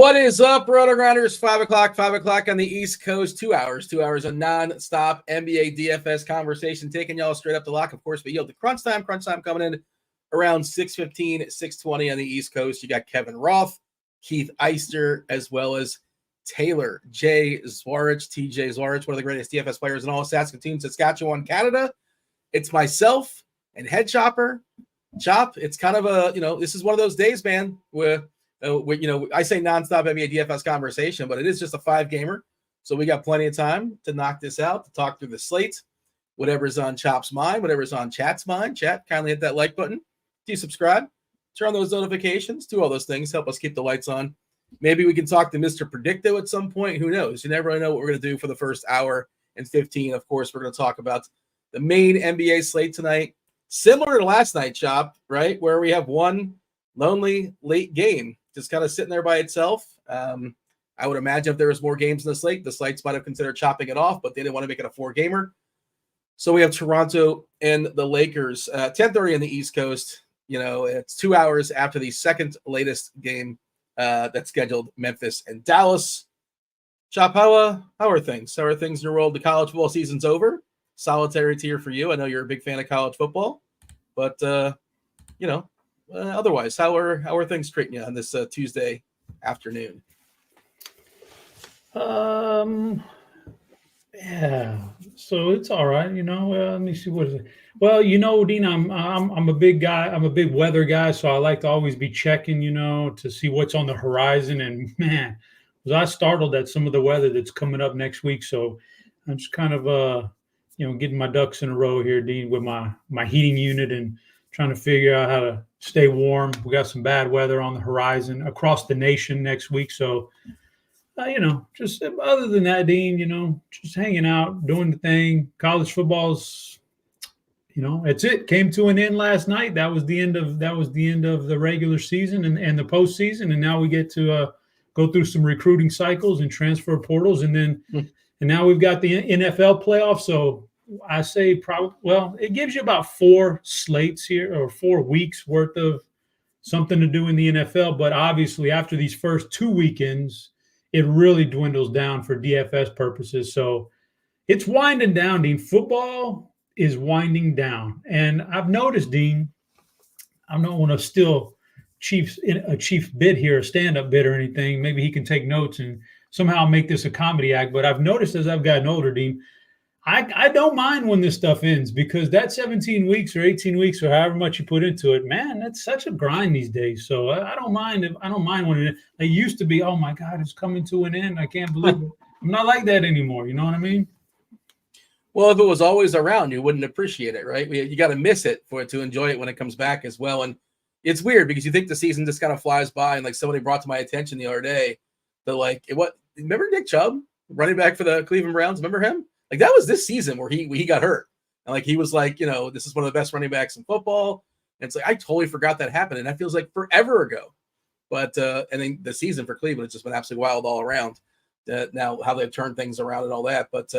What is up, RotoGrinders? 5 o'clock on the East Coast. 2 hours of non-stop NBA DFS conversation, taking y'all straight up the lock. Of course, we yield to crunch time coming in around 6:15, 6:20 on the East Coast. You got Kevin Roth, Keith Eyster, as well as Taylor J. Zwarych, TJ Zwarych, one of the greatest DFS players in all of Saskatoon, Saskatchewan, Canada. It's myself and Head Chopper. Chop, it's kind of a, this is one of those days, man, where I say nonstop NBA DFS conversation, but it is just a 5-gamer. So we got plenty of time to knock this out, to talk through the slate, whatever's on Chop's mind, whatever's on Chat's mind. Chat, kindly hit that like button. Do subscribe, turn on those notifications, do all those things, help us keep the lights on. Maybe we can talk to Mr. Predicto at some point. Who knows? You never really know what we're going to do for the first hour and 15. Of course, we're going to talk about the main NBA slate tonight. Similar to last night, Chop, right? Where we have one lonely late game just kind of sitting there by itself. I would imagine if there was more games in the slates might have considered chopping it off, but they didn't want to make it a 4-gamer. So we have Toronto and the Lakers, 10:30 on the East Coast. It's 2 hours after the second latest game that's scheduled, Memphis and Dallas. Chop, how are things? How are things in your world? The college football season's over. Solitary tier for you. I know you're a big fan of college football, but otherwise, how are things treating you on this Tuesday afternoon? Yeah, so it's all right. Let me see, what is it? Well, Dean, I'm a big guy. I'm a big weather guy, so I like to always be checking, to see what's on the horizon. And man, was I startled at some of the weather that's coming up next week. So I'm just kind of getting my ducks in a row here, Dean, with my heating unit and trying to figure out how to stay warm. We got some bad weather on the horizon across the nation next week. So, just other than that, Dean, just hanging out, doing the thing. College football's, it's it. Came to an end last night. That was the end of the regular season and the postseason. And now we get to go through some recruiting cycles and transfer portals. And now we've got the NFL playoffs. So I say it gives you about 4 slates here, or 4 weeks worth of something to do in the NFL. But obviously after these first 2 weekends, it really dwindles down for DFS purposes. So it's winding down, Dean. Football is winding down. And I've noticed, Dean, I don't want to steal a Chiefs bit here, a stand-up bit or anything. Maybe he can take notes and somehow make this a comedy act. But I've noticed as I've gotten older, Dean, I don't mind when this stuff ends, because that 17 weeks or 18 weeks or however much you put into it, man, that's such a grind these days. So I don't mind when it used to be, oh my God, it's coming to an end. I can't believe it. I'm not like that anymore. You know what I mean? Well, if it was always around, you wouldn't appreciate it, right? You got to miss it to enjoy it when it comes back as well. And it's weird because you think the season just kind of flies by. And like somebody brought to my attention the other day that remember Nick Chubb, running back for the Cleveland Browns? Remember him? Like that was this season where he got hurt. And he was like, this is one of the best running backs in football. And it's like, I totally forgot that happened. And that feels like forever ago. But, and then the season for Cleveland has just been absolutely wild all around. Now how they've turned things around and all that. But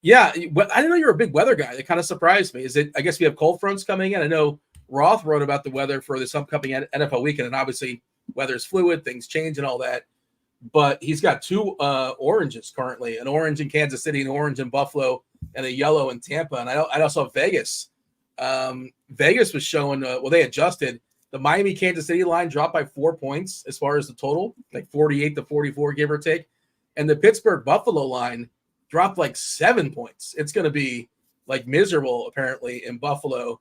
yeah, I didn't know you're a big weather guy. It kind of surprised me. I guess we have cold fronts coming in. I know Roth wrote about the weather for this upcoming NFL weekend. And obviously weather's fluid, things change and all that. But he's got 2 oranges currently, an orange in Kansas City, an orange in Buffalo, and a yellow in Tampa. And I also have Vegas. Vegas was showing, they adjusted. The Miami-Kansas City line dropped by 4 points as far as the total, like 48-44, give or take. And the Pittsburgh-Buffalo line dropped like 7 points. It's going to be miserable, apparently, in Buffalo.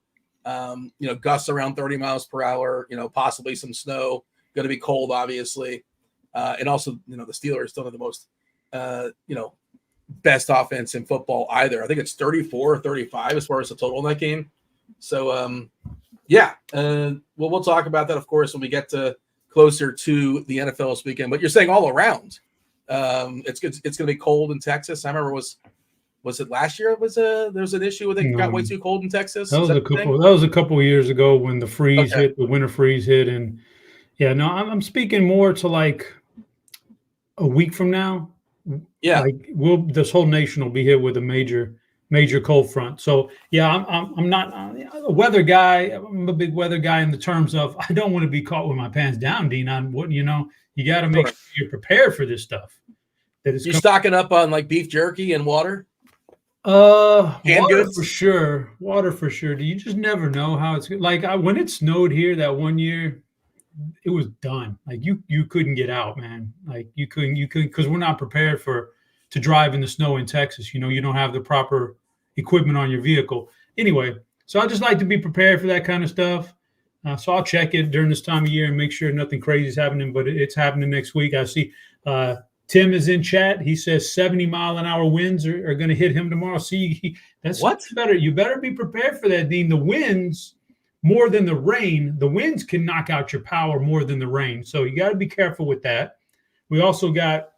Gusts around 30 miles per hour, possibly some snow. Going to be cold, obviously. And also, the Steelers don't have the most, best offense in football either. I think it's 34 or 35 as far as the total in that game. So, we'll talk about that, of course, when we get to closer to the NFL this weekend. But you're saying all around, it's going to be cold in Texas. I remember was it last year? There was an issue where it got way too cold in Texas? That was a couple of years ago when the freeze hit, the winter freeze hit, and I'm speaking more to a week from now. Yeah, this whole nation will be hit with a major major cold front. So yeah, I'm not a weather guy. I'm a big weather guy in the terms of I don't want to be caught with my pants down, Dean. On what you got to make sure you're prepared for this stuff. That is you stocking up on like beef jerky and water? Water goods? for sure. Water for sure. You just never know how it's like. When it snowed here that one year, it was done. Like you couldn't get out, man. Like you couldn't because we're not prepared to drive in the snow in Texas. You don't have the proper equipment on your vehicle. Anyway, so I just like to be prepared for that kind of stuff. So I'll check it during this time of year and make sure nothing crazy is happening, but it's happening next week. I see Tim is in chat. He says 70-mile-an-hour winds are going to hit him tomorrow. See, that's what? Better. You better be prepared for that, Dean. The winds more than the rain. The winds can knock out your power more than the rain. So you got to be careful with that. We also got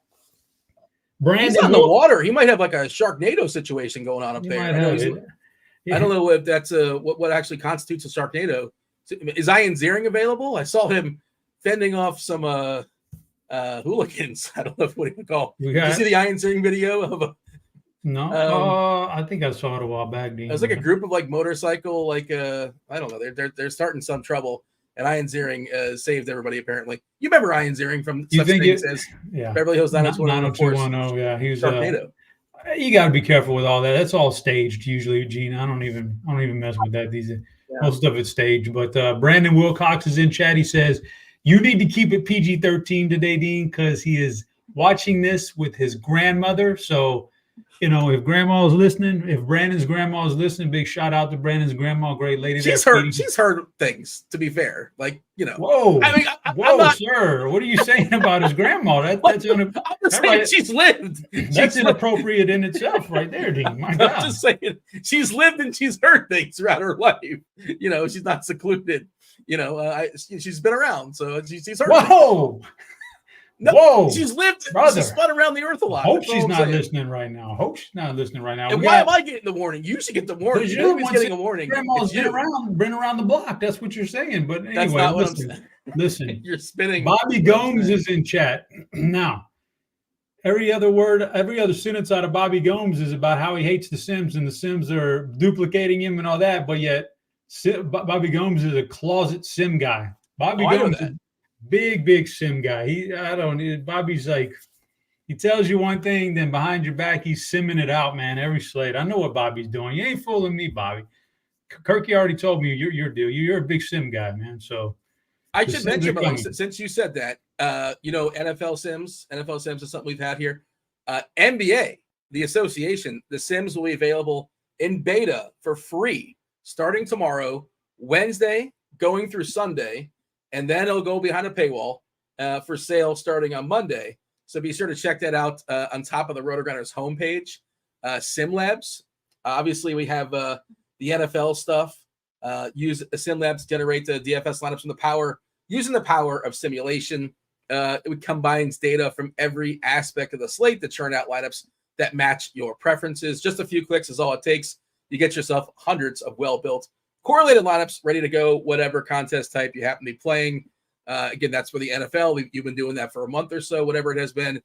Brandon. He's on the water. He might have like a Sharknado situation going on up there. I don't know if that's what actually constitutes a Sharknado. Is Ian Ziering available? I saw him fending off some hooligans. I don't know what you would call. Did you see the Ian Ziering video of No, I think I saw it a while back. It was like a group of like motorcycle, I don't know. They're starting some trouble, and Ian Ziering saved everybody. Apparently, you remember Ian Ziering from Such Things as yeah. Beverly Hills 90210. Yeah, he was Sharknado. You got to be careful with all that. That's all staged usually, Gene. I don't even mess with that. Most of it's staged. But Brandon Wilcox is in chat. He says you need to keep it PG-13 today, Dean, because he is watching this with his grandmother. So, if grandma is listening, if Brandon's grandma is listening, big shout out to Brandon's grandma, great lady. She's heard things, to be fair. Whoa. I mean, I'm not, sir. What are you saying about his grandma? She's lived. That's inappropriate in itself right there, Dean. My God. I'm just saying, she's lived and she's heard things throughout her life. She's not secluded. She's been around, so she's heard. Whoa. Things. No, whoa, she's lived. Brother. She's spun around the earth a lot. Hope she's not listening right now. And why am I getting the warning? You should get the warning. You're getting a warning. Grandma's been around the block. That's what you're saying. But anyway, that's not what I'm saying. Listen. You're spinning. Bobby Gomes is in chat now. Every other sentence out of Bobby Gomes is about how he hates the Sims and the Sims are duplicating him and all that. But yet, Bobby Gomes is a closet Sim guy. Bobby Gomes is big Sim guy. Bobby's like, he tells you one thing, then behind your back, he's simming it out, man, every slate. I know what Bobby's doing. You ain't fooling me, Bobby. Kirky already told me your deal. You're a big Sim guy, man. So I should mention, since you said that, NFL Sims is something we've had here. NBA, the association, the Sims will be available in beta for free starting tomorrow, Wednesday, going through Sunday. And then it'll go behind a paywall for sale starting on Monday. So be sure to check that out on top of the RotoGrinders homepage. Sim Labs. Obviously, we have the NFL stuff. Use Sim Labs to generate the DFS lineups from using the power of simulation. It combines data from every aspect of the slate to churn out lineups that match your preferences. Just a few clicks is all it takes. You get yourself hundreds of well-built correlated lineups ready to go, whatever contest type you happen to be playing. Again, that's for the NFL. You've been doing that for a month or so, whatever it has been.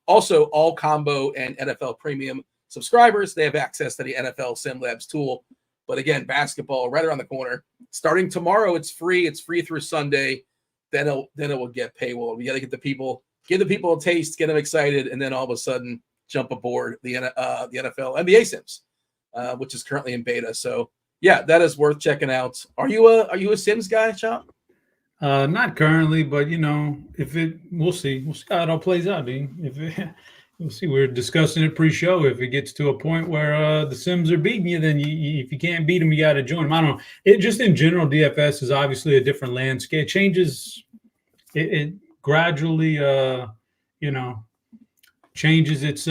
Also, all combo and NFL premium subscribers, they have access to the NFL Sim Labs tool. But again, basketball right around the corner. Starting tomorrow, it's free. It's free through Sunday. Then it will get paywall. We got to give the people a taste, get them excited, and then all of a sudden jump aboard the NFL NBA Sims, which is currently in beta. So yeah, that is worth checking out. Are you a Sims guy, Chop? Not currently, but we'll see. We'll see how it all plays out, Dean. We'll see. We're discussing it pre-show. If it gets to a point where the Sims are beating you, then if you can't beat them, you got to join them. I don't know. It just in general, DFS is obviously a different landscape. It changes. It gradually, changes its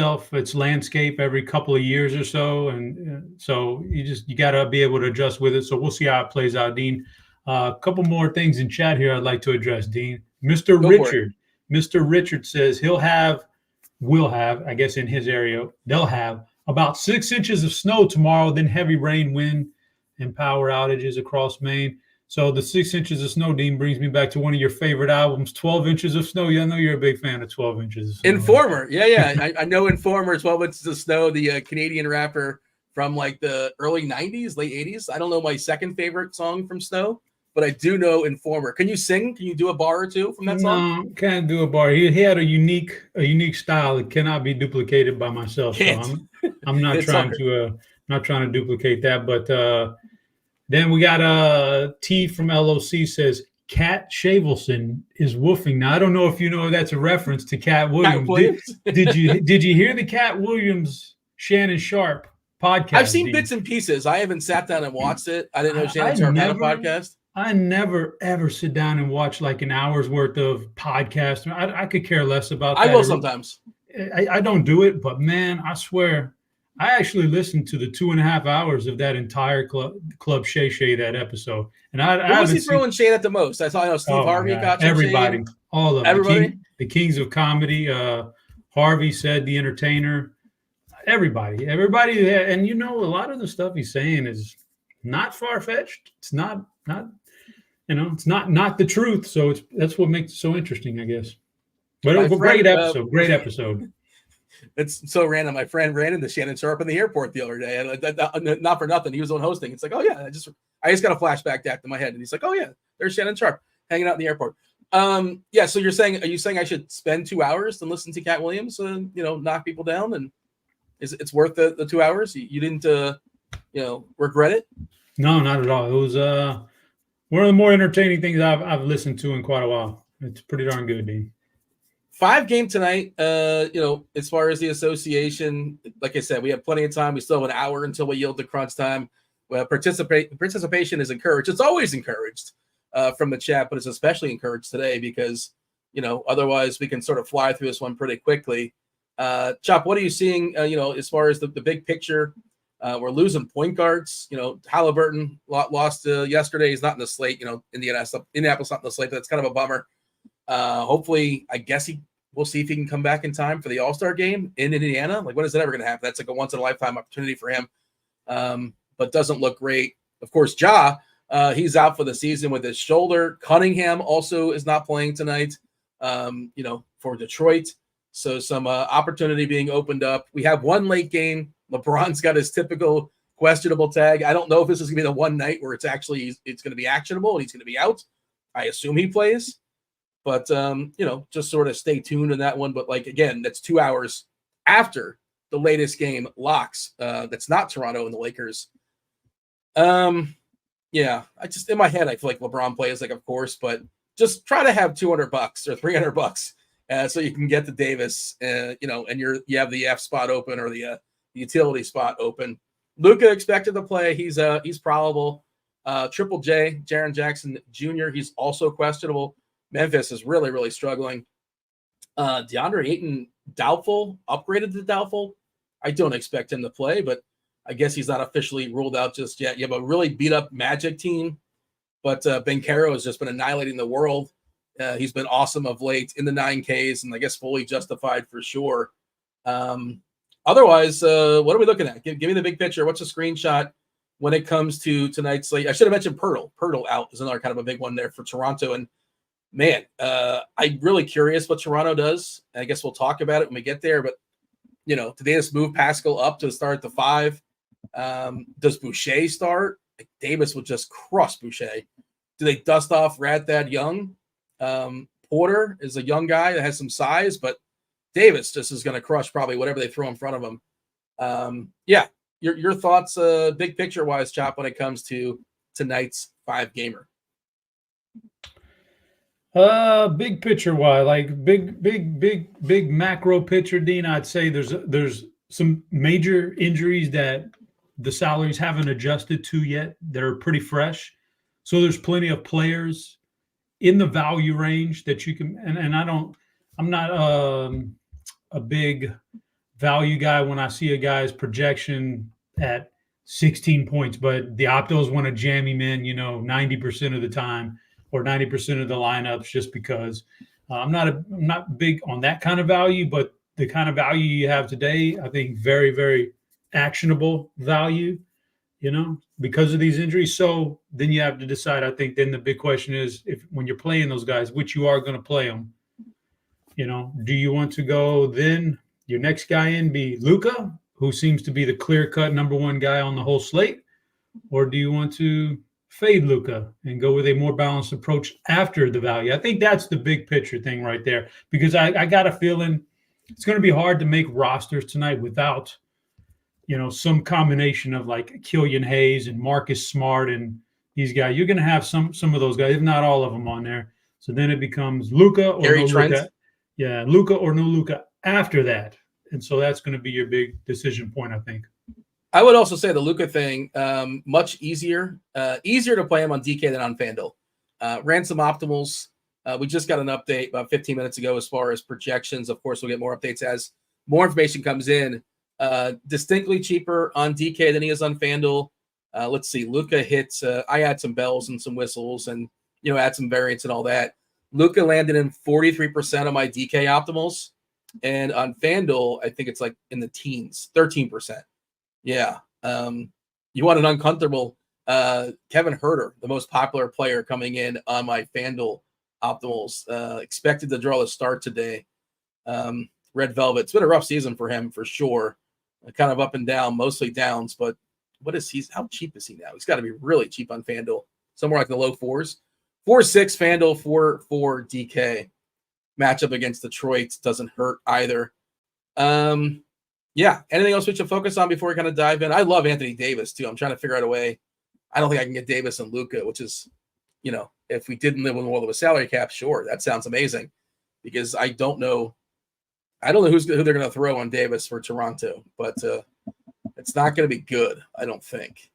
landscape every couple of years or so, and so you got to be able to adjust with it. So we'll see how it plays out, Dean. A couple more things in chat here I'd like to address, Dean. Mr. Richard says will have, I guess in his area, they'll have about 6 inches of snow tomorrow, then heavy rain, wind, and power outages across Maine. So the 6 inches of snow, Dean, brings me back to one of your favorite albums, 12 Inches of Snow. Yeah, I know you're a big fan of 12 Inches of Snow. Informer. Yeah. I know Informer, 12 Inches of Snow, the Canadian rapper from like the early 90s, late 80s. I don't know my second favorite song from Snow, but I do know Informer. Can you sing? Can you do a bar or two from that song? No, can't do a bar. He had a unique style that cannot be duplicated by myself. Can't. So I'm not It's trying hard. to duplicate that. But then we got T from LOC says Cat Shavelson is woofing. Now I don't know if you know that's a reference to Cat Williams. Did you hear the Cat Williams Shannon Sharp podcast? I've seen bits and pieces. I haven't sat down and watched it. I didn't know Shannon Sharp had a podcast. I never ever sit down and watch like an hour's worth of podcast. I could care less about that. I will sometimes. I don't do it, but man, I swear, I actually listened to the 2.5 hours of that entire Club Shay Shay that episode. And I was he throwing shade at the most? I saw Steve Harvey got everybody, shade. all of everybody. The kings of comedy. Harvey said the entertainer. Everybody, and a lot of the stuff he's saying is not far fetched. It's not. It's not the truth. So that's what makes it so interesting, I guess. But it was a great episode. Great episode. It's so random. My friend ran into Shannon Sharp in the airport the other day, and not for nothing, he was on hosting. It's like, oh yeah, I just got a flashback back to my head, and he's like, oh yeah, there's Shannon Sharp hanging out in the airport. Yeah. So are you saying I should spend 2 hours and listen to Cat Williams and knock people down, and it's worth the 2 hours? You didn't regret it? No, not at all. It was one of the more entertaining things I've listened to in quite a while. It's pretty darn good, Dean. 5-game tonight. As far as the association, like I said, we have plenty of time. We still have an hour until we yield to crunch time. Well, participation is encouraged. It's always encouraged from the chat, but it's especially encouraged today because otherwise we can sort of fly through this one pretty quickly. Chop, what are you seeing? As far as the big picture. We're losing point guards. Halliburton lost yesterday. He's not in the slate. Indianapolis not in the slate. But that's kind of a bummer. Hopefully, I guess we'll see if he can come back in time for the All-Star game in Indiana. Like, when is that ever going to happen? That's like a once-in-a-lifetime opportunity for him. But doesn't look great. Of course, he's out for the season with his shoulder. Cunningham also is not playing tonight, for Detroit. So some opportunity being opened up. We have one late game. LeBron's got his typical questionable tag. I don't know if this is going to be the one night where it's going to be actionable and he's going to be out. I assume he plays. But, just sort of stay tuned on that one. But, again, that's 2 hours after the latest game locks. That's not Toronto and the Lakers. Yeah, in my head, I feel like LeBron plays, of course. But just try to have $200 or $300 so you can get to Davis, and you have the F spot open or the utility spot open. Luka expected to play. He's probable. Triple J, Jaren Jackson Jr., he's also questionable. Memphis is really, really struggling. DeAndre Ayton, doubtful, upgraded to doubtful. I don't expect him to play, but I guess he's not officially ruled out just yet. You have a really beat-up Magic team, but Banchero has just been annihilating the world. He's been awesome of late in the 9Ks, and I guess fully justified for sure. Otherwise, what are we looking at? Give me the big picture. What's a screenshot when it comes to tonight's slate? I should have mentioned Pirtle. Pirtle out is another kind of a big one there for Toronto. And man, I'm really curious what Toronto does. I guess we'll talk about it when we get there. But, do they just move Pascal up to start at the 5? Does Boucher start? Davis would just crush Boucher. Do they dust off Thad Young? Porter is a young guy that has some size, but Davis just is going to crush probably whatever they throw in front of him. Yeah, your thoughts, big picture wise, Chop, when it comes to tonight's 5-gamer. Big picture wise, big macro picture, Dean. I'd say there's some major injuries that the salaries haven't adjusted to yet. They're pretty fresh, so there's plenty of players in the value range that you can. And I'm not a big value guy when I see a guy's projection at 16 points, but the optos want to jam him in, 90% of the time or 90% of the lineups, just because I'm not big on that kind of value, but the kind of value you have today, I think very, very actionable value, because of these injuries. So then you have to decide. I think then the big question is, when you're playing those guys, which you are going to play them, do you want to go then your next guy in be Luka, who seems to be the clear-cut number one guy on the whole slate? Or do you want to fade Luka and go with a more balanced approach after the value? I think that's the big picture thing right there, because I got a feeling it's going to be hard to make rosters tonight without, some combination of like Killian Hayes and Marcus Smart and these guys. You're going to have some of those guys, if not all of them, on there. So then it becomes Luka or Gary no Trent. Luka. Yeah, Luka or no Luka after that. And so that's going to be your big decision point, I think. I would also say the Luka thing, much easier to play him on DK than on FanDuel. Ran some optimals. We just got an update about 15 minutes ago as far as projections. Of course, we'll get more updates as more information comes in. Distinctly cheaper on DK than he is on FanDuel. Let's see. Luka hits. I had some bells and some whistles and, add some variants and all that. Luka landed in 43% of my DK optimals. And on FanDuel, I think it's like in the teens, 13%. Yeah. You want an uncomfortable Kevin Herter, the most popular player coming in on my FanDuel optimals, expected to draw a start today. Red Velvet. It's been a rough season for him for sure. Kind of up and down, mostly downs, but how cheap is he now? He's got to be really cheap on FanDuel, somewhere like the low fours. 4-6 FanDuel, 4-4 DK. Matchup against Detroit doesn't hurt either. Yeah. Anything else we should focus on before we kind of dive in? I love Anthony Davis too. I'm trying to figure out a way. I don't think I can get Davis and Luka, which is, if we didn't live in the world of a salary cap, sure, that sounds amazing. Because I don't know who they're going to throw on Davis for Toronto, but it's not going to be good, I don't think.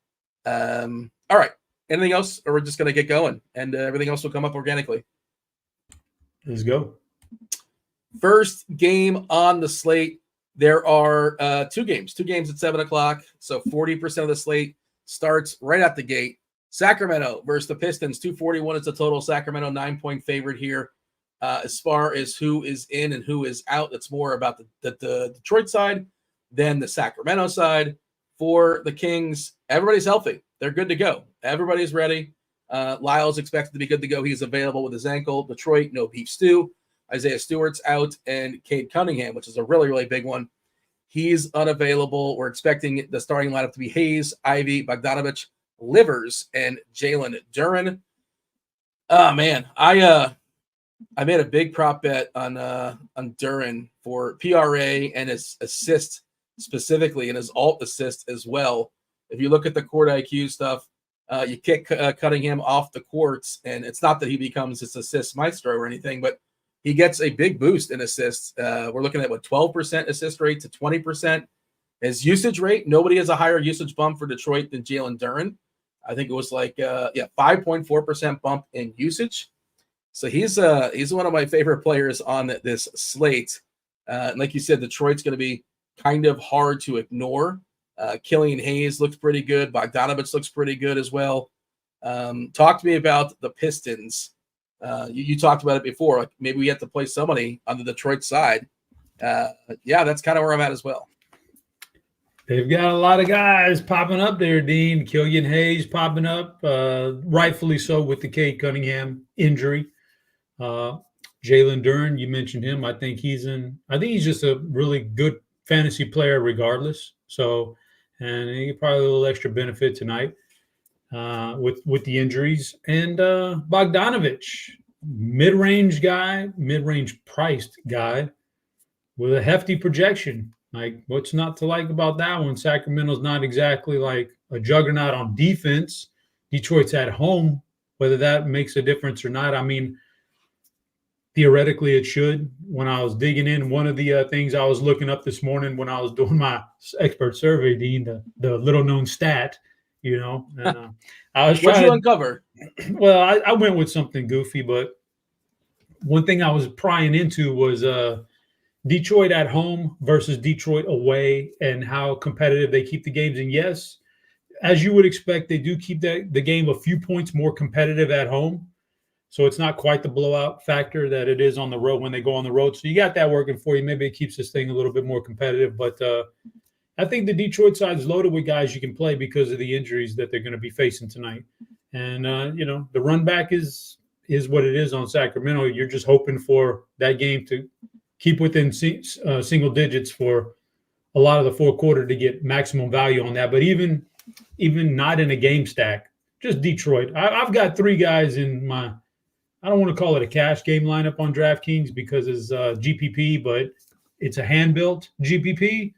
All right. Anything else, or we're just going to get going, and everything else will come up organically. Let's go. First game on the slate. There are two games at 7:00. So 40% of the slate starts right at the gate. Sacramento versus the Pistons. 241 is the total. Sacramento 9-point favorite here. As far as who is in and who is out, it's more about the Detroit side than the Sacramento side. For the Kings, everybody's healthy. They're good to go. Everybody's ready. Lyle's expected to be good to go. He's available with his ankle. Detroit, no beef stew. Isaiah Stewart's out, and Cade Cunningham, which is a really, really big one. He's unavailable. We're expecting the starting lineup to be Hayes, Ivy, Bogdanovich, Livers, and Jalen Duren. Oh man, I made a big prop bet on Duren for PRA and his assist specifically, and his alt assist as well. If you look at the court IQ stuff, you kick Cunningham off the courts, and it's not that he becomes his assist maestro or anything, but he gets a big boost in assists. We're looking at 12% assist rate to 20%. His usage rate, nobody has a higher usage bump for Detroit than Jalen Duren. I think it was 5.4% bump in usage. So he's one of my favorite players on this slate. And like you said, Detroit's going to be kind of hard to ignore. Killian Hayes looks pretty good. Bogdanovich looks pretty good as well. Talk to me about the Pistons. You talked about it before. Like maybe we have to play somebody on the Detroit side. Yeah, that's kind of where I'm at as well. They've got a lot of guys popping up there, Dean. Killian Hayes popping up, rightfully so with the Cade Cunningham injury. Jalen Duren, you mentioned him. I think he's just a really good fantasy player regardless. So, and he probably a little extra benefit tonight with the injuries. And Bogdanovich, mid-range priced guy with a hefty projection. Like, what's not to like about that one? Sacramento's not exactly like a juggernaut on defense. Detroit's at home, whether that makes a difference or not. I mean, theoretically, it should. When I was digging in, one of the things I was looking up this morning when I was doing my expert survey, Dean, the little-known stat, and, I was trying What'd you uncover? Well, I went with something goofy, but one thing I was prying into was Detroit at home versus Detroit away and how competitive they keep the games. And yes, as you would expect, they do keep the game a few points more competitive at home. So it's not quite the blowout factor that it is on the road when they go on the road. So you got that working for you. Maybe it keeps this thing a little bit more competitive. But I think the Detroit side is loaded with guys you can play because of the injuries that they're going to be facing tonight. And, the run back is what it is on Sacramento. You're just hoping for that game to keep within single digits for a lot of the fourth quarter to get maximum value on that. But even not in a game stack, just Detroit. I've got 3 guys in my, I don't want to call it a cash game lineup on DraftKings because it's GPP, but it's a hand-built GPP.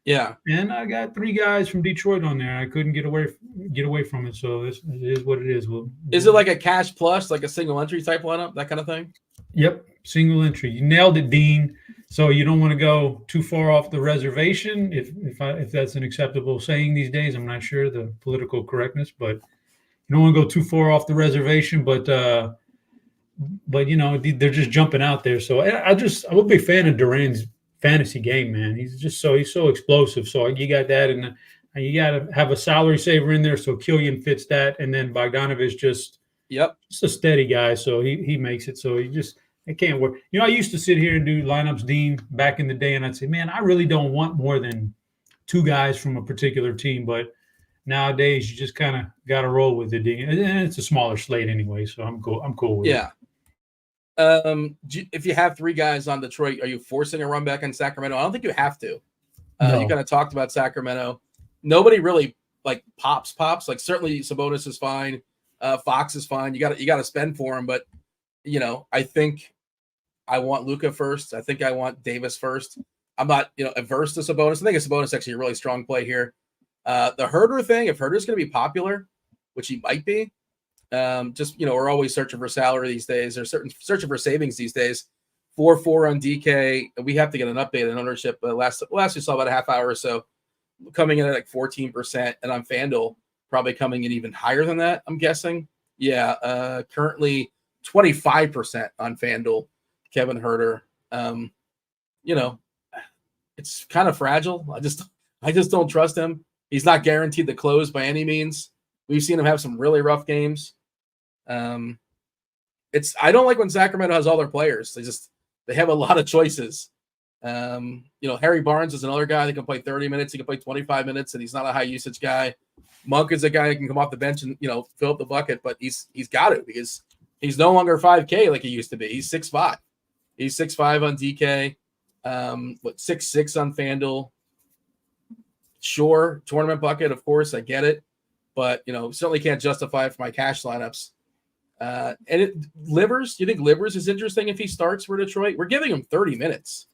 Yeah. And I got 3 guys from Detroit on there. I couldn't get away from it. So it is what it is. Is it like a cash plus, like a single entry type lineup, that kind of thing? Yep. Single entry. You nailed it, Dean. So you don't want to go too far off the reservation, if that's an acceptable saying these days. I'm not sure the political correctness, but you don't want to go too far off the reservation. But you know, they're just jumping out there. So I'm a big fan of Duran's fantasy game, man. He's so explosive. So you got that, and you got to have a salary saver in there. So Killian fits that, and then Bogdanovich just a steady guy. So he makes it. So it can't work. You know, I used to sit here and do lineups, Dean, back in the day, and I'd say, man, I really don't want more than 2 guys from a particular team. But nowadays, you just kind of got to roll with it, Dean. And it's a smaller slate anyway, so I'm cool with it. Yeah. If you have 3 guys on Detroit, are you forcing a run back on Sacramento? I don't think you have to. No. You kind of talked about Sacramento. Nobody really like pops. Like certainly Sabonis is fine. Fox is fine. You got to spend for him, but you know, I think I want Luka first. I think I want Davis first. I'm not, averse to Sabonis. I think Sabonis is actually a really strong play here. The Herder thing, if Herder's going to be popular, which he might be, we're always searching for salary these days. Or searching for savings these days. 4-4 on DK. We have to get an update on ownership. But last we saw about a half hour or so, coming in at like 14%, and on FanDuel probably coming in even higher than that. I'm guessing. Yeah, currently 25% on FanDuel. Kevin Herder. It's kind of fragile. I just don't trust him. He's not guaranteed to close by any means. We've seen him have some really rough games. I don't like when Sacramento has all their players. They have a lot of choices. Harry Barnes is another guy that can play 30 minutes. He can play 25 minutes, and he's not a high usage guy. Monk is a guy that can come off the bench and fill up the bucket, but he's got to, because he's no longer 5K like he used to be. He's 6'5". He's 6'5" on DK. 6'6" on FanDuel. Sure, tournament bucket, of course, I get it, but certainly can't justify it for my cash lineups. Livers, do you think Livers is interesting if he starts for Detroit? We're giving him 30 minutes.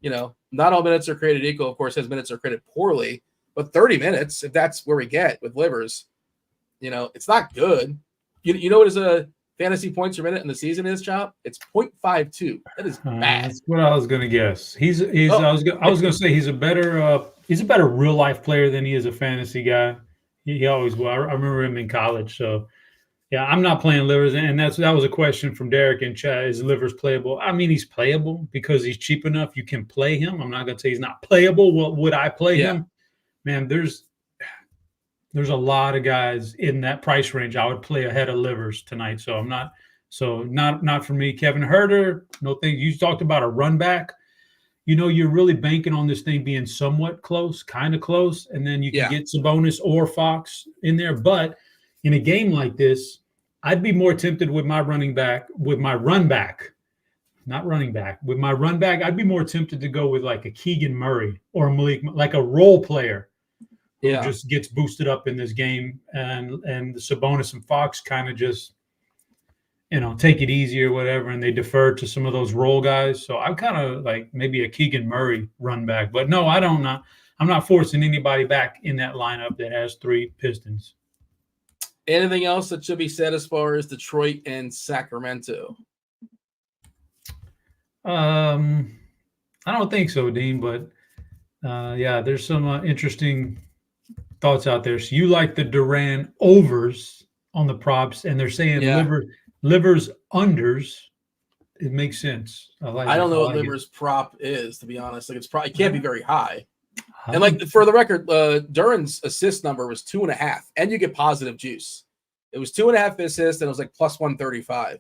Not all minutes are created equal. Of course, his minutes are created poorly, but 30 minutes, if that's where we get with Livers, it's not good. You know what is a fantasy points per minute in the season is, Chop? It's 0.52. That is bad. That's what I was going to guess. I was going to say he's a better real life player than he is a fantasy guy. He always will. I remember him in college. So yeah, I'm not playing Livers, and that was a question from Derek and Chad. Is Livers playable? I mean, he's playable because he's cheap enough. You can play him. I'm not going to say he's not playable. Well, would I play him? Man, there's a lot of guys in that price range I would play ahead of Livers tonight. So I'm not. So not for me. Kevin Herder, no thing. You talked about a run back. You're really banking on this thing being somewhat close, kind of close, and then you can get Sabonis or Fox in there. But in a game like this, I'd be more tempted with my run back, I'd be more tempted to go with like a Keegan Murray or a Malik, like a role player who just gets boosted up in this game, and the Sabonis and Fox kind of just take it easy or whatever, and they defer to some of those role guys. So I'm kind of like maybe a Keegan Murray run back, but no, I'm not forcing anybody back in that lineup that has 3 Pistons. Anything else that should be said as far as Detroit and Sacramento? I don't think so, Dean, but there's some interesting thoughts out there. So you like the Durant overs on the props, and they're saying Livers unders. It makes sense. I don't know what Livers prop is, to be honest. Like it can't be very high. And like for the record, Duran's assist number was 2.5, and you get positive juice. It was 2.5 assists, and it was like plus 135.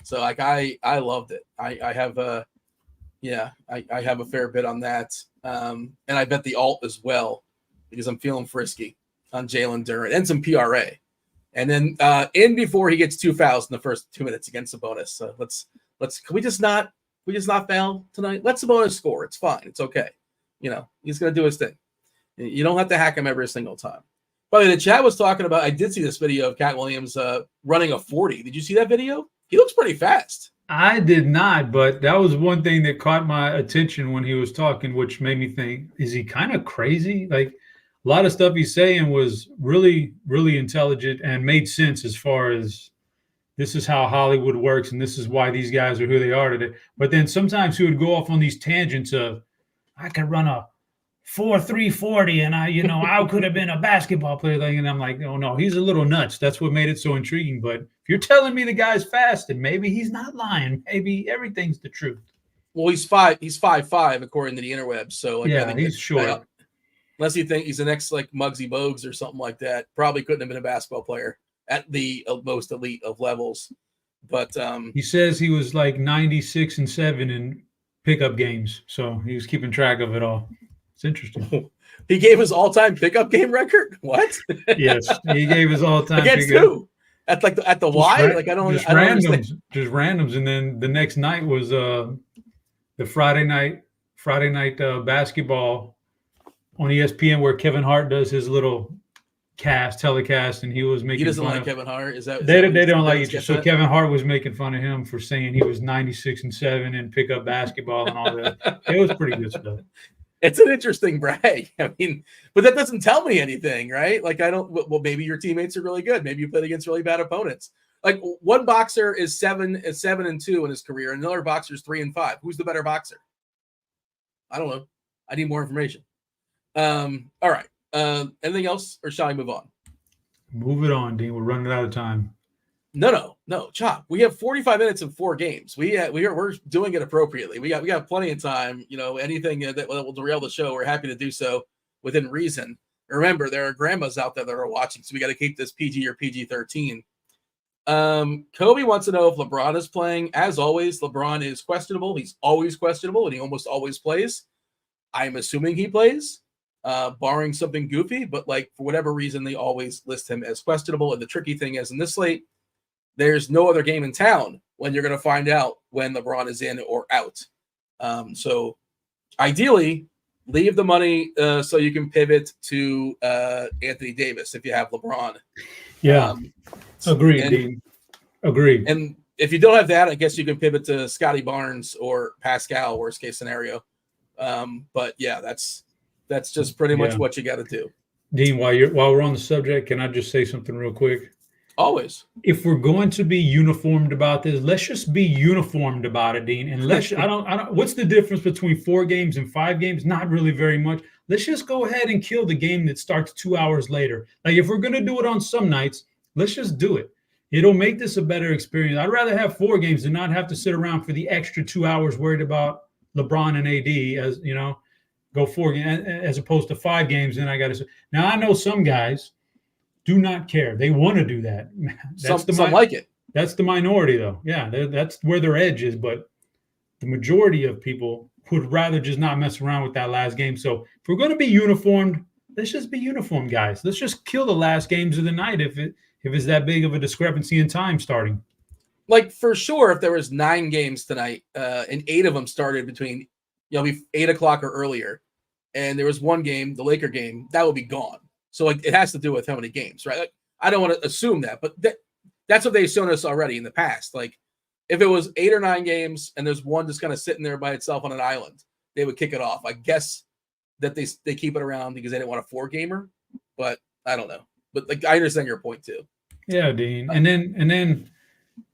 So like I loved it. I have I have a fair bit on that, and I bet the alt as well because I'm feeling frisky on Jalen Duran and some PRA. And then in before he gets 2 fouls in the first 2 minutes against Sabonis. So let's can we just not foul tonight? Let Sabonis score. It's fine. It's okay. he's going to do his thing. You don't have to hack him every single time. By the way, the chat was talking about, I did see this video of Cat Williams running a 40. Did you see that video? He looks pretty fast. I did not, but that was one thing that caught my attention when he was talking, which made me think, is he kind of crazy? Like, a lot of stuff he's saying was really, really intelligent and made sense as far as this is how Hollywood works and this is why these guys are who they are today. But then sometimes he would go off on these tangents of, I could run a 4.340 and I could have been a basketball player. And I'm like, oh no, he's a little nuts. That's what made it so intriguing. But if you're telling me the guy's fast, and maybe he's not lying, maybe everything's the truth. Well, he's 5'5" according to the interwebs. So I think he's short. Unless you think he's the next like Muggsy Bogues or something like that, probably couldn't have been a basketball player at the most elite of levels. But he says he was like 96-7 in pickup games, so he was keeping track of it all. It's interesting. He gave his all-time pickup game record. What? Yes, he gave his all-time against pickup. Who? At the Y? Like I don't randoms, just randoms, and then the next night was the Friday night basketball on ESPN where Kevin Hart does his little telecast, and he was making. He doesn't fun like of Kevin Hart. Is that they don't like each other? So Kevin Hart was making fun of him for saying he was 96-7 in pickup basketball and all that. It was pretty good stuff. It's an interesting brag. I mean, but that doesn't tell me anything, right? Like well, maybe your teammates are really good. Maybe you played against really bad opponents. Like one boxer is 7-2 in his career, and another boxer is 3-5. Who's the better boxer? I don't know. I need more information. All right. Anything else, or shall I move on? Move it on, Dean. We're running out of time. No, Chop. We have 45 minutes and 4 games. We're doing it appropriately. We got plenty of time. Anything that will derail the show, we're happy to do so within reason. Remember, there are grandmas out there that are watching, so we got to keep this PG or PG-13. Kobe wants to know if LeBron is playing. As always, LeBron is questionable. He's always questionable, and he almost always plays. I'm assuming he plays, barring something goofy, but like for whatever reason, they always list him as questionable. And the tricky thing is in this slate, there's no other game in town when you're going to find out when LeBron is in or out. So ideally, leave the money so you can pivot to Anthony Davis if you have LeBron. Yeah, agreed, Dean. Agreed. And if you don't have that, I guess you can pivot to Scotty Barnes or Pascal, worst case scenario. But yeah, that's just pretty much what you got to do. Dean, while we're on the subject, can I just say something real quick? Always. If we're going to be uniformed about this, let's just be uniformed about it, Dean. And I don't. What's the difference between 4 games and 5 games? Not really very much. Let's just go ahead and kill the game that starts 2 hours later. Like if we're going to do it on some nights, let's just do it. It'll make this a better experience. I'd rather have 4 games than not have to sit around for the extra 2 hours worried about LeBron and AD, as go 4 games as opposed to 5 games. Then I got to. Now I know some guys do not care. They want to do that. Some like it. That's the minority, though. Yeah, that's where their edge is. But the majority of people would rather just not mess around with that last game. So if we're going to be uniformed, let's just be uniform, guys. Let's just kill the last games of the night if it's that big of a discrepancy in time starting. Like for sure, if there was 9 games tonight and 8 of them started between 8 o'clock or earlier, and there was 1 game, the Laker game, that would be gone. So like it has to do with how many games, right? Like, I don't want to assume that, but that's what they've shown us already in the past. Like if it was 8 or 9 games and there's one just kind of sitting there by itself on an island, they would kick it off. I guess that they keep it around because they didn't want a 4-gamer, but I don't know. But like I understand your point too. Yeah, Dean. And then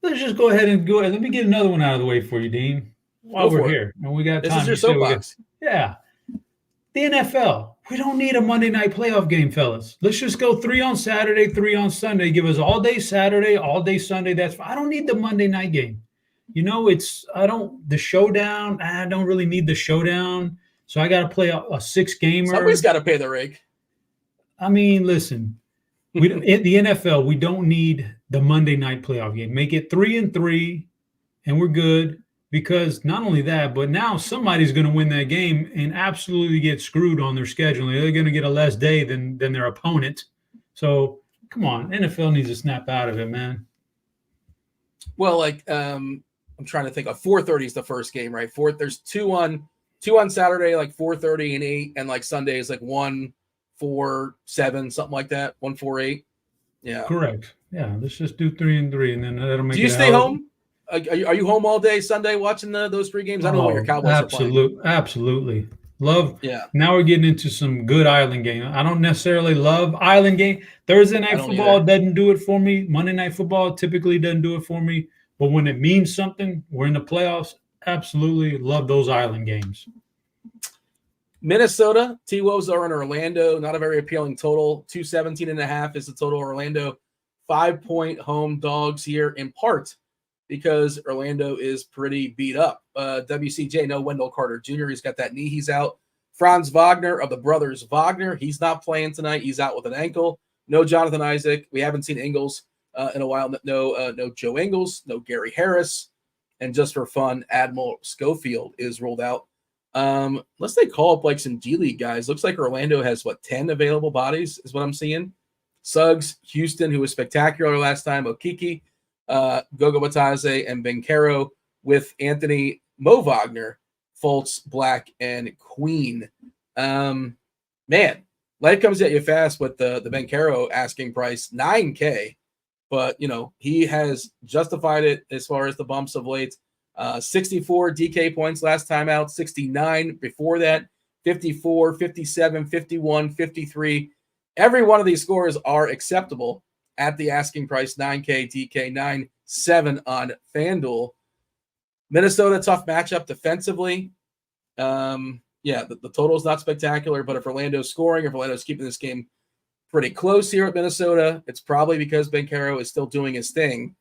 let's just go ahead and go. Let me get another one out of the way for you, Dean. While we're here, and we got time. This is your soapbox. Yeah. The NFL, we don't need a Monday night playoff game, fellas. Let's just go 3 on Saturday, 3 on Sunday. Give us all day Saturday, all day Sunday. That's fine. I don't need the Monday night game. The showdown. I don't really need the showdown. So I got to play a 6-gamer. Somebody's got to pay the rig. I mean, listen, in the NFL, we don't need the Monday night playoff game. Make it 3-3, and we're good. Because not only that, but now somebody's going to win that game and absolutely get screwed on their scheduling. They're going to get a less day than their opponent. So, come on. NFL needs to snap out of it, man. Well, like, I'm trying to think of 4:30 is the first game, right? There's 2 on 2 on Saturday, like 4:30 and 8, and like Sunday is like 1, 4, 7, something like that. 1, 4, 8. Yeah. Correct. Yeah. Let's just do 3 and 3, and then that'll make Do you it stay home? Are you home all day Sunday watching those 3 games? I don't know what your Cowboys are playing. Absolutely. Love. Yeah. Now we're getting into some good island game. I don't necessarily love island game. Thursday night football doesn't do it for me. Monday night football typically doesn't do it for me. But when it means something, we're in the playoffs. Absolutely love those island games. Minnesota, T-Wolves are in Orlando. Not a very appealing total. 217.5 is the total. Orlando, 5-point home dogs here, in part because Orlando is pretty beat up. WCJ, no Wendell Carter Jr. He's got that knee. He's out. Franz Wagner of the brothers Wagner, he's not playing tonight. He's out with an ankle. No Jonathan Isaac. We haven't seen Ingles in a while. No Joe Ingles. No Gary Harris. And just for fun, Admiral Schofield is ruled out. Unless they call up like some G League guys. Looks like Orlando has 10 available bodies is what I'm seeing. Suggs, Houston, who was spectacular last time, Okiki, Gogo Batase, and Bencaro with Anthony, Mo Wagner, Fultz, Black, and Queen. Man, life comes at you fast with the Bencaro asking price, $9K. But, he has justified it as far as the bumps of late. 64 DK points last time out, 69 before that, 54, 57, 51, 53. Every one of these scores are acceptable at the asking price, 9K, DK, 9-7 on FanDuel. Minnesota, tough matchup defensively. The total is not spectacular, but if Orlando's scoring, if Orlando's keeping this game pretty close here at Minnesota, it's probably because Bencaro is still doing his thing.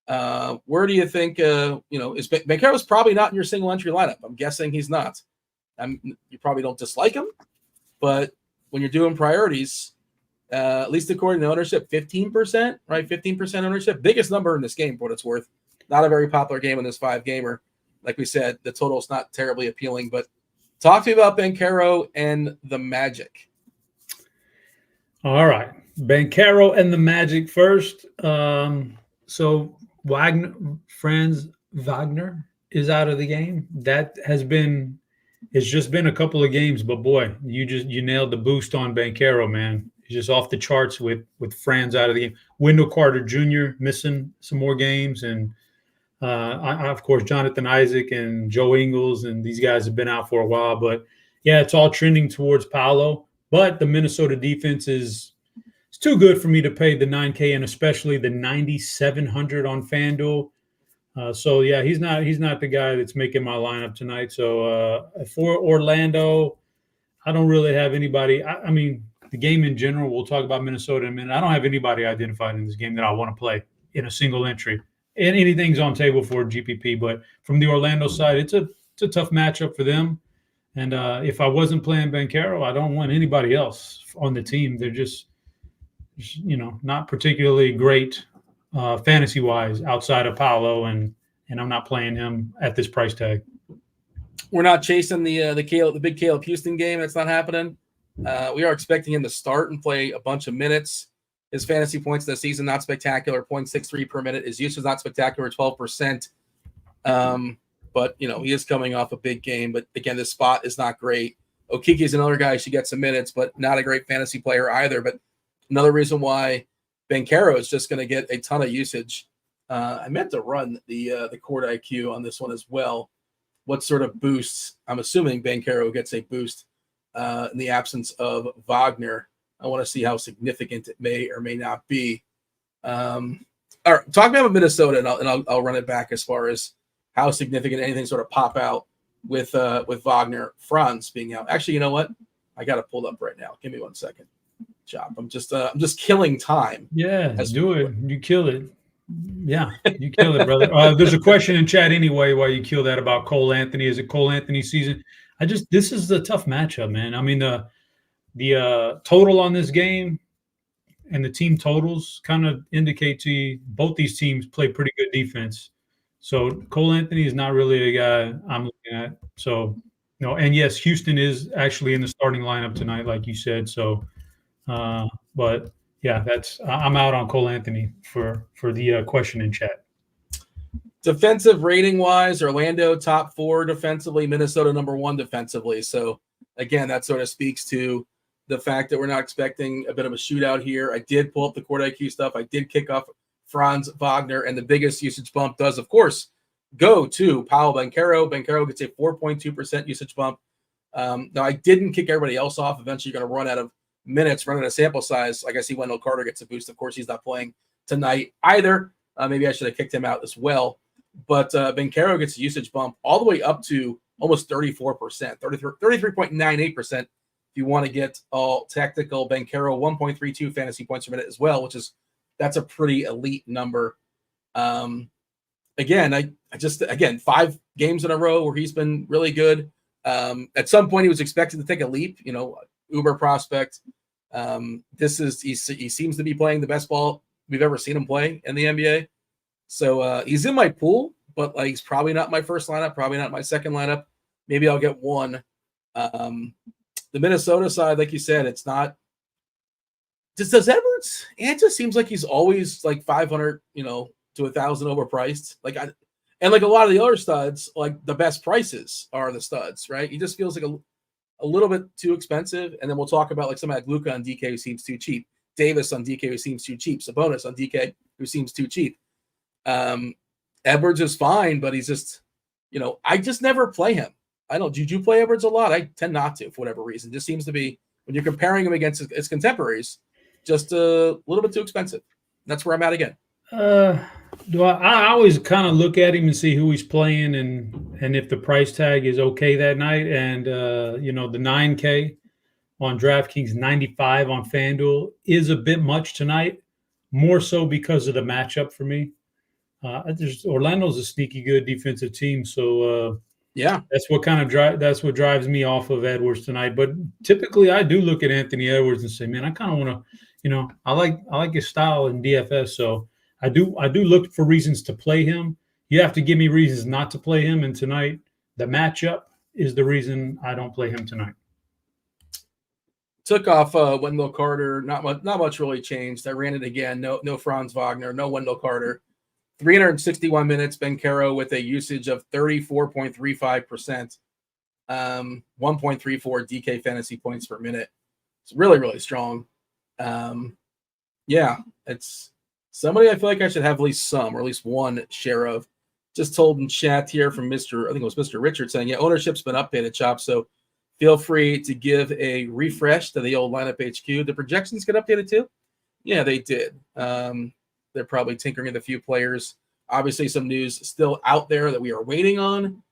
Where do you think, is Bencaro's probably not in your single entry lineup? I'm guessing he's not. You probably don't dislike him, but when you're doing priorities, at least according to ownership, 15%, right? 15% ownership, biggest number in this game for what it's worth. Not a very popular game in this 5-gamer. Like we said, the total is not terribly appealing, but talk to me about Bencaro and the Magic. All right. Bencaro and the Magic first. So Franz Wagner is out of the game. That it's just been a couple of games, but boy, you nailed the boost on Bencaro, man. He's just off the charts with Franz out of the game. Wendell Carter Jr. missing some more games, and of course Jonathan Isaac and Joe Ingles, and these guys have been out for a while. But yeah, it's all trending towards Paolo. But the Minnesota defense it's too good for me to pay the 9K, and especially the 9,700 on FanDuel. So yeah, he's not the guy that's making my lineup tonight. So for Orlando, I don't really have anybody. I mean, the game in general, we'll talk about Minnesota in a minute. I don't have anybody identified in this game that I want to play in a single entry. And anything's on table for GPP, but from the Orlando side, it's a tough matchup for them. And if I wasn't playing Bencaro, I don't want anybody else on the team. They're just not particularly great fantasy-wise outside of Paolo, and I'm not playing him at this price tag. We're not chasing the big Caleb Houston game. That's not happening. We are expecting him to start and play a bunch of minutes. His fantasy points this season, not spectacular, 0.63 per minute. His usage is not spectacular, 12%. But, he is coming off a big game. But, again, this spot is not great. Okiki is another guy who should get some minutes, but not a great fantasy player either. But another reason why Bencaro is just going to get a ton of usage. I meant to run the Court IQ on this one as well. What sort of boosts? I'm assuming Bencaro gets a boost in the absence of Wagner. I want to see how significant it may or may not be. All right, talk about Minnesota, and I'll run it back as far as how significant anything sort of pop out with Wagner, Franz being out. Actually, you know what? I got it pulled up right now. Give me 1 second. Chop. I'm just killing time. Yeah, do it. You kill it. Yeah, you kill it, brother. There's a question in chat anyway why you kill that about Cole Anthony. Is it Cole Anthony season? This is a tough matchup, man. I mean, the total on this game and the team totals kind of indicate to you both these teams play pretty good defense. So Cole Anthony is not really a guy I'm looking at. So, and yes, Houston is actually in the starting lineup tonight, like you said. So, but yeah, I'm out on Cole Anthony for the question in chat. Defensive rating wise, Orlando top 4 defensively, Minnesota number 1 defensively. So again, that sort of speaks to the fact that we're not expecting a bit of a shootout here. I did pull up the court IQ stuff. I did kick off Franz Wagner, and the biggest usage bump does, of course, go to Paolo Banchero. Banchero gets a 4.2% usage bump. Now, I didn't kick everybody else off. Eventually, you're going to run out of minutes, run out of sample size. Like I see Wendell Carter gets a boost. Of course, he's not playing tonight either. Maybe I should have kicked him out as well. But Banchero gets a usage bump all the way up to almost 34%, 33.98% if you want to get all technical. Banchero, 1.32 fantasy points per minute as well, that's a pretty elite number. Again, I just 5 games in a row where he's been really good. At some point, he was expected to take a leap, uber prospect. He seems to be playing the best ball we've ever seen him play in the NBA. So he's in my pool, but he's probably not my first lineup, probably not my second lineup. Maybe I'll get one. The Minnesota side, like you said, it's not. Does Edwards? It just seems like he's always 500, to 1,000 overpriced. And a lot of the other studs, the best prices are the studs, right? He just feels like a little bit too expensive. And then we'll talk about somebody like Luka on DK who seems too cheap, Davis on DK who seems too cheap, Sabonis on DK who seems too cheap. Edwards is fine, but he's just, I just never play him. I don't. Did you play Edwards a lot? I tend not to for whatever reason. It just seems to be when you're comparing him against his contemporaries, just a little bit too expensive. That's where I'm at again. I always kind of look at him and see who he's playing and if the price tag is okay that night. And the 9K on DraftKings, 95 on FanDuel is a bit much tonight, more so because of the matchup for me. Orlando's a sneaky good defensive team, so that's what drives me off of Edwards tonight. But typically, I do look at Anthony Edwards and say, man, I kind of want to, I like his style in DFS, so I do look for reasons to play him. You have to give me reasons not to play him, and tonight the matchup is the reason I don't play him tonight. Took off Wendell Carter. Not much really changed. I ran it again. No Franz Wagner. No Wendell Carter. 361 minutes. Banchero with a usage of 34.35%. 1.34 DK fantasy points per minute. It's really, really strong. It's somebody I feel like I should have at least one share of. Just told in chat here from Mr. Richard saying, ownership's been updated, Chop. So feel free to give a refresh to the old lineup HQ. The projections get updated too? Yeah, they did. They're probably tinkering with a few players. Obviously, some news still out there that we are waiting on.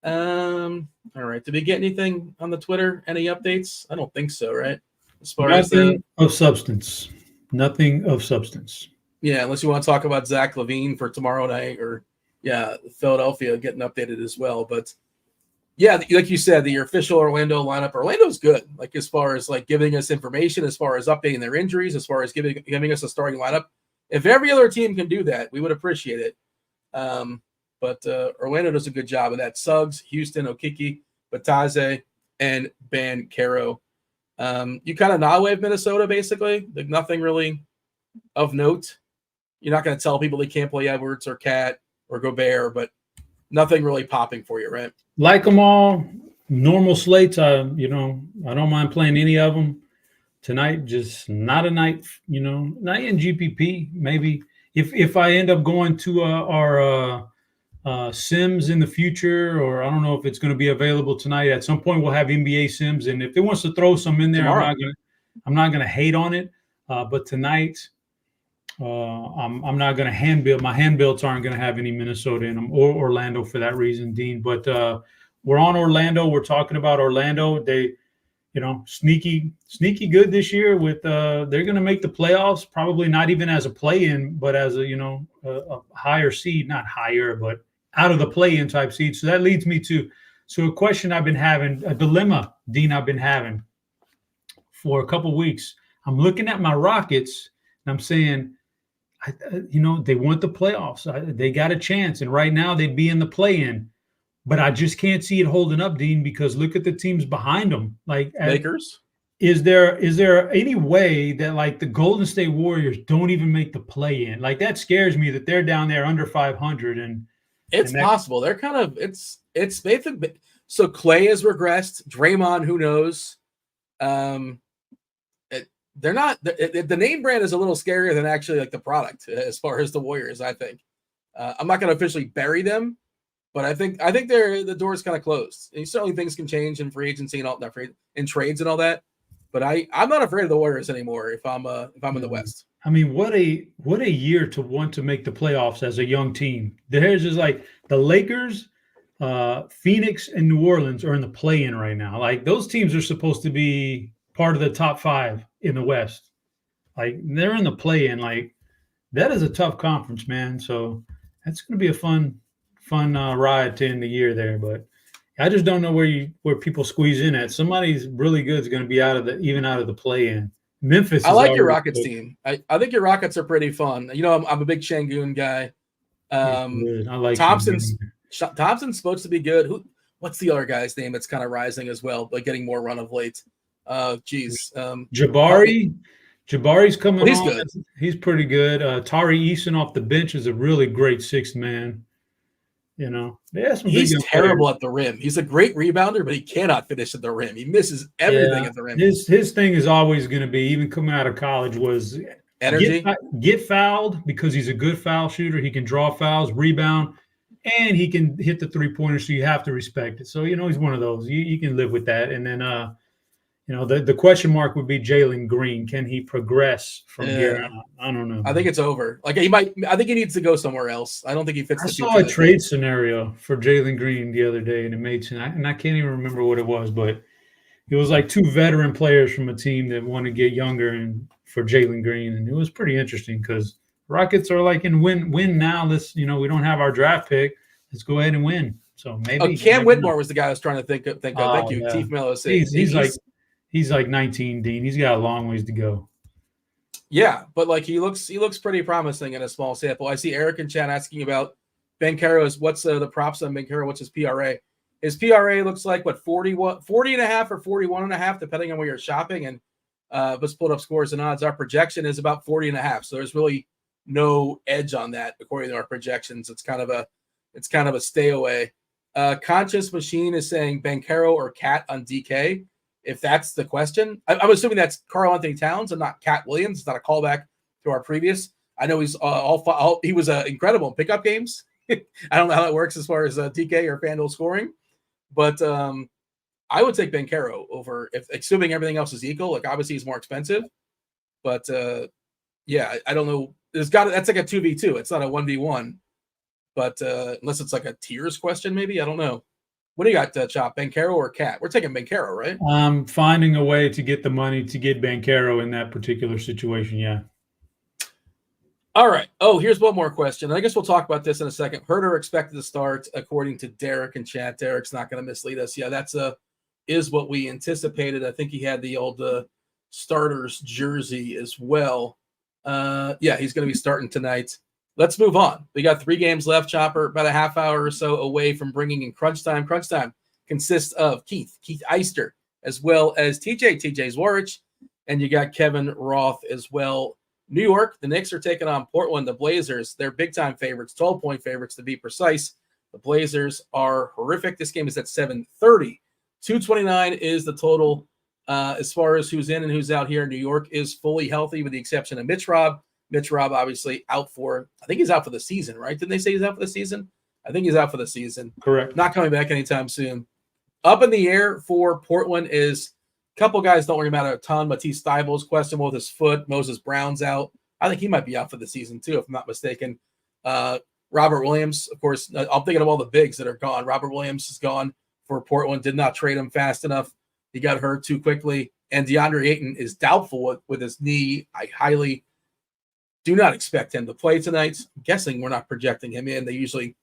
All right. Did we get anything on the Twitter? Any updates? I don't think so, right? As far Nothing of substance. Nothing of substance. Yeah, unless you want to talk about Zach LaVine for tomorrow night or, Philadelphia getting updated as well. But, like you said, your official Orlando lineup, Orlando's good, as far as giving us information, as far as updating their injuries, as far as giving us a starting lineup. If every other team can do that, we would appreciate it. But Orlando does a good job of that. Suggs, Houston, Okiki, Bataze, and Banchero. You kind of nod-wave Minnesota, basically. Nothing really of note. You're not going to tell people they can't play Edwards or Cat or Gobert, but nothing really popping for you, right? Like them all, normal slates. I don't mind playing any of them. Tonight, just not a night, not in GPP. Maybe if I end up going to our Sims in the future, or I don't know if it's going to be available tonight. At some point, we'll have NBA Sims, and if it wants to throw some in there, I'm not gonna hate on it. But tonight, I'm not gonna hand build. My hand builds aren't gonna have any Minnesota in them or Orlando for that reason, Dean. But we're on Orlando. We're talking about Orlando. They. Sneaky good this year with they're going to make the playoffs, probably not even as a play-in, but as a higher seed, not higher, but out of the play-in type seed. So that leads me to a question I've been having, a dilemma, Dean, I've been having for a couple of weeks. I'm looking at my Rockets and I'm saying, they want the playoffs. They got a chance. And right now they'd be in the play-in. But I just can't see it holding up, Dean, because look at the teams behind them. Lakers. Is there any way that the Golden State Warriors don't even make the play in? That scares me that they're down there under 500 and It's possible. They're kind of it's basically so Clay has regressed. Draymond, who knows? They're not the name brand is a little scarier than actually like the product as far as the Warriors. I think I'm not going to officially bury them, but I think the door is kind of closed. And certainly things can change in free agency and all that, in trades and all that. But I'm not afraid of the Warriors anymore if I'm in the West. I mean, what a year to want to make the playoffs as a young team. There's just like the Lakers, Phoenix, and New Orleans are in the play-in right now. Like those teams are supposed to be part of the top 5 in the West. Like they're in the play-in. Like that is a tough conference, man. So that's going to be a fun ride to end the year there. But I just don't know where people squeeze in at. Somebody's really good is going to be out of the play-in. Memphis. I like your Rockets team. I think your Rockets are pretty fun. You know, I'm a big Şengün guy. I like Thompson's supposed to be good. What's the other guy's name that's kind of rising as well, but getting more run of late? Jabari. Jabari's coming he's on. Good. He's pretty good. Tari Eason off the bench is a really great sixth man. You know, he's terrible at the rim. He's a great rebounder, but he cannot finish at the rim. He misses everything at the rim. His thing is always going to be, even coming out of college, was energy. Get fouled because he's a good foul shooter. He can draw fouls, rebound, and he can hit the 3-pointer. So you have to respect it. So he's one of those. You can live with that. And then the question mark would be Jalen Green. Can he progress from here? I don't know. I think it's over. Like he might. I think he needs to go somewhere else. I don't think he fits. I saw a trade scenario for Jalen Green the other day, and it made sense. And I can't even remember what it was, but it was like 2 veteran players from a team that want to get younger, and for Jalen Green, and it was pretty interesting because Rockets are like in win now. Let's we don't have our draft pick. Let's go ahead and win. So maybe. Cam Whitmore was the guy I was trying to think of. Thank you, yeah. Teeth Mello. He's like 19, Dean. He's got a long ways to go. Yeah, but like he looks pretty promising in a small sample. I see Eric in chat asking about Banchero. What's the props on Banchero? What's his PRA? His PRA looks like 40 and a half or 41 and a half, depending on where you're shopping. And let's pull up scores and odds. Our projection is about 40 and a half. So there's really no edge on that according to our projections. It's kind of a stay away. Conscious Machine is saying Banchero or Cat on DK. If that's the question, I'm assuming that's Karl Anthony Towns and not Cat Williams. It's not a callback to our previous. I know he's he was incredible in pickup games. I don't know how that works as far as DK or FanDuel scoring, but I would take Banchero over if assuming everything else is equal. Like obviously he's more expensive, but yeah, I don't know. That's like a 2v2. It's not a 1v1, but unless it's like a tiers question, maybe I don't know. What do you got, Chop? Banchero or Cat? We're taking Banchero, right? I'm finding a way to get the money to get Banchero in that particular situation, yeah. All right. Oh, here's one more question. I guess we'll talk about this in a second. Herter expected to start, according to Derek in chat. Derek's not going to mislead us. Yeah, that's is what we anticipated. I think he had the old starters jersey as well. Yeah, he's going to be starting tonight. Let's move on. We got 3 games left, Chopper, about a half hour or so away from bringing in Crunch Time. Crunch Time consists of Keith Eyster, as well as TJ Zwarych, and you got Kevin Roth as well. New York, the Knicks are taking on Portland, the Blazers. They're big-time favorites, 12-point favorites to be precise. The Blazers are horrific. This game is at 7:30. 229 is the total as far as who's in and who's out here. New York is fully healthy with the exception of Mitch Robb. Mitch Robb obviously out for, I think he's out for the season, right? Didn't they say he's out for the season? I think he's out for the season. Correct. Not coming back anytime soon. Up in the air for Portland is a couple guys don't really matter a ton. Matisse Thybulle is questionable with his foot. Moses Brown's out. I think he might be out for the season too, if I'm not mistaken. Robert Williams, of course, I'm thinking of all the bigs that are gone. Robert Williams is gone for Portland. Did not trade him fast enough. He got hurt too quickly. And DeAndre Ayton is doubtful with his knee. I highly do not expect him to play tonight. I'm guessing we're not projecting him in. They usually,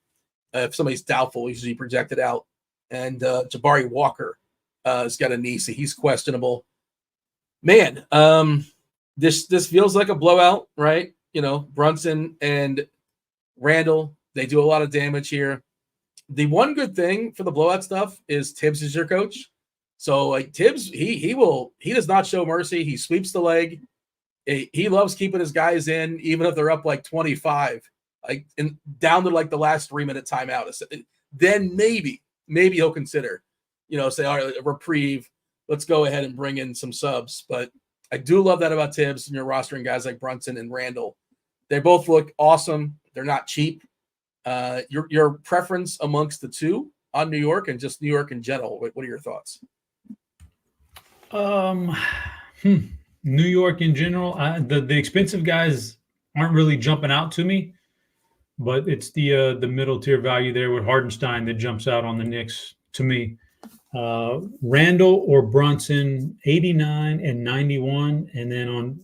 if somebody's doubtful, usually projected out. And Jabari Walker has got a knee, so he's questionable. Man, this feels like a blowout, right? You know, Brunson and Randall, they do a lot of damage here. The one good thing for the blowout stuff is Tibbs is your coach. So like Tibbs, he does not show mercy. He sweeps the leg. He loves keeping his guys in, even if they're up like 25. like and down to like the last 3-minute timeout, then maybe he'll consider, say, all right, a reprieve. Let's go ahead and bring in some subs. But I do love that about Tibbs, and you're rostering guys like Brunson and Randall. They both look awesome. They're not cheap. Your preference amongst the two on New York and just New York in general, what are your thoughts? New York in general, the expensive guys aren't really jumping out to me, but it's the middle tier value there with Hardenstein that jumps out on the Knicks to me. Randall or Brunson, 89 and 91, and then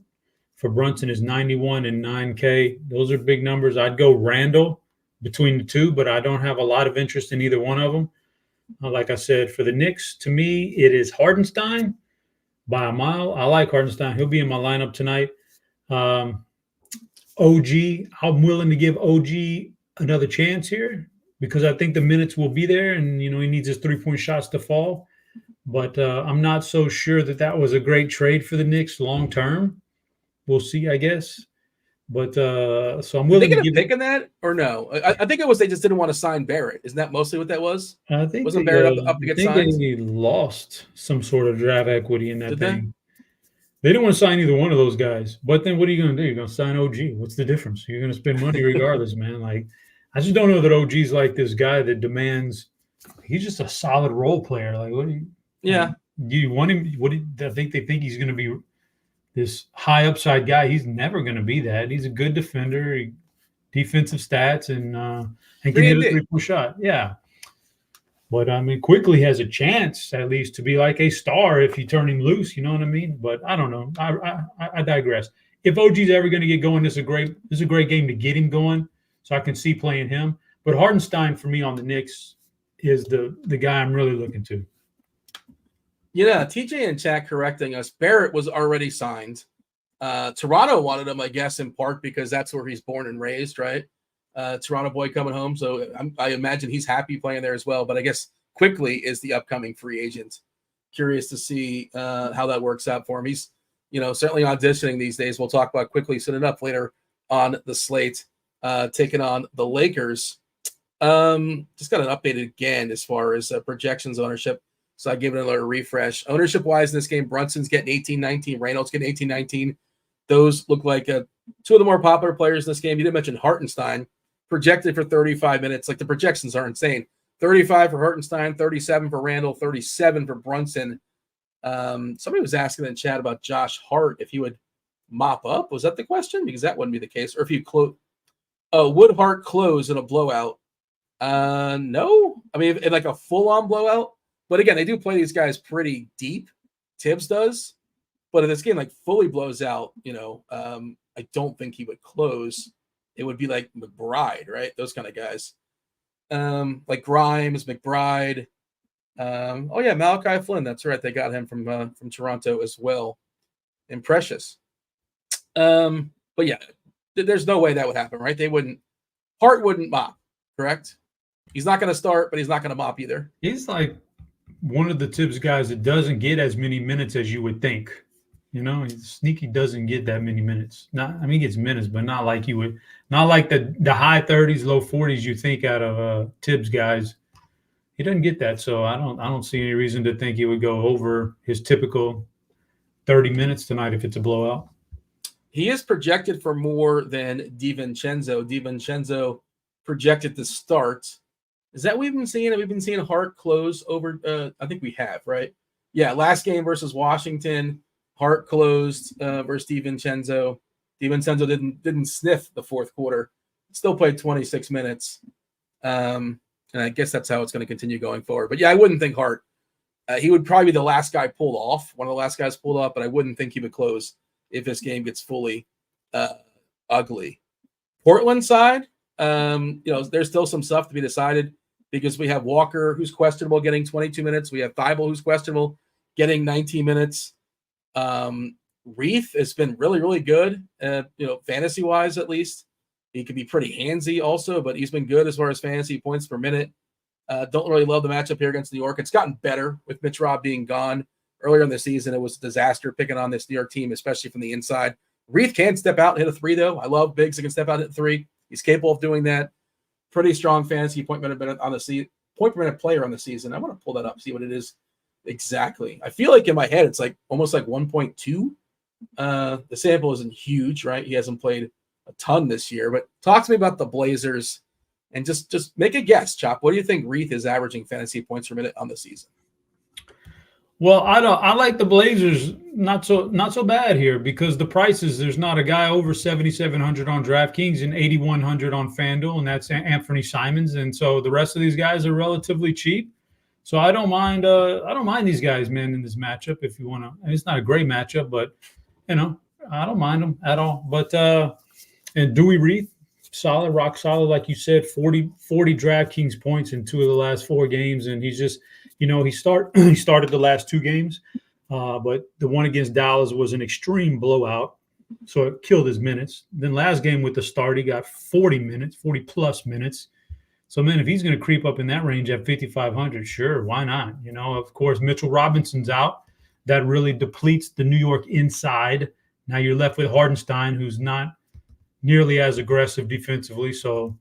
for Brunson is 91 and 9K. Those are big numbers. I'd go Randall between the two, but I don't have a lot of interest in either one of them. Like I said, for the Knicks, to me, it is Hardenstein by a mile. I like Hardenstein. He'll be in my lineup tonight. OG, I'm willing to give OG another chance here because I think the minutes will be there, and he needs his 3-point shots to fall. But I'm not so sure that was a great trade for the Knicks long term. We'll see, I guess. But so I'm willing to give picking that or no? I think it was they just didn't want to sign Barrett. Isn't that mostly what that was? I think wasn't Barrett up to get signed? They lost some sort of draft equity in that thing. They didn't want to sign either one of those guys. But then what are you going to do? You're going to sign OG. What's the difference? You're going to spend money regardless, man. Like, I just don't know that OG's like this guy that demands. He's just a solid role player. Like, what do you? Yeah. Do you want him? I think they think he's going to be this high upside guy. He's never going to be that. He's a good defender, defensive stats, and can hit a 3-point shot. Yeah. But I mean, quickly has a chance at least to be like a star if you turn him loose. You know what I mean? But I don't know. I digress. If OG's ever going to get going, this is a great game to get him going. So I can see playing him. But Hardenstein for me on the Knicks is the guy I'm really looking to. Yeah, TJ in chat correcting us. Barrett was already signed. Toronto wanted him, I guess, in part because that's where he's born and raised, right? Toronto boy coming home. So I imagine he's happy playing there as well. But I guess Quickly is the upcoming free agent. Curious to see how that works out for him. He's, certainly auditioning these days. We'll talk about Quickly sitting up later on the slate, taking on the Lakers. Just got an update again as far as projections ownership. So I gave it another refresh. Ownership-wise in this game, Brunson's getting 18-19. Reynolds getting 18-19. Those look like two of the more popular players in this game. You didn't mention Hartenstein, projected for 35 minutes. Like, the projections are insane. 35 for Hartenstein, 37 for Randall, 37 for Brunson. Somebody was asking in chat about Josh Hart if he would mop up. Was that the question? Because that wouldn't be the case. Or if you would Hart close in a blowout? No. I mean, in like a full-on blowout. But again, they do play these guys pretty deep. Tibbs does. But if this game like fully blows out, I don't think he would close. It would be like McBride, right? Those kind of guys. Like Grimes, McBride. Malachi Flynn. That's right. They got him from Toronto as well. And Precious. But yeah, there's no way that would happen, right? Hart wouldn't mop, correct? He's not going to start, but he's not going to mop either. He's like one of the Tibbs guys that doesn't get as many minutes as you would think. Sneaky doesn't get that many minutes. He gets minutes, but not like you would. Not like the high 30s, low 40s you think out of Tibbs guys. He doesn't get that, so I don't see any reason to think he would go over his typical 30 minutes tonight if it's a blowout. He is projected for more than DiVincenzo. DiVincenzo projected to start. Is that what we've been seeing? Have we been seeing Hart close over? I think we have, right? Yeah, last game versus Washington, Hart closed versus DiVincenzo. DiVincenzo didn't sniff the fourth quarter. Still played 26 minutes. And I guess that's how it's going to continue going forward. But yeah, I wouldn't think Hart. He would probably be the last guy pulled off, one of the last guys pulled off, but I wouldn't think he would close if this game gets fully ugly. Portland side, there's still some stuff to be decided because we have Walker, who's questionable, getting 22 minutes. We have Thibault, who's questionable, getting 19 minutes. Reith has been really, really good, fantasy-wise at least. He could be pretty handsy also, but he's been good as far as fantasy points per minute. Don't really love the matchup here against New York. It's gotten better with Mitch Robb being gone. Earlier in the season, it was a disaster picking on this New York team, especially from the inside. Reith can step out and hit a three, though. I love bigs that can step out and hit a three. He's capable of doing that. Pretty strong fantasy point per minute on the point per minute player on the season. I want to pull that up, see what it is exactly. I feel like in my head it's like almost like 1.2. The sample isn't huge, right? He hasn't played a ton this year, but talk to me about the Blazers and just make a guess, Chop. What do you think Reith is averaging fantasy points per minute on the season? Well, I like the Blazers not so bad here because the prices, there's not a guy over 7,700 on DraftKings and 8,100 on FanDuel, and that's Anthony Simons. And so the rest of these guys are relatively cheap. So I don't mind these guys, man, in this matchup if you want to. And it's not a great matchup, but I don't mind them at all. But and Dewey Reith, solid, rock solid, like you said, 40 DraftKings points in 2 of the last 4 games, and he's just he started the last 2 games, but the one against Dallas was an extreme blowout, so it killed his minutes. Then last game with the start, he got 40 plus minutes. So, man, if he's going to creep up in that range at 5,500, sure, why not? Of course, Mitchell Robinson's out. That really depletes the New York inside. Now you're left with Hardenstein, who's not nearly as aggressive defensively. So,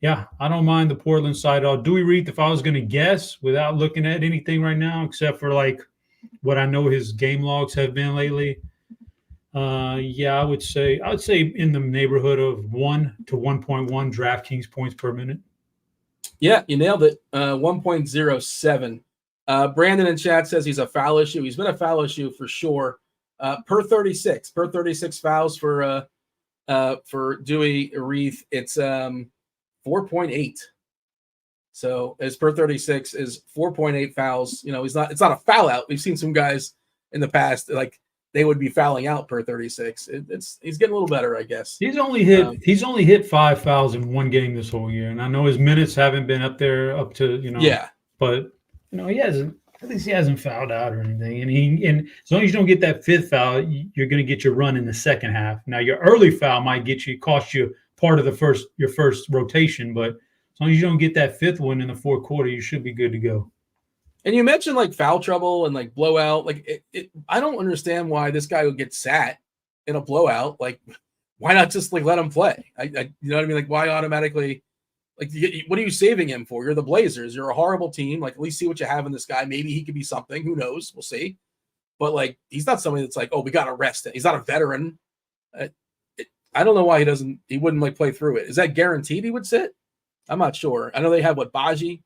yeah, I don't mind the Portland side at all. Dewey Reith, if I was going to guess without looking at anything right now, except for like what I know his game logs have been lately, I would say in the neighborhood of 1 to 1.1 DraftKings points per minute. Yeah, you nailed it. 1.07. Brandon in chat says he's a foul issue. He's been a foul issue for sure. Per 36 fouls for Dewey Reith, it's 4.8. So as per 36 is 4.8 fouls. It's not a foul out. We've seen some guys in the past like they would be fouling out per 36. He's getting a little better, I guess. He's only hit 5 fouls in 1 game this whole year, and I know his minutes haven't been up to Yeah, but he hasn't. At least he hasn't fouled out or anything. And as long as you don't get that 5th foul, you're going to get your run in the second half. Now your early foul might cost you part of your first rotation, but as long as you don't get that 5th one in the 4th quarter, you should be good to go. And you mentioned like foul trouble and like blowout. Like I don't understand why this guy would get sat in a blowout. Like, why not just like let him play? You know what I mean? Like, why automatically? Like, what are you saving him for? You're the Blazers. You're a horrible team. Like, at least see what you have in this guy. Maybe he could be something. Who knows? We'll see. But like, he's not somebody that's like, oh, we got to rest it. He's not a veteran. I don't know why he wouldn't like play through it. Is that guaranteed he would sit? I'm not sure. I know they have Baji,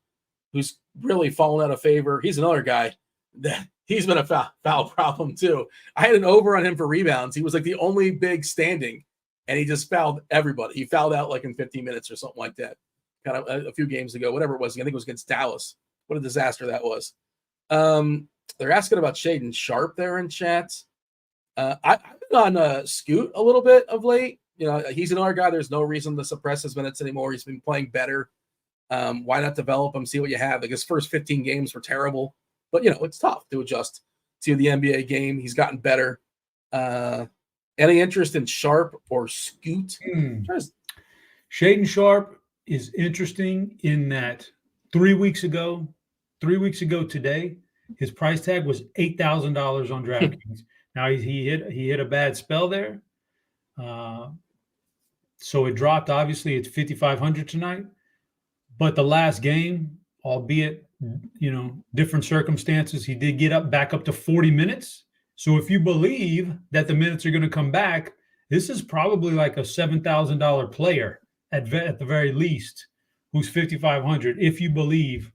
who's really fallen out of favor. He's another guy that he's been a foul problem too. I had an over on him for rebounds. He was like the only big standing, and he just fouled everybody. He fouled out like in 15 minutes or something like that. Kind of a few games ago, whatever it was. I think it was against Dallas. What a disaster that was. They're asking about Shaedon Sharpe there in chat. I've been on Scoot a little bit of late. He's another guy. There's no reason to suppress his minutes anymore. He's been playing better. Why not develop him? See what you have. Like his first 15 games were terrible, but it's tough to adjust to the NBA game. He's gotten better. Any interest in Sharpe or Scoot? Shaedon Sharpe is interesting in that 3 weeks ago today, his price tag was $8,000 on DraftKings. Now he hit a bad spell there. So it dropped. Obviously, it's 5,500 tonight. But the last game, albeit, different circumstances, he did get back up to 40 minutes. So if you believe that the minutes are going to come back, this is probably like a $7,000 player at the very least, who's 5,500, if you believe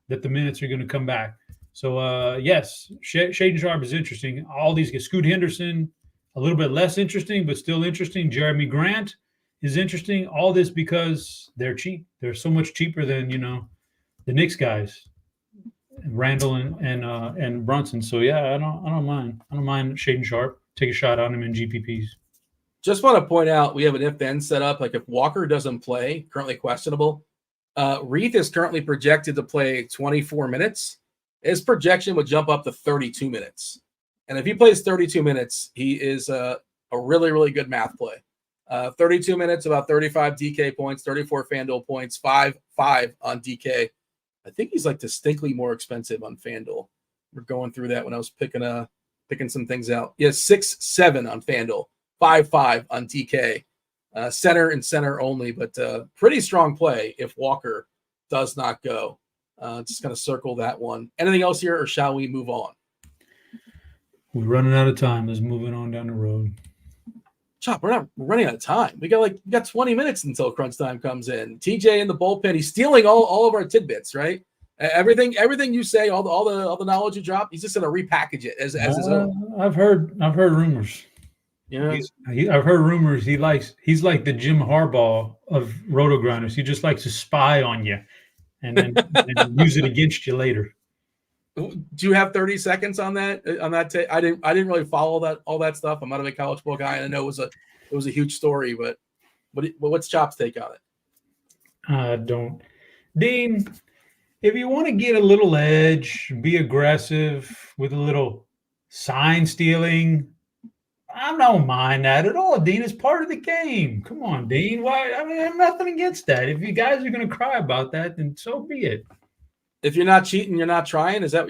that the minutes are going to come back. So, yes, Shaedon Sharpe is interesting. All these guys, Scoot Henderson, a little bit less interesting, but still interesting. Jeremy Grant is interesting. All this because they're cheap. They're so much cheaper than, the Knicks guys, Randall and Brunson. So, yeah, I don't mind. I don't mind Shaedon Sharpe. Take a shot on him in GPPs. Just want to point out, we have an if-then set up. Like if Walker doesn't play, currently questionable, Reith is currently projected to play 24 minutes. His projection would jump up to 32 minutes. And if he plays 32 minutes, he is a really, really good math play. 32 minutes, about 35 DK points, 34 FanDuel points, 5 on DK. I think he's like distinctly more expensive on FanDuel. We're going through that when I was picking some things out. He has 6-7 on FanDuel. 5 on DK. center and center only, but pretty strong play if Walker does not go. Just going to circle that one. Anything else here, or shall we move on? We're running out of time. Let's move it on down the road. Chop, we're running out of time. We got 20 minutes until crunch time comes in. TJ in the bullpen, he's stealing all of our tidbits, right? Everything you say, all the knowledge you drop, he's just gonna repackage it as his own. I've heard rumors. Yeah, I've heard rumors. He's like the Jim Harbaugh of RotoGrinders. He just likes to spy on you, and then use it against you later. Do you have 30 seconds on that? I didn't really follow all that stuff. I'm not a big college football guy, and I know it was a huge story. But what's Chop's take on it? I don't, Dean. If you want to get a little edge, be aggressive with a little sign stealing, I don't mind that at all, Dean. It's part of the game. Come on, Dean. Why? I mean, I have nothing against that. If you guys are going to cry about that, then so be it. If you're not cheating, you're not trying. Is that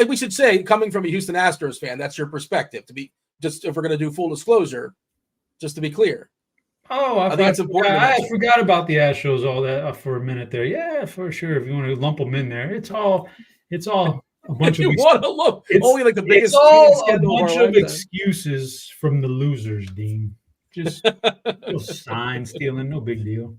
we should say, coming from a Houston Astros fan, that's your perspective. To be just, if we're going to do full disclosure, just to be clear. Oh, I think that's important. I forgot about the Astros all that for a minute there. Yeah, for sure. If you want to lump them in there, it's all a bunch of. You want to look only like the biggest. It's all a bunch of excuses from the losers, Dean. Just sign stealing, no big deal.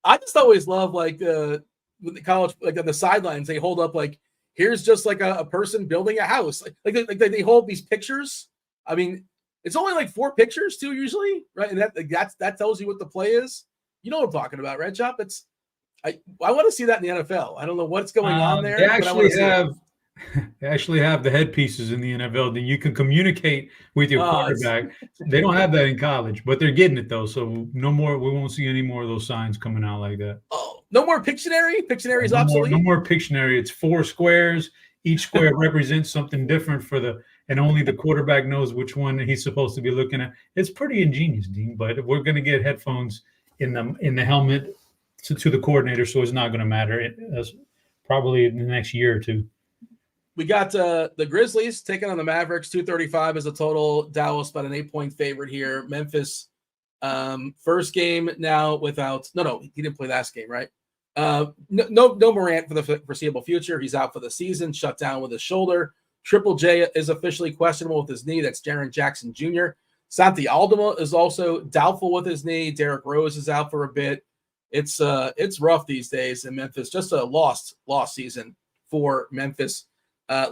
I just always love with the college, like on the sidelines, they hold up like, here's just like a person building a house. Like they hold these pictures. I mean, it's only like 4 pictures too, usually, right? And that tells you what the play is. You know what I'm talking about, right, Chop? I want to see that in the NFL. I don't know what's going on there. They actually have the headpieces in the NFL. Then you can communicate with your quarterback. They don't have that in college, but they're getting it though. So no more. We won't see any more of those signs coming out like that. Oh, no more Pictionary. Pictionary is obsolete. No more Pictionary. It's 4 squares. Each square represents something different and only the quarterback knows which one he's supposed to be looking at. It's pretty ingenious, Dean. But we're going to get headphones in the helmet to the coordinator, so it's not going to matter. Probably in the next year or two. We got the Grizzlies taking on the Mavericks. 235 is the total. Dallas about an 8-point favorite here. Memphis, first game now without. No, he didn't play last game, right? No Morant for the foreseeable future. He's out for the season, shut down with his shoulder. Triple J is officially questionable with his knee. That's Jaren Jackson Jr. Santi Aldama is also doubtful with his knee. Derrick Rose is out for a bit. It's rough these days in Memphis. Just a lost season for Memphis.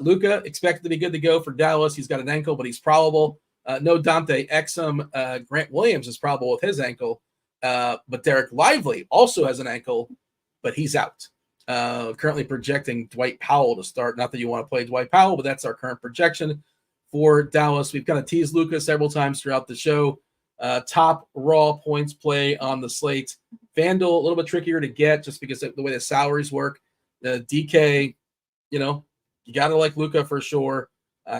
Luka expected to be good to go for Dallas. He's got an ankle, but he's probable. No Dante Exum. Grant Williams is probable with his ankle. But Derek Lively also has an ankle, but he's out. Currently projecting Dwight Powell to start. Not that you want to play Dwight Powell, but that's our current projection for Dallas. We've kind of teased Luka several times throughout the show. Top raw points play on the slate. FanDuel, a little bit trickier to get just because of the way the salaries work. DK, you got to like Luka for sure.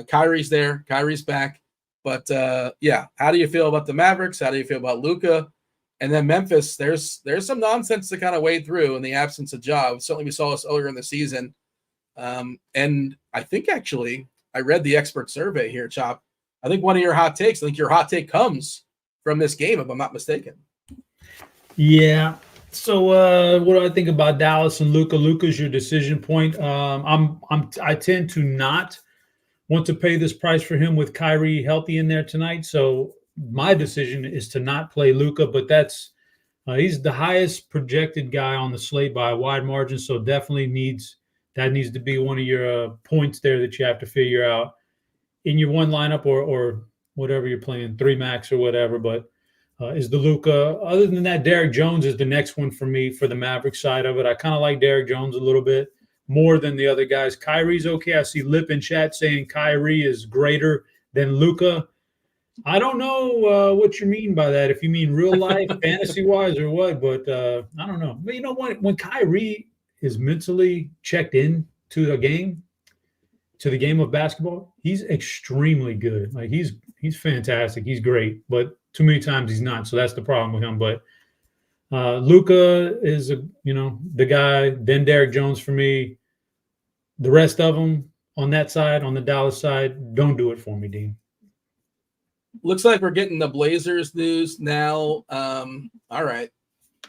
Kyrie's there. Kyrie's back. But, how do you feel about the Mavericks? How do you feel about Luka? And then Memphis, there's some nonsense to kind of wade through in the absence of Ja. Certainly we saw this earlier in the season. And I think actually I read the expert survey here, Chop. I think one of your hot takes, your hot take comes from this game, if I'm not mistaken. Yeah. So what do I think about Dallas and Luka? Luka's your decision point. I tend to not want to pay this price for him with Kyrie healthy in there tonight. So my decision is to not play Luka, but that's he's the highest projected guy on the slate by a wide margin. So definitely needs to be one of your points there that you have to figure out in your one lineup or whatever you're playing, 3 max or whatever. But is the Luka. Other than that, Derrick Jones is the next one for me for the Maverick side of it. I kind of like Derrick Jones a little bit more than the other guys. Kyrie's okay. I see Lip in chat saying Kyrie is greater than Luka. I don't know what you mean by that. If you mean real life, fantasy-wise or what, but I don't know. But you know what? When Kyrie is mentally checked in to the game of basketball, he's extremely good. Like he's fantastic. He's great, but too many times he's not. So that's the problem with him. But Luka is the guy. Then Derrick Jones for me. The rest of them on that side, on the Dallas side, don't do it for me, Dean. Looks like we're getting the Blazers news now. All right.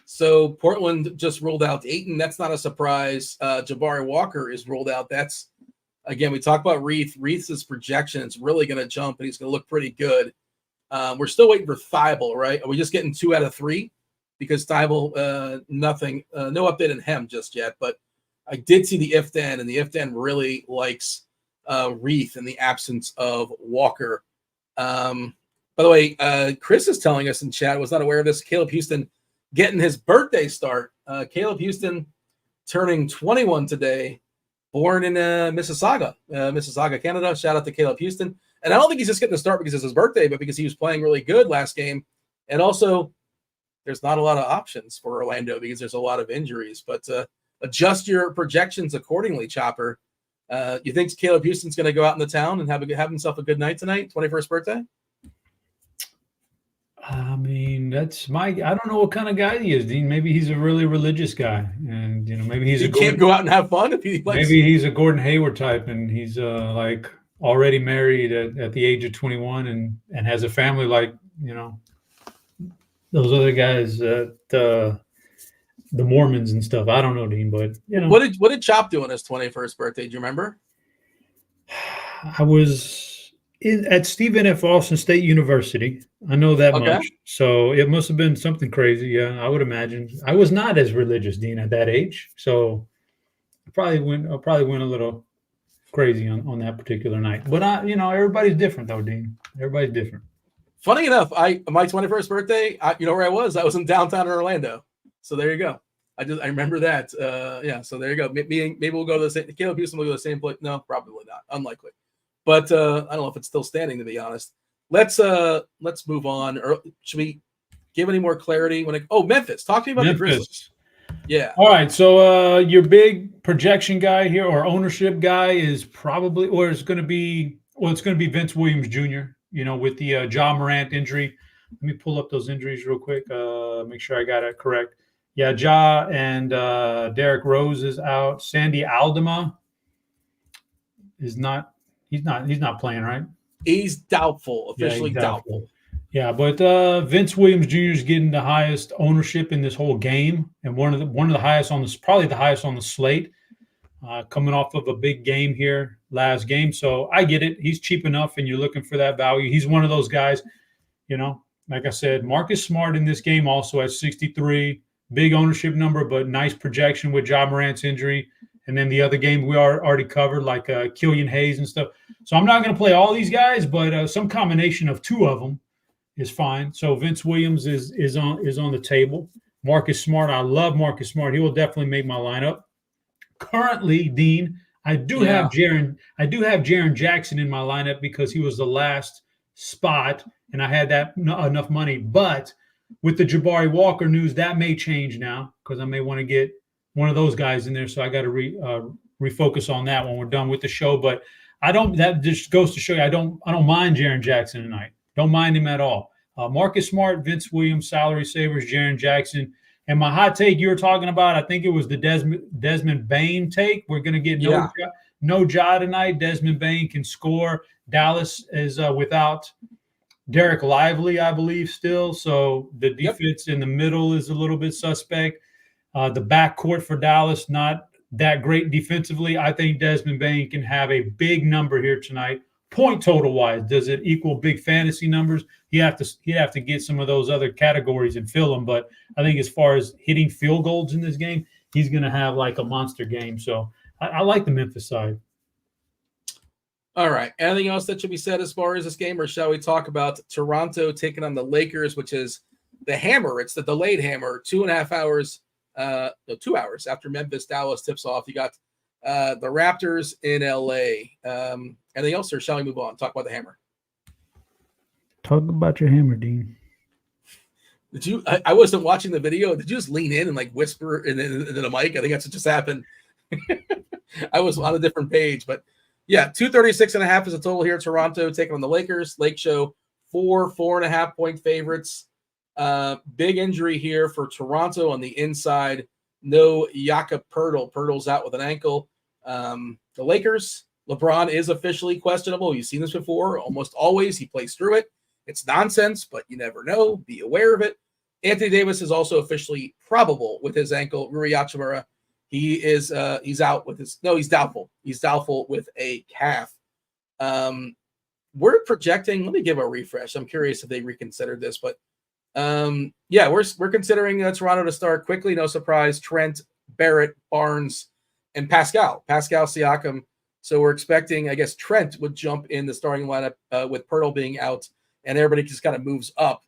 So Portland just ruled out Ayton. That's not a surprise. Jabari Walker is ruled out. That's, again, we talk about Reith. Reith's projection is really going to jump, and he's going to look pretty good. We're still waiting for Thibault, right? Are we just getting 2 out of 3? Because Thibault, nothing, no update on him just yet. But I did see the if-then, and the if-then really likes Reith in the absence of Walker. By the way, Chris is telling us in chat, was not aware of this, Caleb Houston getting his birthday start. Caleb Houston turning 21 today, born in Mississauga, Canada. Shout out to Caleb Houston. And I don't think he's just getting the start because it's his birthday, but because he was playing really good last game. And also, there's not a lot of options for Orlando because there's a lot of injuries. But adjust your projections accordingly, Chopper. You think Caleb Houston's going to go out in the town and have himself a good night tonight, 21st birthday? I mean, I don't know what kind of guy he is, Dean. Maybe he's a really religious guy, and maybe he can't go out and have fun if he likes. Maybe he's a Gordon Hayward type, and he's like already married at the age of 21, and has a family like those other guys, the Mormons and stuff. I don't know, Dean, but what did Chop do on his 21st birthday? Do you remember? I was at Stephen F. Austin State University. I know that much. So it must have been something crazy. Yeah, I would imagine. I was not as religious, Dean, at that age. So I probably went a little crazy on that particular night. But everybody's different though, Dean. Everybody's different. Funny enough, my 21st birthday, you know where I was? I was in downtown Orlando. So there you go. I remember that. So there you go. Maybe we'll go to the same. Caleb Houston will go to the same place. No, probably not. Unlikely. But I don't know if it's still standing, to be honest. Let's move on. Or should we give any more clarity? Memphis. Talk to me about the Grizzlies. Yeah. All right. So your big projection guy here, or ownership guy, is probably, or it's going to be Vince Williams Jr. With the Ja Morant injury. Let me pull up those injuries real quick. Make sure I got it correct. Yeah, Ja and Derrick Rose is out. Sandy Aldama is not. He's not playing, right? He's doubtful, officially doubtful. Yeah, but Vince Williams Jr. is getting the highest ownership in this whole game, and one of the highest probably the highest on the slate, coming off of a big game here last game. So I get it. He's cheap enough, and you're looking for that value. He's one of those guys, like I said, Marcus Smart in this game also at 63, big ownership number, but nice projection with Ja Morant's injury. And then the other game we already covered, like Killian Hayes and stuff. So I'm not going to play all these guys, but some combination of 2 of them is fine. So Vince Williams is on the table. Marcus Smart, I love Marcus Smart. He will definitely make my lineup. Currently, Dean, I do have Jaren Jackson in my lineup because he was the last spot, and I had that enough money. But with the Jabari Walker news, that may change now because I may want to get one of those guys in there, so I got to refocus on that when we're done with the show. But that just goes to show you I don't mind Jaren Jackson tonight. Don't mind him at all. Marcus Smart, Vince Williams, salary savers, Jaren Jackson. And my hot take you were talking about, I think it was the Desmond Bane take. We're going to get no Ja tonight. Desmond Bane can score. Dallas is without Derek Lively, I believe, still. So the defense in the middle is a little bit suspect. The backcourt for Dallas, not that great defensively. I think Desmond Bane can have a big number here tonight. Point total wise, does it equal big fantasy numbers? He'd have to get some of those other categories and fill them. But I think as far as hitting field goals in this game, he's going to have like a monster game. So I like the Memphis side. All right. Anything else that should be said as far as this game, or shall we talk about Toronto taking on the Lakers, which is the hammer? It's the delayed hammer, 2.5 hours. 2 hours after Memphis Dallas tips off. You got the Raptors in LA. Anything else, or shall we move on? Talk about the hammer. Talk about your hammer, Dean. Did you? I wasn't watching the video. Did you just lean in and like whisper in the mic? I think that's what just happened. I was on a different page, but yeah, 236.5 is a total here. Toronto taking on the Lakers. Lake Show 4.5 point favorites. Big injury here for Toronto on the inside. No Jakob Poeltl. Poeltl's out with an ankle. The Lakers, LeBron is officially questionable. You've seen this before. Almost always he plays through it. It's nonsense, but you never know. Be aware of it. Anthony Davis is also officially probable with his ankle. Rui Hachimura, he's out with he's doubtful. He's doubtful with a calf. We're projecting, let me give a refresh. I'm curious if they reconsidered this, but we're considering Toronto to start quickly. No surprise. Trent, Barrett, Barnes, and Pascal Siakam. So we're expecting, I guess, Trent would jump in the starting lineup with Pirtle being out, and everybody just kind of moves up.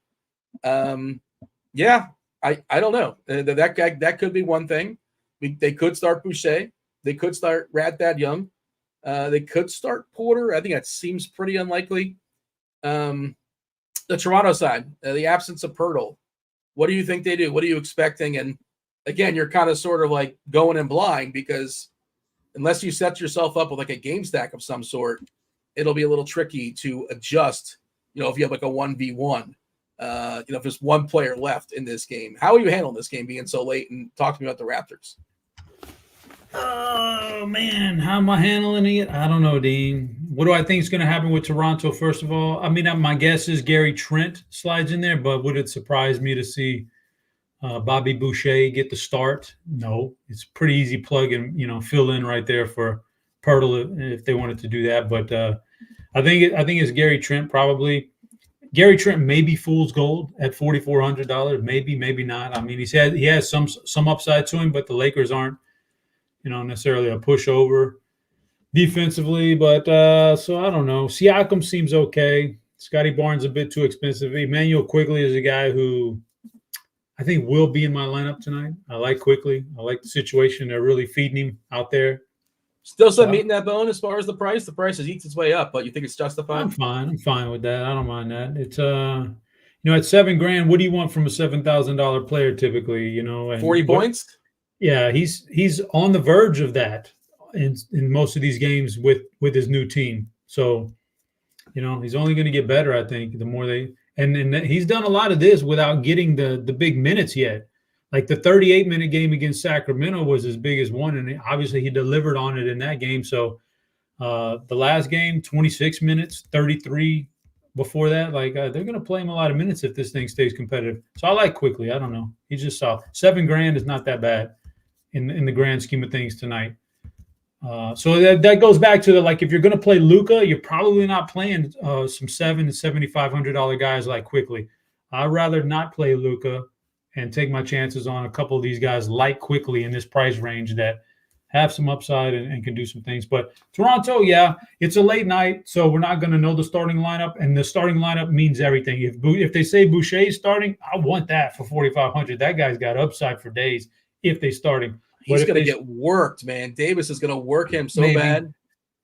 I don't know. That could be one thing. They could start Boucher. They could start Thad Young. They could start Porter. I think that seems pretty unlikely. The Toronto side, the absence of Pirtle. What do you think they do? What are you expecting? And again, you're kind of sort of like going in blind because unless you set yourself up with like a game stack of some sort, it'll be a little tricky to adjust. If you have like a 1v1, if there's one player left in this game, how are you handling this game being so late? And talk to me about the Raptors. Oh, man, how am I handling it? I don't know, Dean. What do I think is going to happen with Toronto, first of all? I mean, my guess is Gary Trent slides in there, but would it surprise me to see Bobby Boucher get the start? No. It's pretty easy plug and, fill in right there for Pirtle if they wanted to do that. But I think it's Gary Trent probably. Gary Trent may be fool's gold at $4,400. Maybe not. I mean, he has some upside to him, but the Lakers aren't, necessarily a pushover defensively. But so I don't know. Siakam seems okay. Scotty Barnes a bit too expensive. Emmanuel Quigley is a guy who I think will be in my lineup tonight. I like Quigley. I like the situation. They're really feeding him out there. Still some meat in that bone as far as the price. The price has eats its way up, but you think it's justified? I'm fine with that. I don't mind that. It's at $7,000, what do you want from a $7,000 player typically? And 40 points. Yeah, he's on the verge of that in most of these games with his new team. So, he's only going to get better. I think the more and he's done a lot of this without getting the big minutes yet. Like the 38-minute game against Sacramento was his biggest one, and obviously he delivered on it in that game. So the last game, 26 minutes, 33 before that. They're going to play him a lot of minutes if this thing stays competitive. So I like Quickly. I don't know. He's just soft. $7,000 is not that bad in the grand scheme of things tonight. So that goes back to if you're going to play Luka, you're probably not playing some $7,000 to $7,500 guys like Quickly. I'd rather not play Luka and take my chances on a couple of these guys like Quickly in this price range that have some upside and can do some things. But Toronto, it's a late night, so we're not going to know the starting lineup, and the starting lineup means everything. If they say Boucher's starting, I want that for $4,500. That guy's got upside for days if they start him. He's going to get worked, man. Davis is going to work him so bad.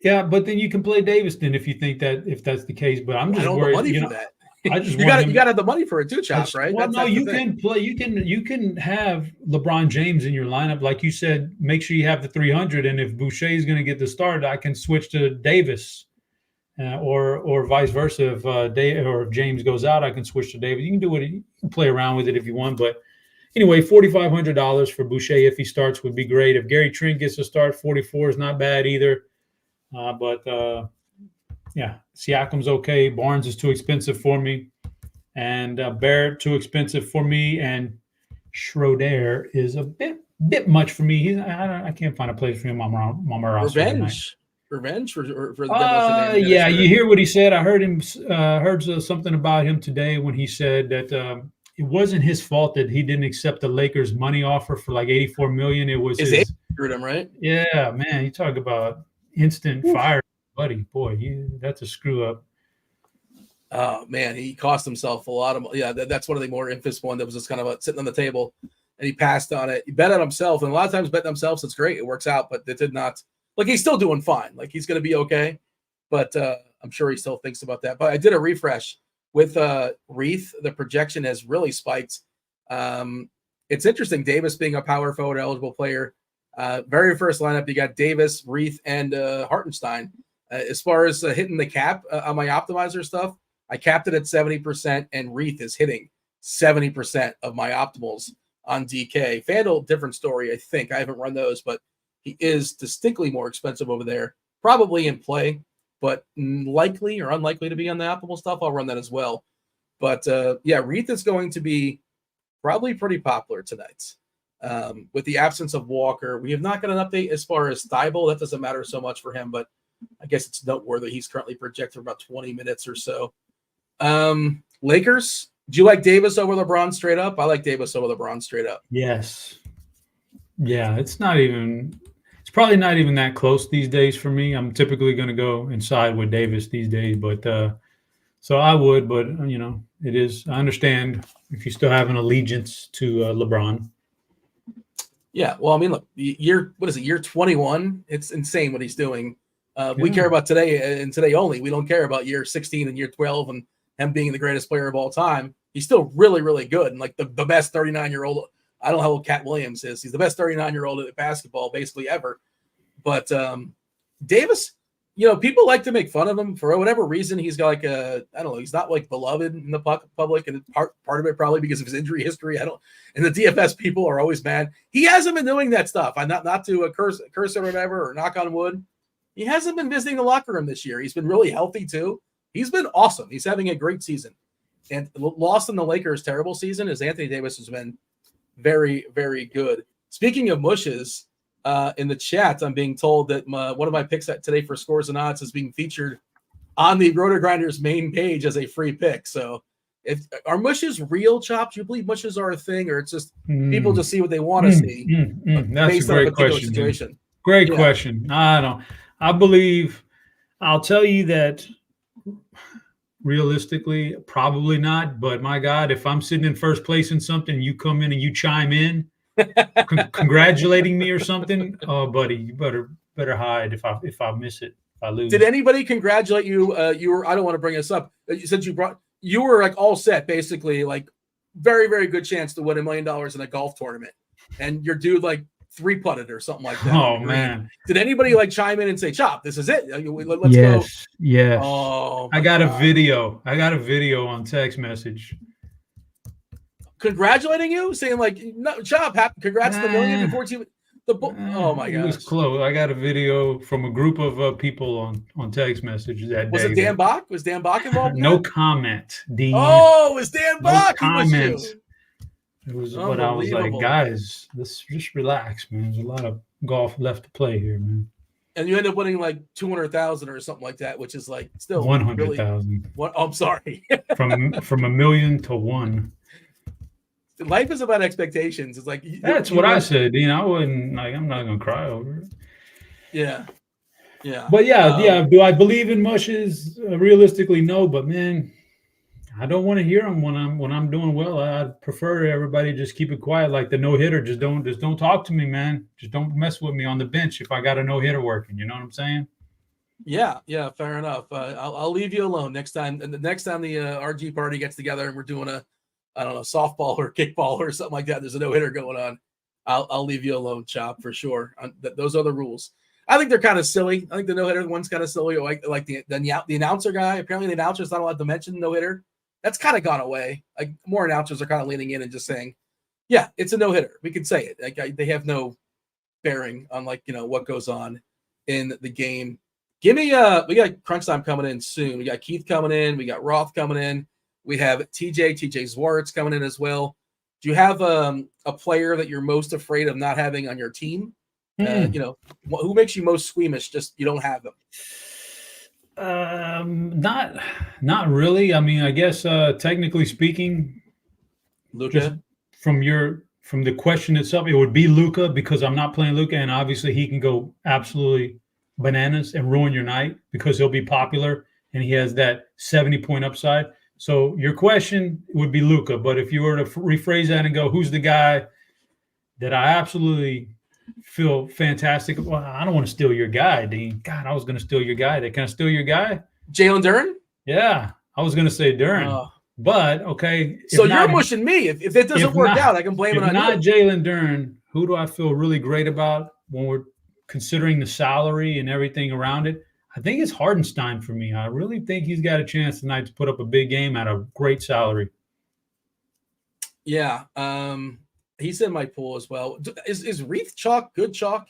Yeah, but then you can play Davis then if you think if that's the case. But I'm just worried. Money for that. I just you got to have the money for it too, Chop, right? Well, no, you can play. You can have LeBron James in your lineup, like you said. Make sure you have the 300, and if Boucher is going to get the start, I can switch to Davis, or vice versa. If James goes out, I can switch to Davis. You can do it. You can play around with it if you want, but anyway, $4,500 for Boucher if he starts would be great. If Gary Trent gets a start, 44 is not bad either. Siakam's okay. Barnes is too expensive for me, and Barrett too expensive for me, and Schroeder is a bit much for me. I can't find a place for him on my roster. Revenge for the you hear what he said. I heard him heard something about him today when he said that it wasn't his fault that he didn't accept the Lakers money offer for like $84 million. It was his screwed him, right? Yeah, man. You talk about instant fire. Buddy, boy, that's a screw up. Oh man, he cost himself a lot of. Yeah, that's one of the more infamous one that was just kind of sitting on the table, and he passed on it. He bet on himself, and a lot of times betting themselves, it's great, it works out, but it did not. He's still doing fine. He's going to be okay, but I'm sure he still thinks about that. But I did a refresh with Reith. The projection has really spiked. It's interesting. Davis being a power forward eligible player. Very first lineup, you got Davis, Reith, and Hartenstein. As far as hitting the cap on my optimizer stuff, I capped it at 70%, and Reith is hitting 70% of my optimals on DK. FanDuel, different story, I think. I haven't run those, but he is distinctly more expensive over there. Probably in play, but likely or unlikely to be on the optimal stuff. I'll run that as well. But Reith is going to be probably pretty popular tonight. With the absence of Walker, we have not got an update as far as Thibault. That doesn't matter so much for him, but I guess it's noteworthy. He's currently projected for about 20 minutes or so. Lakers, do you like Davis over LeBron straight up? I like Davis over LeBron straight up. Yes. Yeah, it's probably not even that close these days for me. I'm typically going to go inside with Davis these days, but so I would, but it is. I understand if you still have an allegiance to LeBron. Yeah, well, I mean, look, year 21? It's insane what he's doing. We care about today and today only. We don't care about year 16 and year 12 and him being the greatest player of all time. He's still really, really good and like the best 39-year-old. I don't know how old Cat Williams is. He's the best 39-year-old at basketball basically ever. But Davis, people like to make fun of him for whatever reason. He's got like I don't know. He's not like beloved in the public, and part of it probably because of his injury history. And the DFS people are always mad. He hasn't been doing that stuff. I'm not to curse or whatever or knock on wood. He hasn't been visiting the locker room this year. He's been really healthy too. He's been awesome. He's having a great season. And lost in the Lakers' terrible season is Anthony Davis has been very, very good. Speaking of mushes, in the chat, I'm being told that one of my picks today for Scores and Odds is being featured on the RotoGrinders main page as a free pick. So, are mushes real, Chop? Do you believe mushes are a thing, or it's just people just see what they want to see That's based a great on a particular question, situation? Great question. I believe. I'll tell you that. Realistically, probably not. But my God, if I'm sitting in first place in something, you come in and you chime in, congratulating me or something. Oh, buddy, you better hide if I miss it. If I lose. Did anybody congratulate you? You were. I don't want to bring this up. Since you were like all set, basically, like very, very good chance to win $1 million in a golf tournament, and your dude like 3-putted or something like that. Oh man! Did anybody like chime in and say, "Chop, this is it. Let's go"? Yes. Oh, I got a video. I got a video on text message. Congratulating you, saying like, "No, Chop, congrats to the million before you." Oh my gosh. It was close. I got a video from a group of people on text messages that was day. Was it Dan Bach? Was Dan Bach involved? No comment, Dean. Oh, it was Dan Bach. No comment. It was, but I was like, guys, let's just relax, man. There's a lot of golf left to play here, man. And you end up winning like 200,000 or something like that, which is like still 100,000. Really, I'm sorry. from $1 million to 1. Life is about expectations. It's like that's what I said, Dean. I wouldn't like. I'm not gonna cry over it. Yeah. But yeah. Do I believe in mushes? Realistically, no. But man, I don't want to hear them when I'm doing well. I prefer everybody just keep it quiet, like the no hitter. Just don't talk to me, man. Just don't mess with me on the bench if I got a no hitter working. You know what I'm saying? Yeah, fair enough. I'll leave you alone next time. And the next time the RG party gets together and we're doing I don't know, softball or kickball or something like that, there's a no hitter going on. I'll leave you alone, Chop, for sure. Those are the rules. I think they're kind of silly. I think the no hitter one's kind of silly. Like the announcer guy. Apparently, the announcer's not allowed to mention no hitter. That's kind of gone away. Like more announcers are kind of leaning in and just saying, "Yeah, it's a no hitter. We can say it." Like they have no bearing on what goes on in the game. Give me we got crunch time coming in soon. We got Keith coming in. We got Roth coming in. We have TJ Zwarych coming in as well. Do you have a player that you're most afraid of not having on your team? Who makes you most squeamish? Just you don't have them. Not really. I mean, I guess technically speaking, Luka. From the question itself, it would be Luka because I'm not playing Luka, and obviously he can go absolutely bananas and ruin your night because he'll be popular and he has that 70-point upside. So your question would be Luka, but if you were to rephrase that and go, who's the guy that I absolutely feel fantastic? Well, I don't want to steal your guy, Dean. God, I was going to steal your guy. Can I steal your guy? Jalen Duren? Yeah, I was going to say Duren. But, okay. So you're mushing me. If it doesn't work out, I can blame it on you. If not Jalen Duren, who do I feel really great about when we're considering the salary and everything around it? I think it's Hardenstein for me. I really think he's got a chance tonight to put up a big game at a great salary. Yeah. He's in my pool as well. Is Reith chalk good chalk?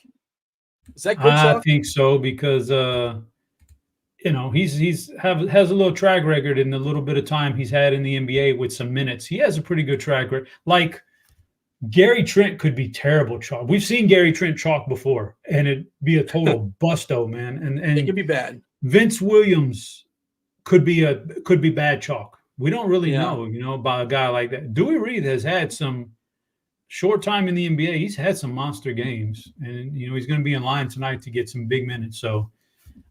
Is that good chalk? I think so because He's has a little track record in the little bit of time he's had in the NBA with some minutes. He has a pretty good track record. Like Gary Trent could be terrible chalk. We've seen Gary Trent chalk before, and it'd be a total busto, man. And it could be bad. Vince Williams could be bad chalk. We don't really know, about a guy like that. Dewey Reed has had some short time in the NBA. He's had some monster games, and he's going to be in line tonight to get some big minutes. So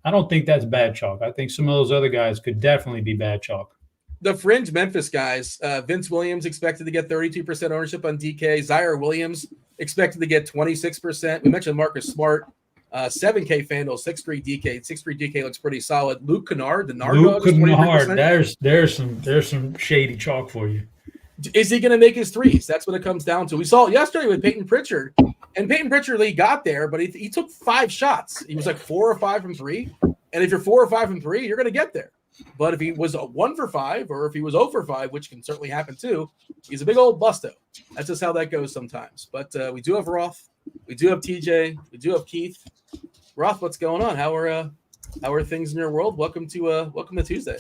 I don't think that's bad chalk. I think some of those other guys could definitely be bad chalk. The fringe Memphis guys, Vince Williams expected to get 32% ownership on DK. Zaire Williams expected to get 26%. We mentioned Marcus Smart, 7K FanDuel, 6-3 DK. 6-3 DK looks pretty solid. Luke Kennard, the Nard Dog, 23%. There's some shady chalk for you. Is he going to make his threes? That's what it comes down to. We saw it yesterday with Peyton Pritchard, and Peyton Pritchard, he got there, but he took 5 shots. He was like 4 or 5 from 3. And if you're 4 or 5 from 3, you're going to get there. But if he was 1 for 5, or if he was 0 for 5, which can certainly happen too, he's a big old busto. That's just how that goes sometimes. But we do have Roth, we do have TJ, we do have Keith. Roth, what's going on? How are things in your world? Welcome to Tuesday.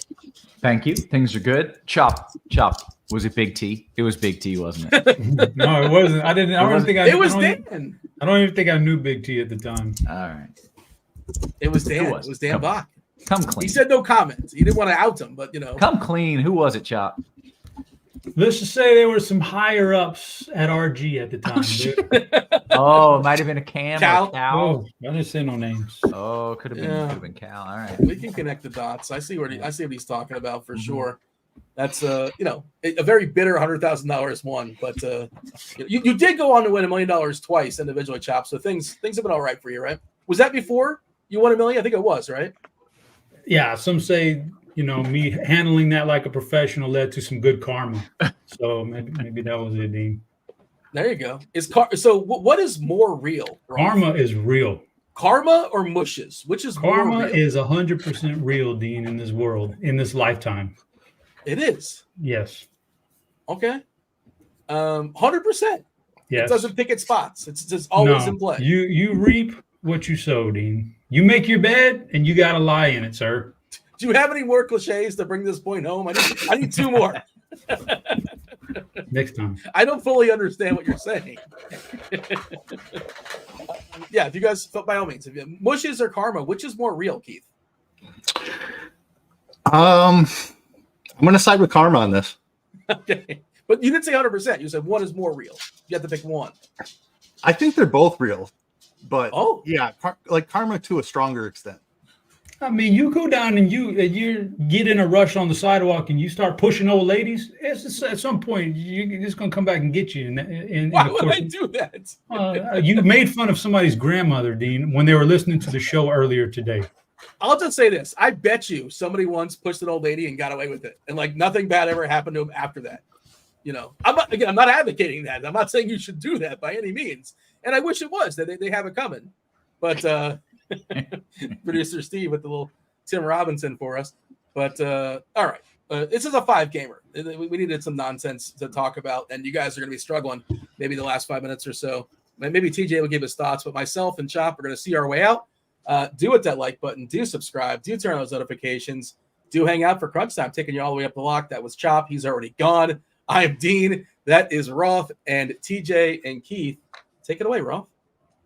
Thank you. Things are good. Chop. Was it Big T? It was Big T, wasn't it? No, it wasn't. I don't think it was Dan. I don't even think I knew Big T at the time. All right. It was Dan. It was Dan Bach. Come clean. He said no comment. He didn't want to out him, but Come clean. Who was it, Chop? Let's just say there were some higher ups at RG at the time. Oh, it might have been a Cal. Oh, I didn't say no names. Oh, could have been Cal. All right. We can connect the dots. I see what he's talking about for sure. That's a very bitter $100,000 won, but you did go on to win $1 million twice individually, Chop. So things have been all right for you, right? Was that before you won $1 million? I think it was, right? Yeah, some say me handling that like a professional led to some good karma. So maybe that was it, Dean. There you go. So what is more real? Karma is real. Karma or mushes? Which is karma more real? is 100% real, Dean, in this world, in this lifetime. It is. Yes. Okay. 100%. Yes. It doesn't pick its spots. It's just always in play. You reap what you sow, Dean. You make your bed and you got to lie in it, sir. Do you have any more cliches to bring this point home? I need 2 more. Next time. I don't fully understand what you're saying. Yeah, if you guys, by all means, mushes or karma, which is more real, Keith? I'm going to side with karma on this. Okay. But you didn't say 100%. You said one is more real. You have to pick one. I think they're both real. But yeah, like karma to a stronger extent. I mean, you go down and you get in a rush on the sidewalk and you start pushing old ladies. It's just, at some point it's going to come back and get you. Why would I do that? You made fun of somebody's grandmother, Dean, when they were listening to the show earlier today. I'll just say this: I bet you somebody once pushed an old lady and got away with it, and like nothing bad ever happened to him after that. I'm not advocating that. I'm not saying you should do that by any means. And I wish it was that they have it coming. But producer Steve with the little Tim Robinson for us. But all right. This is a 5-gamer. We needed some nonsense to talk about. And you guys are going to be struggling maybe the last 5 minutes or so. Maybe TJ will give his thoughts. But myself and Chop are going to see our way out. Do hit that like button. Do subscribe. Do turn on those notifications. Do hang out for crunch time. Taking you all the way up the lock. That was Chop. He's already gone. I am Dean. That is Roth and TJ and Keith. Take it away, Roth.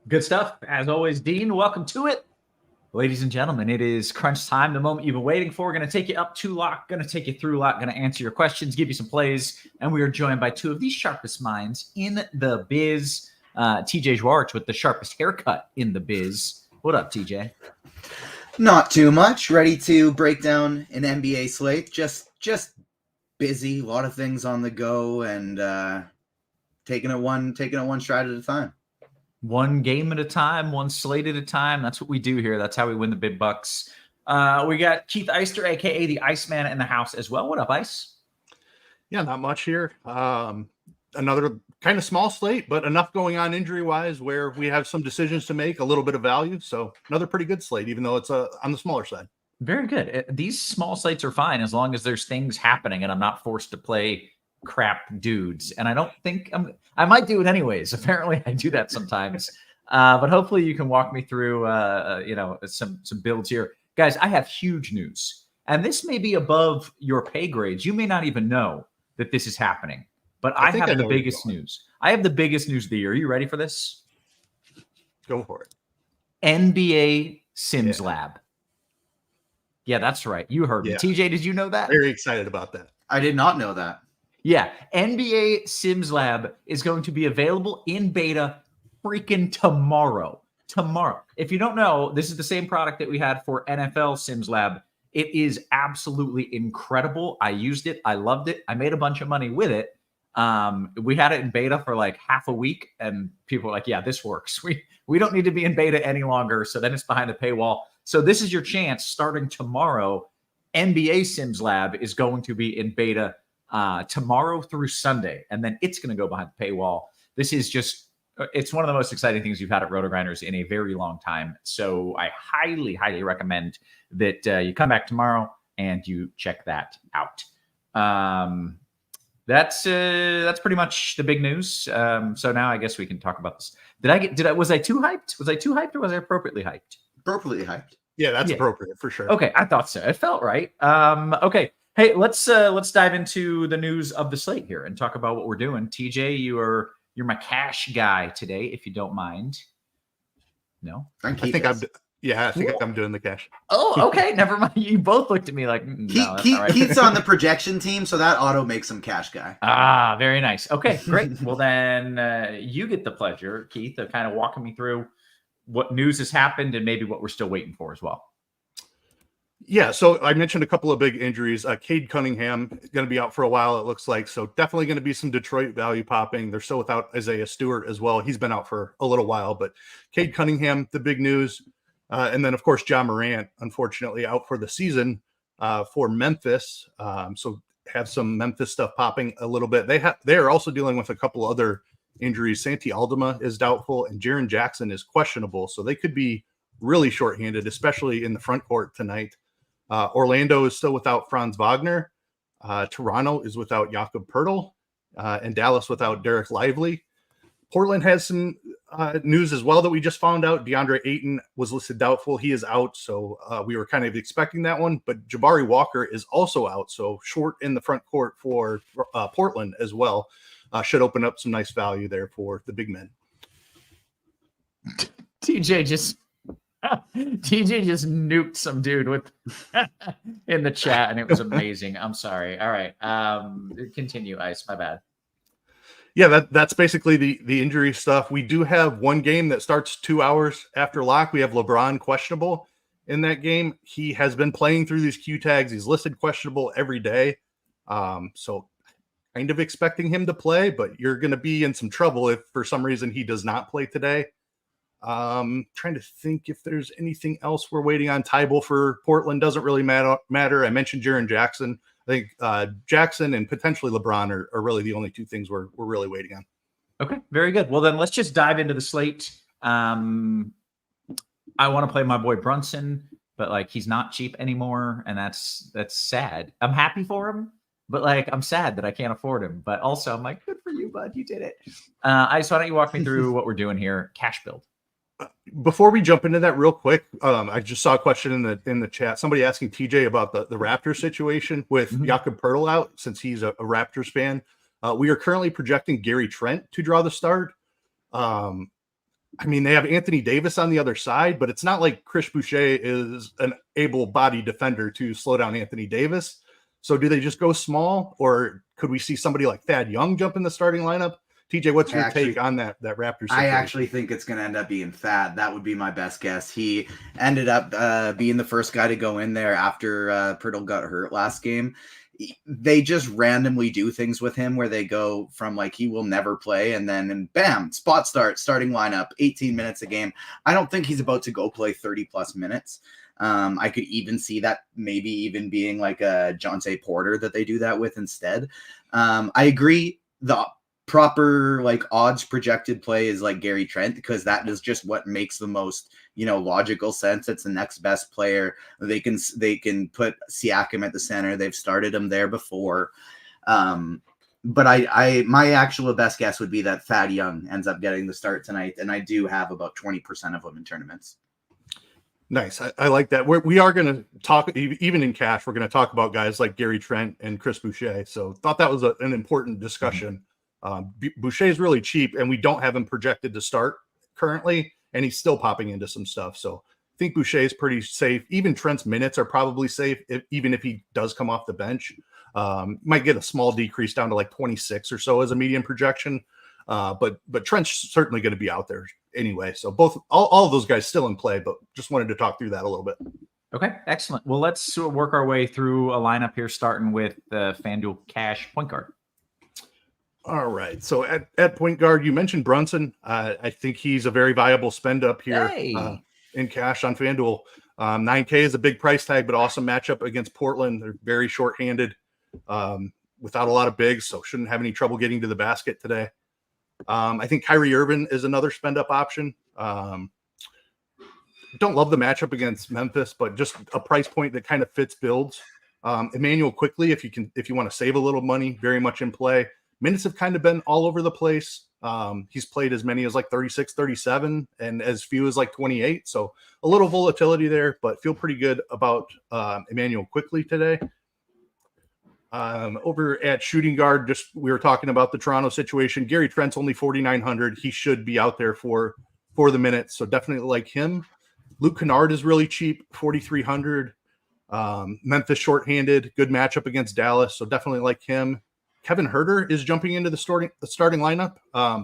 Good stuff. As always, Dean, welcome to it. Ladies and gentlemen, it is crunch time, the moment you've been waiting for. We're going to take you up to lock, going to take you through lock, going to answer your questions, give you some plays, and we are joined by 2 of the sharpest minds in the biz. TJ Zwarych with the sharpest haircut in the biz. What up, TJ? Not too much. Ready to break down an NBA slate. Just busy, a lot of things on the go, and taking it one stride at a time. One game at a time, one slate at a time. That's what we do here. That's how we win the big bucks. We got Keith Eyster, a.k.a. the Iceman, in the house as well. What up, Ice? Yeah, not much here. Another kind of small slate, but enough going on injury-wise where we have some decisions to make, a little bit of value. So another pretty good slate, even though it's on the smaller side. Very good. These small slates are fine as long as there's things happening and I'm not forced to play crap dudes. And I don't think I might do it anyways. Apparently I do that sometimes. But hopefully you can walk me through, some builds here. Guys, I have huge news. And this may be above your pay grades. You may not even know that this is happening. But I think have I the know where you're biggest going. news. I have the biggest news of the year. Are you ready for this? Go for it. NBA Sims Yeah. Lab. Yeah, that's right. You heard me. Yeah. TJ, did you know that? Very excited about that. I did not know that. Yeah. NBA Sims Lab is going to be available in beta freaking tomorrow. Tomorrow. If you don't know, this is the same product that we had for NFL Sims Lab. It is absolutely incredible. I used it. I loved it. I made a bunch of money with it. We had it in beta for like half a week, and people were like, yeah, this works. We don't need to be in beta any longer. So then it's behind the paywall. So this is your chance starting tomorrow. NBA Sims Lab is going to be in beta tomorrow through Sunday, and then it's going to go behind the paywall. This is just, it's one of the most exciting things you've had at RotoGrinders in a very long time. So I highly, highly recommend that you come back tomorrow and you check that out. That's pretty much the big news. So now I guess we can talk about this. Was I too hyped? Was I too hyped, or was I appropriately hyped? Appropriately hyped. Yeah, that's appropriate for sure. Okay, I thought so. It felt right. Okay. Hey, let's dive into the news of the slate here and talk about what we're doing. TJ, you're my cash guy today, if you don't mind. No? I think I'm doing the cash. Oh, okay. Never mind. You both looked at me like, no, that's not right. Keith's on the projection team, so that auto makes him cash guy. Ah, very nice. Okay, great. Well, then you get the pleasure, Keith, of kind of walking me through what news has happened and maybe what we're still waiting for as well. Yeah, so I mentioned a couple of big injuries. Cade Cunningham going to be out for a while, it looks like. So definitely going to be some Detroit value popping. They're still without Isaiah Stewart as well. He's been out for a little while, but Cade Cunningham, the big news. And then, of course, Ja Morant, unfortunately, out for the season for Memphis. So have some Memphis stuff popping a little bit. They are also dealing with a couple other injuries. Santi Aldama is doubtful, and Jaren Jackson is questionable. So they could be really shorthanded, especially in the front court tonight. Orlando is still without Franz Wagner. Toronto is without Jakob Poeltl, and Dallas without Derek Lively. Portland has some news as well that we just found out. DeAndre Ayton was listed doubtful. He is out, so we were kind of expecting that one. But Jabari Walker is also out, so short in the front court for Portland as well. Should open up some nice value there for the big men. TJ just nuked some dude with in the chat, and it was amazing. I'm sorry. All right. Continue, Ice. My bad. Yeah, that's basically the injury stuff. We do have one game that starts 2 hours after lock. We have LeBron questionable in that game. He has been playing through these Q tags. He's listed questionable every day. So kind of expecting him to play, but you're going to be in some trouble if for some reason he does not play today. Trying to think if there's anything else we're waiting on. Tybal for Portland doesn't really matter. I mentioned Jaren Jackson. I think Jackson and potentially LeBron are really the only two things we're really waiting on. Okay, very good. Well, then let's just dive into the slate. I want to play my boy Brunson, but like he's not cheap anymore, and that's sad. I'm happy for him, but like I'm sad that I can't afford him. But also I'm like, good for you, bud. You did it. Why don't you walk me through what we're doing here? Cash build. Before we jump into that real quick, I just saw a question in the chat. Somebody asking TJ about the Raptors situation with Jakob Poeltl out, since he's a Raptors fan. We are currently projecting Gary Trent to draw the start. I mean, they have Anthony Davis on the other side, but it's not like Chris Boucher is an able-bodied defender to slow down Anthony Davis. So do they just go small, or could we see somebody like Thad Young jump in the starting lineup? TJ, what's your take on that Raptors situation? I actually think it's going to end up being Thad. That would be my best guess. He ended up being the first guy to go in there after Poeltl got hurt last game. They just randomly do things with him where they go from like he will never play and then bam, spot start, starting lineup, 18 minutes a game. I don't think he's about to go play 30 plus minutes. I could even see that maybe even being like a Jonte Porter that they do that with instead. I agree. The proper like odds projected play is like Gary Trent, because that is just what makes the most, logical sense. It's the next best player. They can put Siakam at the center. They've started him there before. But my actual best guess would be that Thad Young ends up getting the start tonight. And I do have about 20% of them in tournaments. Nice. I like that. We are going to talk, even in cash, we're going to talk about guys like Gary Trent and Chris Boucher. So thought that was an important discussion. Boucher is really cheap, and we don't have him projected to start currently, and he's still popping into some stuff. So I think Boucher is pretty safe. Even Trent's minutes are probably safe, even if he does come off the bench. Might get a small decrease down to like 26 or so as a median projection. But Trent's certainly going to be out there anyway. So all of those guys still in play, but just wanted to talk through that a little bit. Okay, excellent. Well, let's work our way through a lineup here, starting with the FanDuel cash point guard. All right. So at point guard, you mentioned Brunson. I think he's a very viable spend up here in cash on FanDuel. 9K is a big price tag, but awesome matchup against Portland. They're very shorthanded without a lot of bigs, so shouldn't have any trouble getting to the basket today. I think Kyrie Irving is another spend up option. Don't love the matchup against Memphis, but just a price point that kind of fits builds. Emmanuel quickly, if you want to save a little money, very much in play. Minutes have kind of been all over the place. He's played as many as like 36, 37, and as few as like 28. So a little volatility there, but feel pretty good about Emmanuel quickly today. Over at shooting guard, we were talking about the Toronto situation. Gary Trent's only 4,900. He should be out there for the minutes, so definitely like him. Luke Kennard is really cheap, 4,300. Memphis shorthanded, good matchup against Dallas, so definitely like him. Kevin Huerter is jumping into the starting lineup.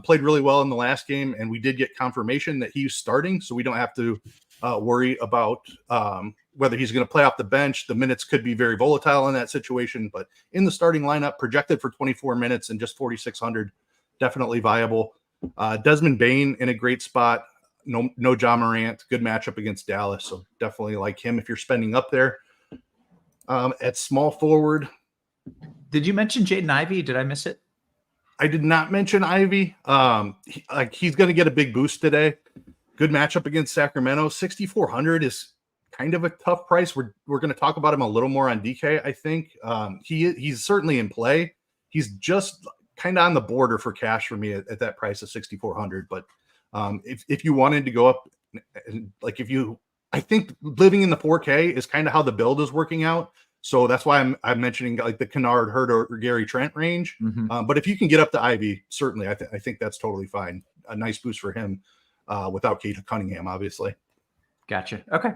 Played really well in the last game, and we did get confirmation that he's starting, so we don't have to worry about whether he's going to play off the bench. The minutes could be very volatile in that situation, but in the starting lineup, projected for 24 minutes and just 4,600, definitely viable. Desmond Bane in a great spot. No Ja Morant, good matchup against Dallas, so definitely like him if you're spending up there. At small forward, did you mention Jaden Ivey? Did I miss it? I did not mention Ivy. He's going to get a big boost today. Good matchup against Sacramento. 6,400 is kind of a tough price. We're going to talk about him a little more on DK, I think. He's certainly in play. He's just kind of on the border for cash for me at that price of 6,400. But if you wanted to go up, I think living in the 4K is kind of how the build is working out. So that's why I'm mentioning like the Kennard, Huerter, or Gary Trent range. But if you can get up to Ivy, certainly I think that's totally fine. A nice boost for him without Kate Cunningham, obviously. Gotcha. Okay.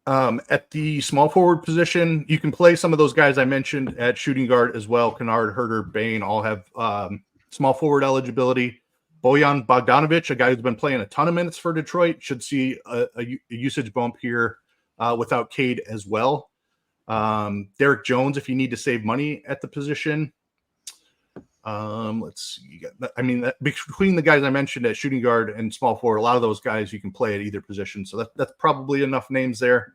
At the small forward position, you can play some of those guys I mentioned at shooting guard as well. Kennard, Huerter, Bane all have small forward eligibility. Bojan Bogdanovic, a guy who's been playing a ton of minutes for Detroit, should see a usage bump here without Cade as well. Derek Jones, if you need to save money at the position. Let's see. Between the guys I mentioned at shooting guard and small forward, a lot of those guys you can play at either position. So that's probably enough names there.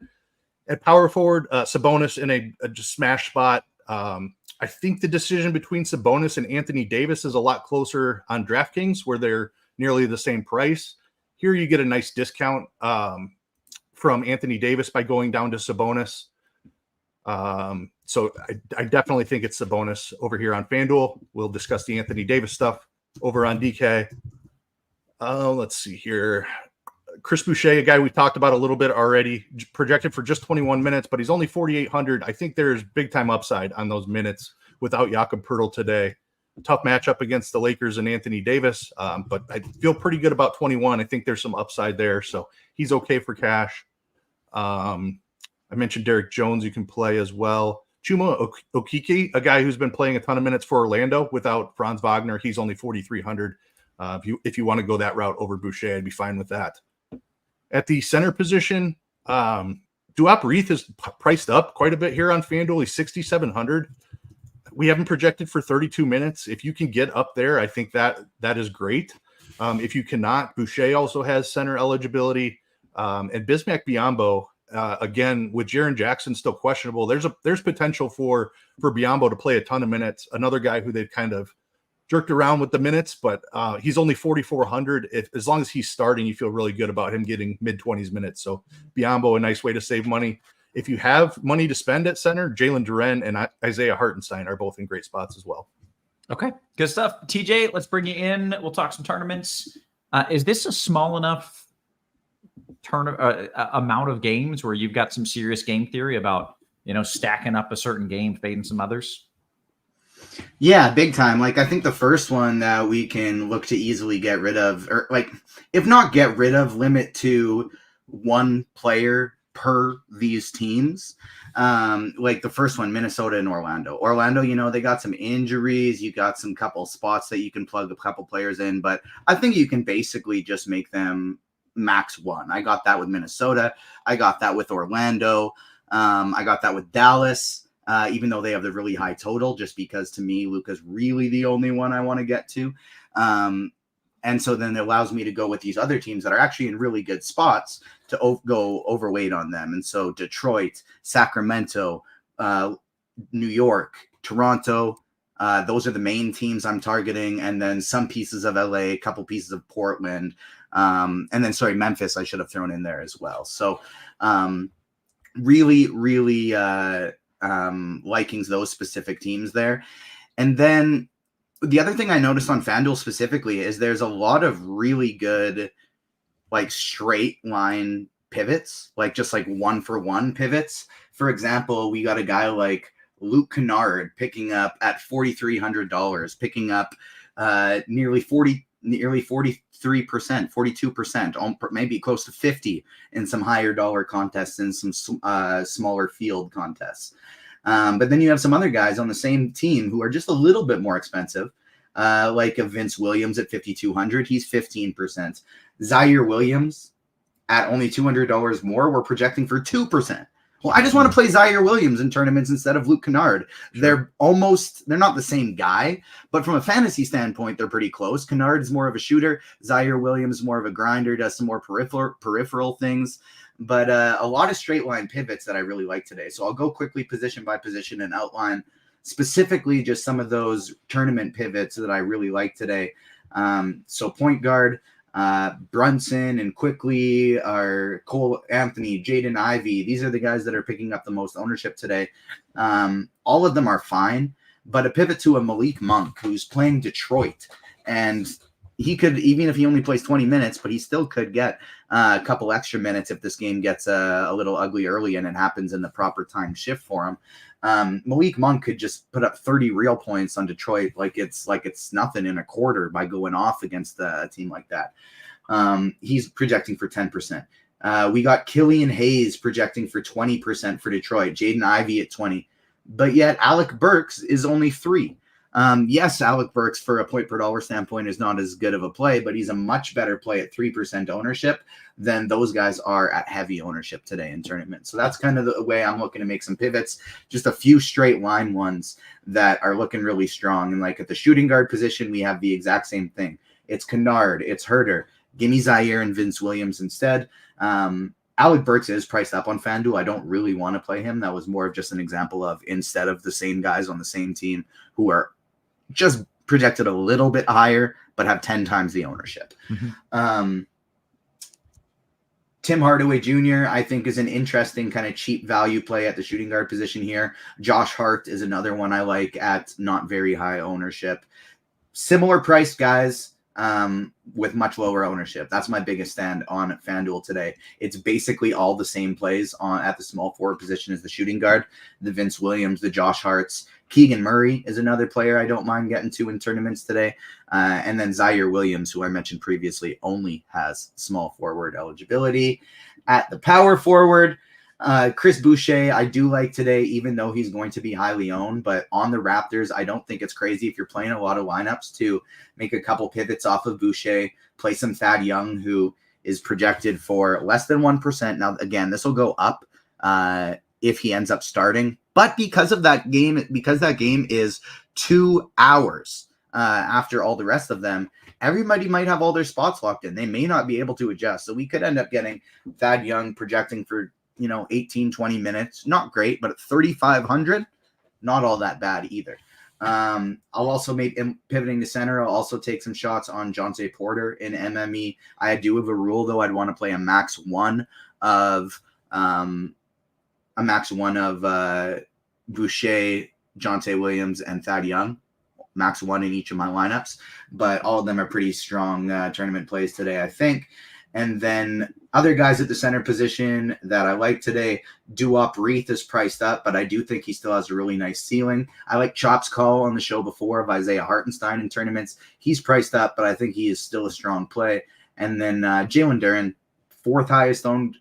At power forward, Sabonis in a just smash spot. I think the decision between Sabonis and Anthony Davis is a lot closer on DraftKings, where they're nearly the same price. Here you get a nice discount from Anthony Davis by going down to Sabonis. So I definitely think it's Sabonis over here on FanDuel. We'll discuss the Anthony Davis stuff over on DK. Let's see here. Chris Boucher, a guy we talked about a little bit already, projected for just 21 minutes, but he's only 4,800. I think there's big time upside on those minutes without Jakob Poeltl today. Tough matchup against the Lakers and Anthony Davis, but I feel pretty good about 21. I think there's some upside there, so he's okay for cash. I mentioned Derek Jones you can play as well. Chuma Okeke, a guy who's been playing a ton of minutes for Orlando without Franz Wagner. He's only 4,300. If you want to go that route over Boucher, I'd be fine with that. At the center position, Duop Reith is priced up quite a bit here on FanDuel. He's 6,700. We haven't projected for 32 minutes. If you can get up there, I think that is great. If you cannot, Boucher also has center eligibility. And Bismack Biyombo, again, with Jaren Jackson still questionable, there's potential for Biyombo to play a ton of minutes. Another guy who they've kind of jerked around with the minutes, but he's only 4,400. As long as he's starting, you feel really good about him getting mid-20s minutes. So Biyombo, a nice way to save money. If you have money to spend at center, Jalen Duren and Isaiah Hartenstein are both in great spots as well. Okay, good stuff. TJ, let's bring you in. We'll talk some tournaments. Is this a small enough amount of games where you've got some serious game theory about, stacking up a certain game, fading some others? Yeah, big time. Like, I think the first one that we can look to easily get rid of, or like, if not get rid of, limit to one player per these teams. Like the first one, Minnesota and Orlando. Orlando, they got some injuries. You got some couple spots that you can plug a couple players in, but I think you can basically just make them max one. I got that with Minnesota. I got that with Orlando. I got that with Dallas. Even though they have the really high total, just because to me, Luka's really the only one I want to get to. And so then it allows me to go with these other teams that are actually in really good spots to go overweight on them. And so Detroit, Sacramento, New York, Toronto, those are the main teams I'm targeting. And then some pieces of LA, a couple pieces of Portland, and then, Memphis, I should have thrown in there as well. So really likings those specific teams there. And then the other thing I noticed on FanDuel specifically is there's a lot of really good like straight line pivots, like just like 1-for-1 pivots. For example, we got a guy like Luke Kennard picking up at $4,300, picking up nearly 43%, 42%, maybe close to 50 in some higher dollar contests and some smaller field contests. But then you have some other guys on the same team who are just a little bit more expensive, like a Vince Williams at $5,200. He's 15%. Zaire Williams at only $200 more. We're projecting for 2%. Well, I just want to play Zaire Williams in tournaments instead of Luke Kennard. Sure. They're not the same guy, but from a fantasy standpoint, they're pretty close. Kennard is more of a shooter. Zaire Williams more of a grinder, does some more peripheral things, but a lot of straight line pivots that I really like today. So I'll go quickly position by position and outline specifically just some of those tournament pivots that I really like today. So point guard, Brunson and Quickly, are Cole Anthony, Jaden Ivey. These are the guys that are picking up the most ownership today. All of them are fine, but a pivot to a Malik Monk who's playing Detroit, and he could, even if he only plays 20 minutes, but he still could get a couple extra minutes if this game gets a little ugly early and it happens in the proper time shift for him. Malik Monk could just put up 30 real points on Detroit like it's nothing in a quarter by going off against a team like that. He's projecting for 10%. We got Killian Hayes projecting for 20% for Detroit, Jaden Ivey at 20, but yet Alec Burks is only 3. Yes, Alec Burks for a point per dollar standpoint is not as good of a play, but he's a much better play at 3% ownership than those guys are at heavy ownership today in tournaments. So that's kind of the way I'm looking to make some pivots, just a few straight line ones that are looking really strong. And like at the shooting guard position, we have the exact same thing. It's Kennard, it's Herter. Give me Zaire and Vince Williams instead. Alec Burks is priced up on FanDuel. I don't really want to play him. That was more of just an example of instead of the same guys on the same team who are just projected a little bit higher, but have 10 times the ownership. Mm-hmm. Tim Hardaway Jr., I think, is an interesting kind of cheap value play at the shooting guard position here. Josh Hart is another one I like at not very high ownership. Similar priced guys with much lower ownership. That's my biggest stand on FanDuel today. It's basically all the same plays at the small forward position as the shooting guard, the Vince Williams, the Josh Harts. Keegan Murray is another player I don't mind getting to in tournaments today. And then Zaire Williams, who I mentioned previously, only has small forward eligibility. At the power forward, Chris Boucher, I do like today, even though he's going to be highly owned. But on the Raptors, I don't think it's crazy if you're playing a lot of lineups to make a couple pivots off of Boucher, play some Thad Young, who is projected for less than 1%. Now, again, this will go up if he ends up starting. But because that game is 2 hours after all the rest of them, everybody might have all their spots locked in. They may not be able to adjust. So we could end up getting Thad Young projecting for 18, 20 minutes. Not great, but at 3,500, not all that bad either. I'll also make pivoting to center. I'll also take some shots on Jonte Porter in MME. I do have a rule though. I'd want to play a max one of Boucher, Jonte Williams, and Thad Young. Max one in each of my lineups, but all of them are pretty strong tournament plays today, I think. And then other guys at the center position that I like today, Duop Reith is priced up, but I do think he still has a really nice ceiling. I like Chop's call on the show before of Isaiah Hartenstein in tournaments. He's priced up, but I think he is still a strong play. And then Jalen Duren, 4th highest owned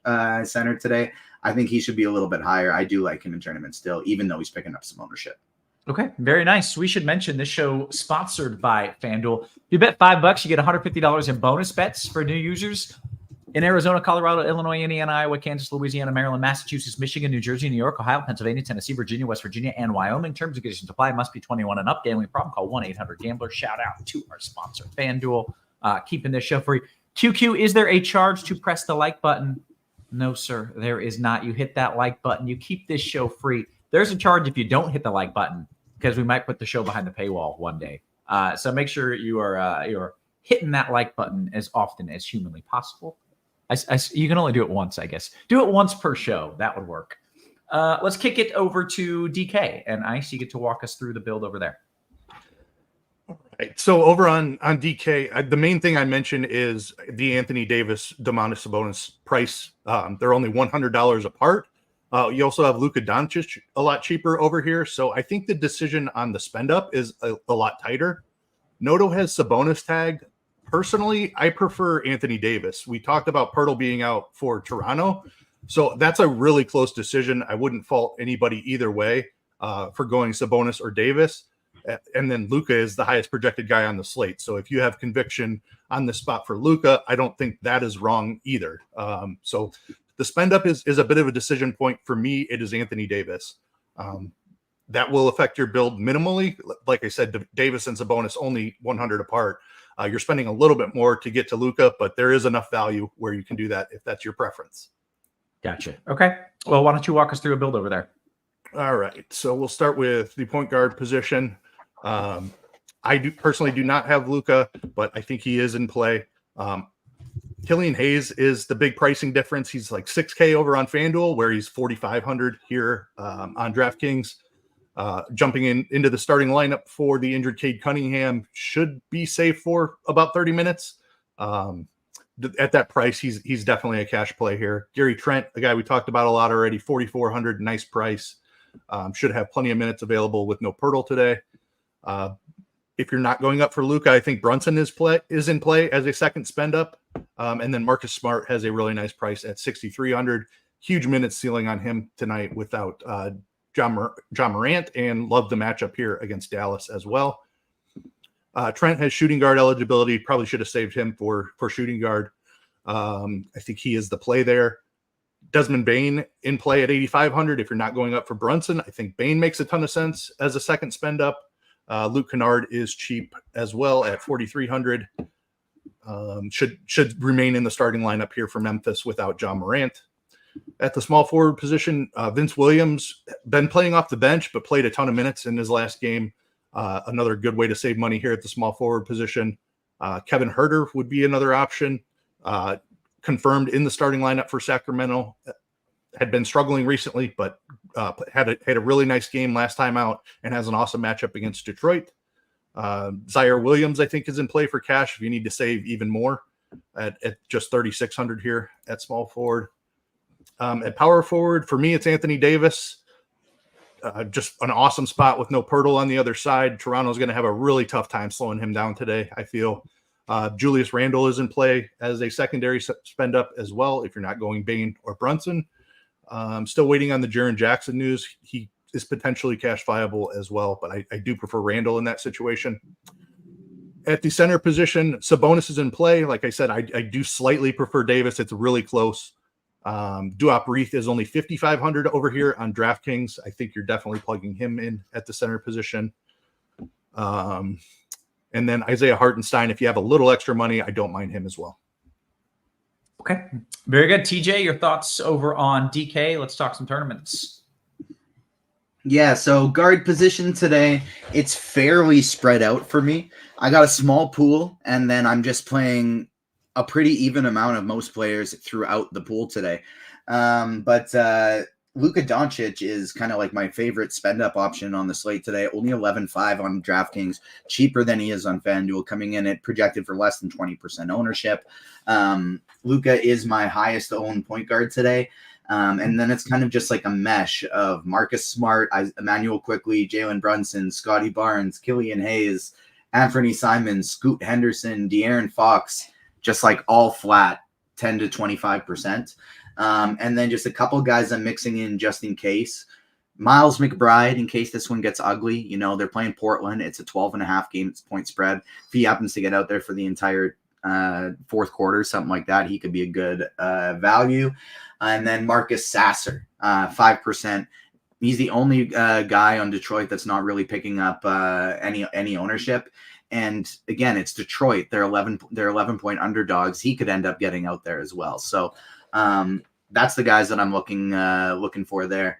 center today. I think he should be a little bit higher. I do like him in tournaments still, even though he's picking up some ownership. Okay, very nice. We should mention this show sponsored by FanDuel. If you bet $5, you get $150 in bonus bets for new users in Arizona, Colorado, Illinois, Indiana, Iowa, Kansas, Louisiana, Maryland, Massachusetts, Michigan, New Jersey, New York, Ohio, Pennsylvania, Tennessee, Virginia, West Virginia, and Wyoming. Terms and conditions apply. Must be 21 and up. Gambling problem? Call 1-800-GAMBLER. Shout out to our sponsor, FanDuel, keeping this show free. QQ, is there a charge to press the like button? No, sir, there is not. You hit that like button. You keep this show free. There's a charge if you don't hit the like button, because we might put the show behind the paywall one day. So make sure you're hitting that like button as often as humanly possible. You can only do it once, I guess. Do it once per show. That would work. Let's kick it over to DK. And Ice, you get to walk us through the build over there. All right. So over on DK, the main thing I mentioned is the Anthony Davis, Domantas Sabonis price. They're only $100 apart. You also have Luka Doncic a lot cheaper over here. So I think the decision on the spend up is a lot tighter. Noto has Sabonis tagged. Personally, I prefer Anthony Davis. We talked about Pirtle being out for Toronto. So that's a really close decision. I wouldn't fault anybody either way for going Sabonis or Davis. And then Luka is the highest projected guy on the slate. So if you have conviction on the spot for Luka, I don't think that is wrong either. So the spend up is a bit of a decision point. For me, it is Anthony Davis. That will affect your build minimally. Like I said, Davis and Sabonis only 100 apart. You're spending a little bit more to get to Luka, but there is enough value where you can do that if that's your preference. Gotcha. Okay. Well, why don't you walk us through a build over there? All right. So we'll start with the point guard position. I personally do not have Luka, but I think he is in play. Killian Hayes is the big pricing difference. He's like $6K over on FanDuel, where he's $4,500 here on DraftKings. Jumping into the starting lineup for the injured Cade Cunningham should be safe for about 30 minutes. At that price, he's definitely a cash play here. Gary Trent, a guy we talked about a lot already, $4,400, nice price. Should have plenty of minutes available with no Pirtle today. If you're not going up for Luka, I think Brunson is in play as a second spend up. And then Marcus Smart has a really nice price at $6,300. Huge minutes ceiling on him tonight without John Morant, and love the matchup here against Dallas as well. Trent has shooting guard eligibility. Probably should have saved him for shooting guard. I think he is the play there. Desmond Bane in play at $8,500. If you're not going up for Brunson, I think Bane makes a ton of sense as a second spend up. Luke Kennard is cheap as well at $4,300. Should remain in the starting lineup here for Memphis without John Morant. At the small forward position, Vince Williams been playing off the bench, but played a ton of minutes in his last game. Another good way to save money here at the small forward position. Kevin Huerter would be another option. Confirmed in the starting lineup for Sacramento. Had been struggling recently, but had a really nice game last time out and has an awesome matchup against Detroit. Zaire Williams, I think, is in play for cash if you need to save even more at just $3,600 here at small forward. At power forward, for me, it's Anthony Davis. Just an awesome spot with no Pirtle on the other side. Toronto's going to have a really tough time slowing him down today, I feel. Julius Randle is in play as a secondary spend up as well if you're not going Bane or Brunson. Still waiting on the Jaren Jackson news. He is potentially cash viable as well, but I do prefer Randle in that situation. At the center position, Sabonis is in play. Like I said, I do slightly prefer Davis. It's really close. Duop Reith is only $5,500 over here on DraftKings. I think you're definitely plugging him in at the center position. And then Isaiah Hartenstein, if you have a little extra money, I don't mind him as well. Okay. Very good. TJ, your thoughts over on DK? Let's talk some tournaments. Yeah, so guard position today, it's fairly spread out for me. I got a small pool, and then I'm just playing a pretty even amount of most players throughout the pool today. But Luka Doncic is kind of like my favorite spend up option on the slate today. Only 11.5 on DraftKings, cheaper than he is on FanDuel, coming in at projected for less than 20% ownership. Luka is my highest owned point guard today. And then it's kind of just like a mesh of Marcus Smart, Emmanuel Quickly, Jalen Brunson, Scotty Barnes, Killian Hayes, Anthony Simons, Scoot Henderson, De'Aaron Fox, just like all flat 10 to 25%. And then just a couple guys I'm mixing in just in case. Miles McBride, in case this one gets ugly. You know, they're playing Portland. It's a 12.5 point spread. If he happens to get out there for the entire fourth quarter, something like that, he could be a good value. And then Marcus Sasser, 5%. He's the only guy on Detroit that's not really picking up any ownership. And again, it's Detroit. They're 11 point underdogs. He could end up getting out there as well. So that's the guys that I'm looking for there.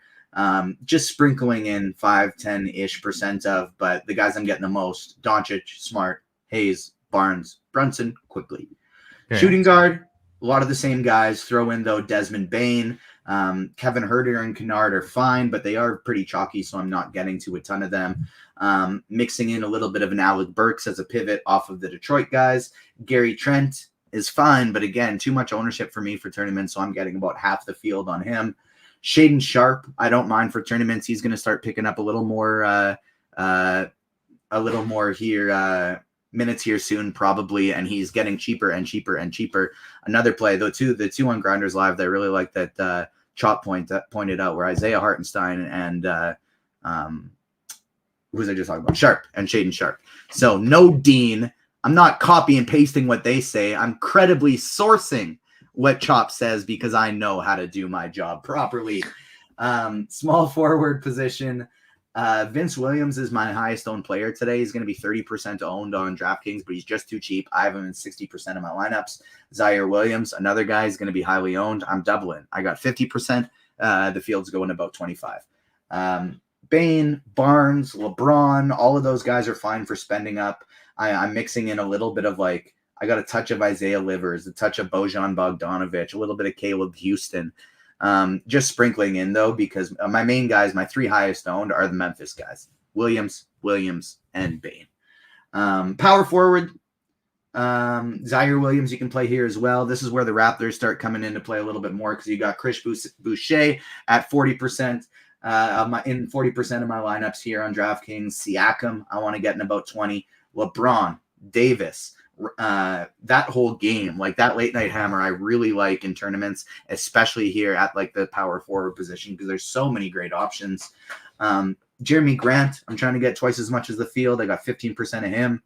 Just sprinkling in 5-10-ish% of, but the guys I'm getting the most: Doncic, Smart, Hayes, Barnes, Brunson, Quickly. Yeah. Shooting guard, a lot of the same guys. Throw in though Desmond Bane, Kevin Huerter and Kennard are fine, but they are pretty chalky, so I'm not getting to a ton of them. Mixing in a little bit of an Alec Burks as a pivot off of the Detroit guys. Gary Trent is fine, but again, too much ownership for me for tournaments, so I'm getting about half the field on him. Shaden Sharp, I don't mind for tournaments. He's going to start picking up a little more here, minutes here soon, probably, and he's getting cheaper and cheaper and cheaper. Another play, the two on GrindersLive that I really like that Chop pointed out, were Isaiah Hartenstein and who was I just talking about? Sharp and Shaden Sharp. So no Dean. I'm not copy and pasting what they say. I'm credibly sourcing what Chop says because I know how to do my job properly. Small forward position. Vince Williams is my highest owned player today. He's going to be 30% owned on DraftKings, but he's just too cheap. I have him in 60% of my lineups. Zaire Williams, another guy, is going to be highly owned. I'm doubling. I got 50%. The field's going about 25. Bane, Barnes, LeBron, all of those guys are fine for spending up. I'm mixing in a little bit of I got a touch of Isaiah Livers, a touch of Bojan Bogdanovic, a little bit of Caleb Houston. Just sprinkling in though, because my main guys, my three highest owned, are the Memphis guys: Williams, and Bane. Power forward, Zaire Williams, you can play here as well. This is where the Raptors start coming into play a little bit more, because you got Chris Boucher at 40%. In 40% of my lineups here on DraftKings. Siakam, I want to get in about 20. LeBron, Davis, that whole game, like that late night hammer, I really like in tournaments, especially here at the power forward position, because there's so many great options. Jeremy Grant, I'm trying to get twice as much as the field. I got 15% of him.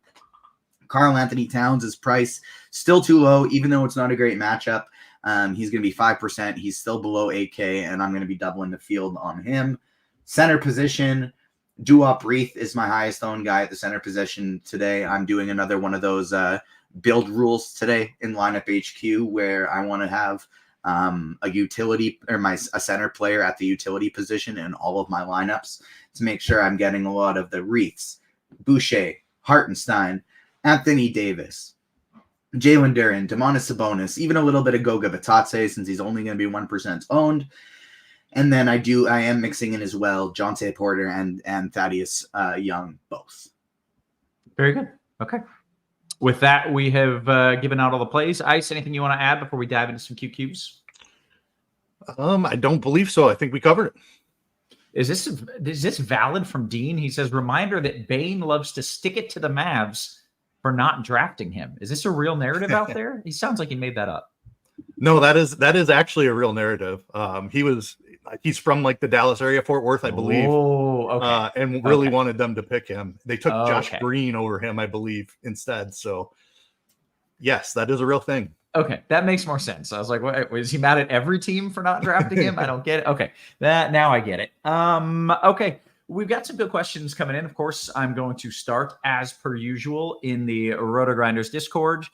Karl Anthony Towns' price still too low, even though it's not a great matchup. He's going to be 5%. He's still below 8K, and I'm going to be doubling the field on him. Center position, Duop Reith is my highest owned guy at the center position today. I'm doing another one of those build rules today in lineup HQ, where I want to have a utility or a center player at the utility position in all of my lineups to make sure I'm getting a lot of the Reiths, Boucher, Hartenstein, Anthony Davis, Jalen Duren, Domantas Sabonis, even a little bit of Goga Bitadze, since he's only going to be 1% owned. And then I am mixing in as well Jonte Porter and Thaddeus Young, both. Very good. Okay. With that, we have given out all the plays. Ice, anything you want to add before we dive into some QQs? I don't believe so. I think we covered it. Is this valid from Dean? He says, reminder that Bane loves to stick it to the Mavs for not drafting him. Is this a real narrative out there? He sounds like he made that up. No, that is actually a real narrative. He's from the Dallas area, Fort Worth, I believe. Oh, okay. And really wanted them to pick him. They took Josh Green over him, I believe, instead. So yes, that is a real thing. Okay, that makes more sense. I was like, what, is he mad at every team for not drafting him? I don't get it. Okay, now I get it. Okay, we've got some good questions coming in. Of course, I'm going to start as per usual in the RotoGrinders Discord.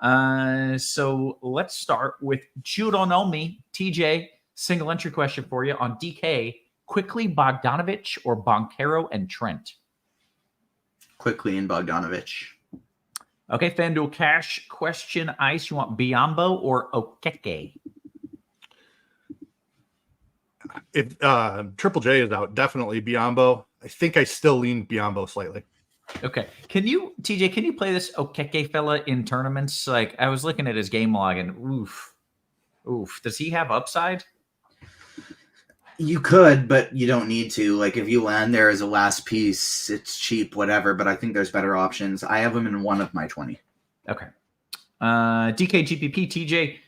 So let's start with Judonomi. TJ, single entry question for you on DK. Quickly Bogdanovic or Boncaro and Trent? Quickly and Bogdanovic. Okay, FanDuel Cash question. Ice, you want Biombo or Okeke? if Triple J is out, definitely Biyombo. I think I still lean Biyombo slightly. Okay. TJ, can you play this Okeke fella in tournaments? Like, I was looking at his game log and oof. Does he have upside? You could, but you don't need to. Like, if you land there as a last piece, it's cheap, whatever, but I think there's better options. I have him in one of my 20. Okay. DKGPP, TJ,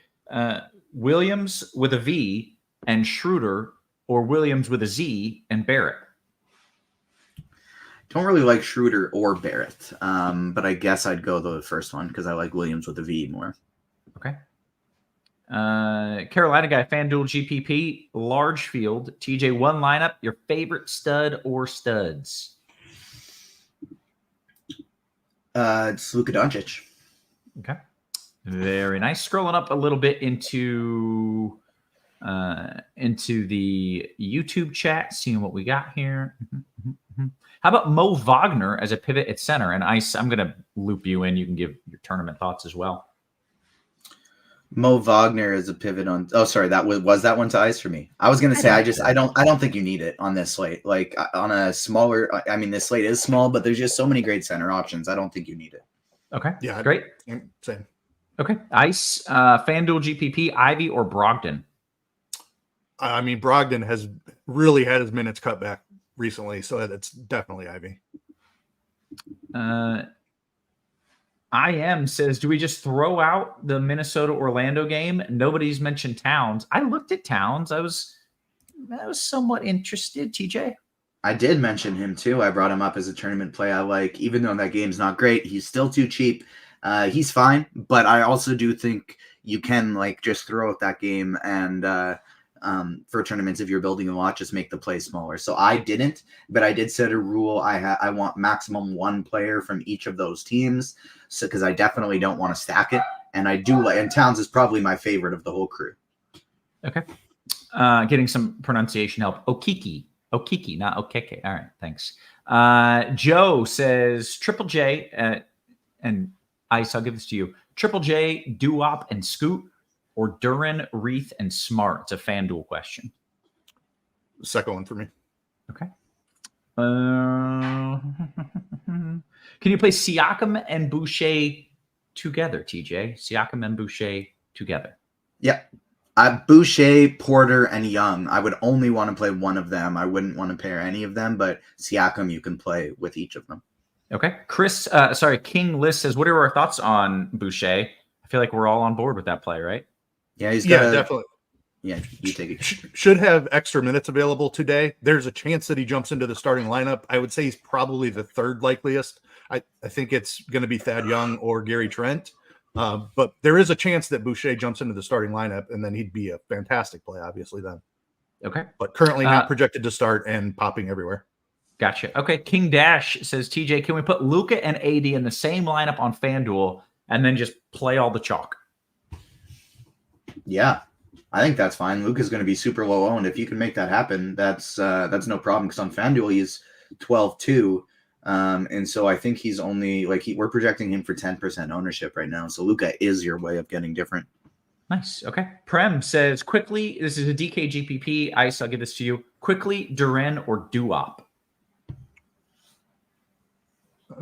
Williams with a V and Schroeder, or Williams with a Z and Barrett? Don't really like Schroeder or Barrett, but I guess I'd go the first one because I like Williams with a V more. Okay. Carolina guy, FanDuel GPP, large field, TJ, one lineup, your favorite stud or studs? It's Luka Doncic. Okay. Very nice. Scrolling up a little bit into the YouTube chat, seeing what we got here. How about Mo Wagner as a pivot at center? And Ice, I'm going to loop you in. You can give your tournament thoughts as well. Mo Wagner is a pivot on. Oh, sorry, that was that one to Ice for me. I was going to say I don't think you need it on this slate. Like on a smaller. I mean, this slate is small, but there's just so many great center options. I don't think you need it. Okay. Yeah. Great. Same. Okay. Ice, FanDuel GPP, Ivy or Brogdon? I mean, Brogdon has really had his minutes cut back recently, so it's definitely Ivy. IM says, do we just throw out the Minnesota-Orlando game? Nobody's mentioned Towns. I looked at Towns. I was somewhat interested, TJ. I did mention him too. I brought him up as a tournament play. I like, even though that game's not great, he's still too cheap. He's fine, but I also do think you can like just throw out that game and for tournaments, if you're building a lot, just make the play smaller. So I didn't, but I did set a rule. I want maximum one player from each of those teams. So because I definitely don't want to stack it, and I do like. And Towns is probably my favorite of the whole crew. Okay, getting some pronunciation help. Okiki, not Okeke. All right, thanks. Joe says Triple J and Ice. I'll give this to you. Triple J, Doo-Wop, and Scoot, or Duran, Reith, and Smart? It's a FanDuel question. The second one for me. Okay. Can you play Siakam and Boucher together, TJ? Siakam and Boucher together. Yep. Boucher, Porter, and Young. I would only want to play one of them. I wouldn't want to pair any of them, but Siakam you can play with each of them. Okay. King List says, what are our thoughts on Boucher? I feel like we're all on board with that play, right? Yeah, definitely. Yeah, you take it. Should have extra minutes available today. There's a chance that he jumps into the starting lineup. I would say he's probably the third likeliest. I think it's going to be Thad Young or Gary Trent. But there is a chance that Boucher jumps into the starting lineup, and then he'd be a fantastic play, obviously, then. Okay. But currently not projected to start and popping everywhere. Gotcha. Okay. King Dash says, TJ, can we put Luka and AD in the same lineup on FanDuel and then just play all the chalk? Yeah, I think that's fine. Luka's going to be super low owned. If you can make that happen, that's no problem. Because on FanDuel he's 12-2, and so I think he's only we're projecting him for 10% ownership right now. So Luka is your way of getting different. Nice. Okay. Prem says quickly. This is a DKGPP. Ice, I'll give this to you. Quickly, Duran or Doo-Wop?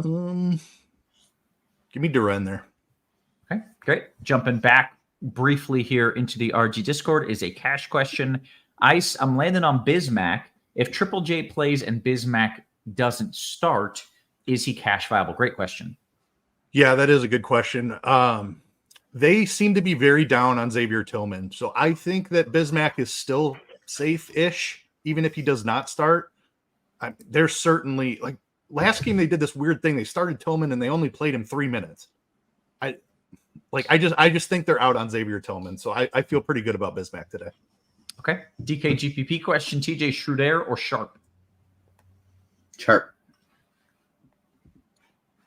Give me Duran there. Okay, great. Jumping back briefly here into the RG Discord is a cash question. Ice, I'm landing on Bismack. If Triple J plays and Bismack doesn't start, is he cash viable? Great question. Yeah, that is a good question. They seem to be very down on Xavier Tillman. So I think that Bismack is still safe-ish, even if he does not start. They're certainly like last game they did this weird thing. They started Tillman and they only played him 3 minutes. I just think they're out on Xavier Tillman. So I feel pretty good about Bismack today. Okay. DKGPP question, TJ, Schroeder or Sharp? Sharp.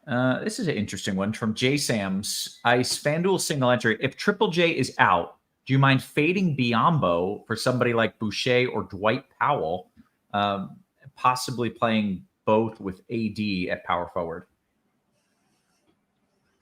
This is an interesting one from J Sam's. Ice, FanDuel single entry. If Triple J is out, do you mind fading Biyombo for somebody like Boucher or Dwight Powell, possibly playing both with AD at power forward?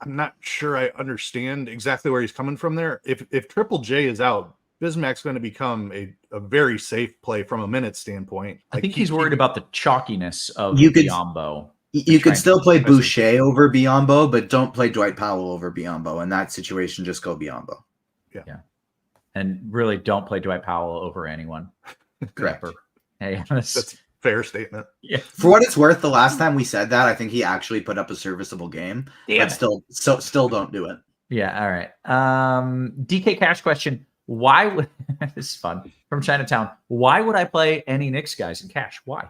I'm not sure I understand exactly where he's coming from there. If Triple J is out, Bismack's going to become a very safe play from a minute standpoint. I think he's worried about the chalkiness of You could- Biombo. You could still play Especially- Boucher over Biombo, but don't play Dwight Powell over Biombo. In that situation, just go Biombo. And really don't play Dwight Powell over anyone. Correct. Ever. Hey, That's a fair statement. yeah. For what it's worth, the last time we said that, I think he actually put up a serviceable game. Damn But it. still don't do it. Yeah, all right. DK Cash question. Why would this is fun from Chinatown? Why would I play any Knicks guys in cash? Why?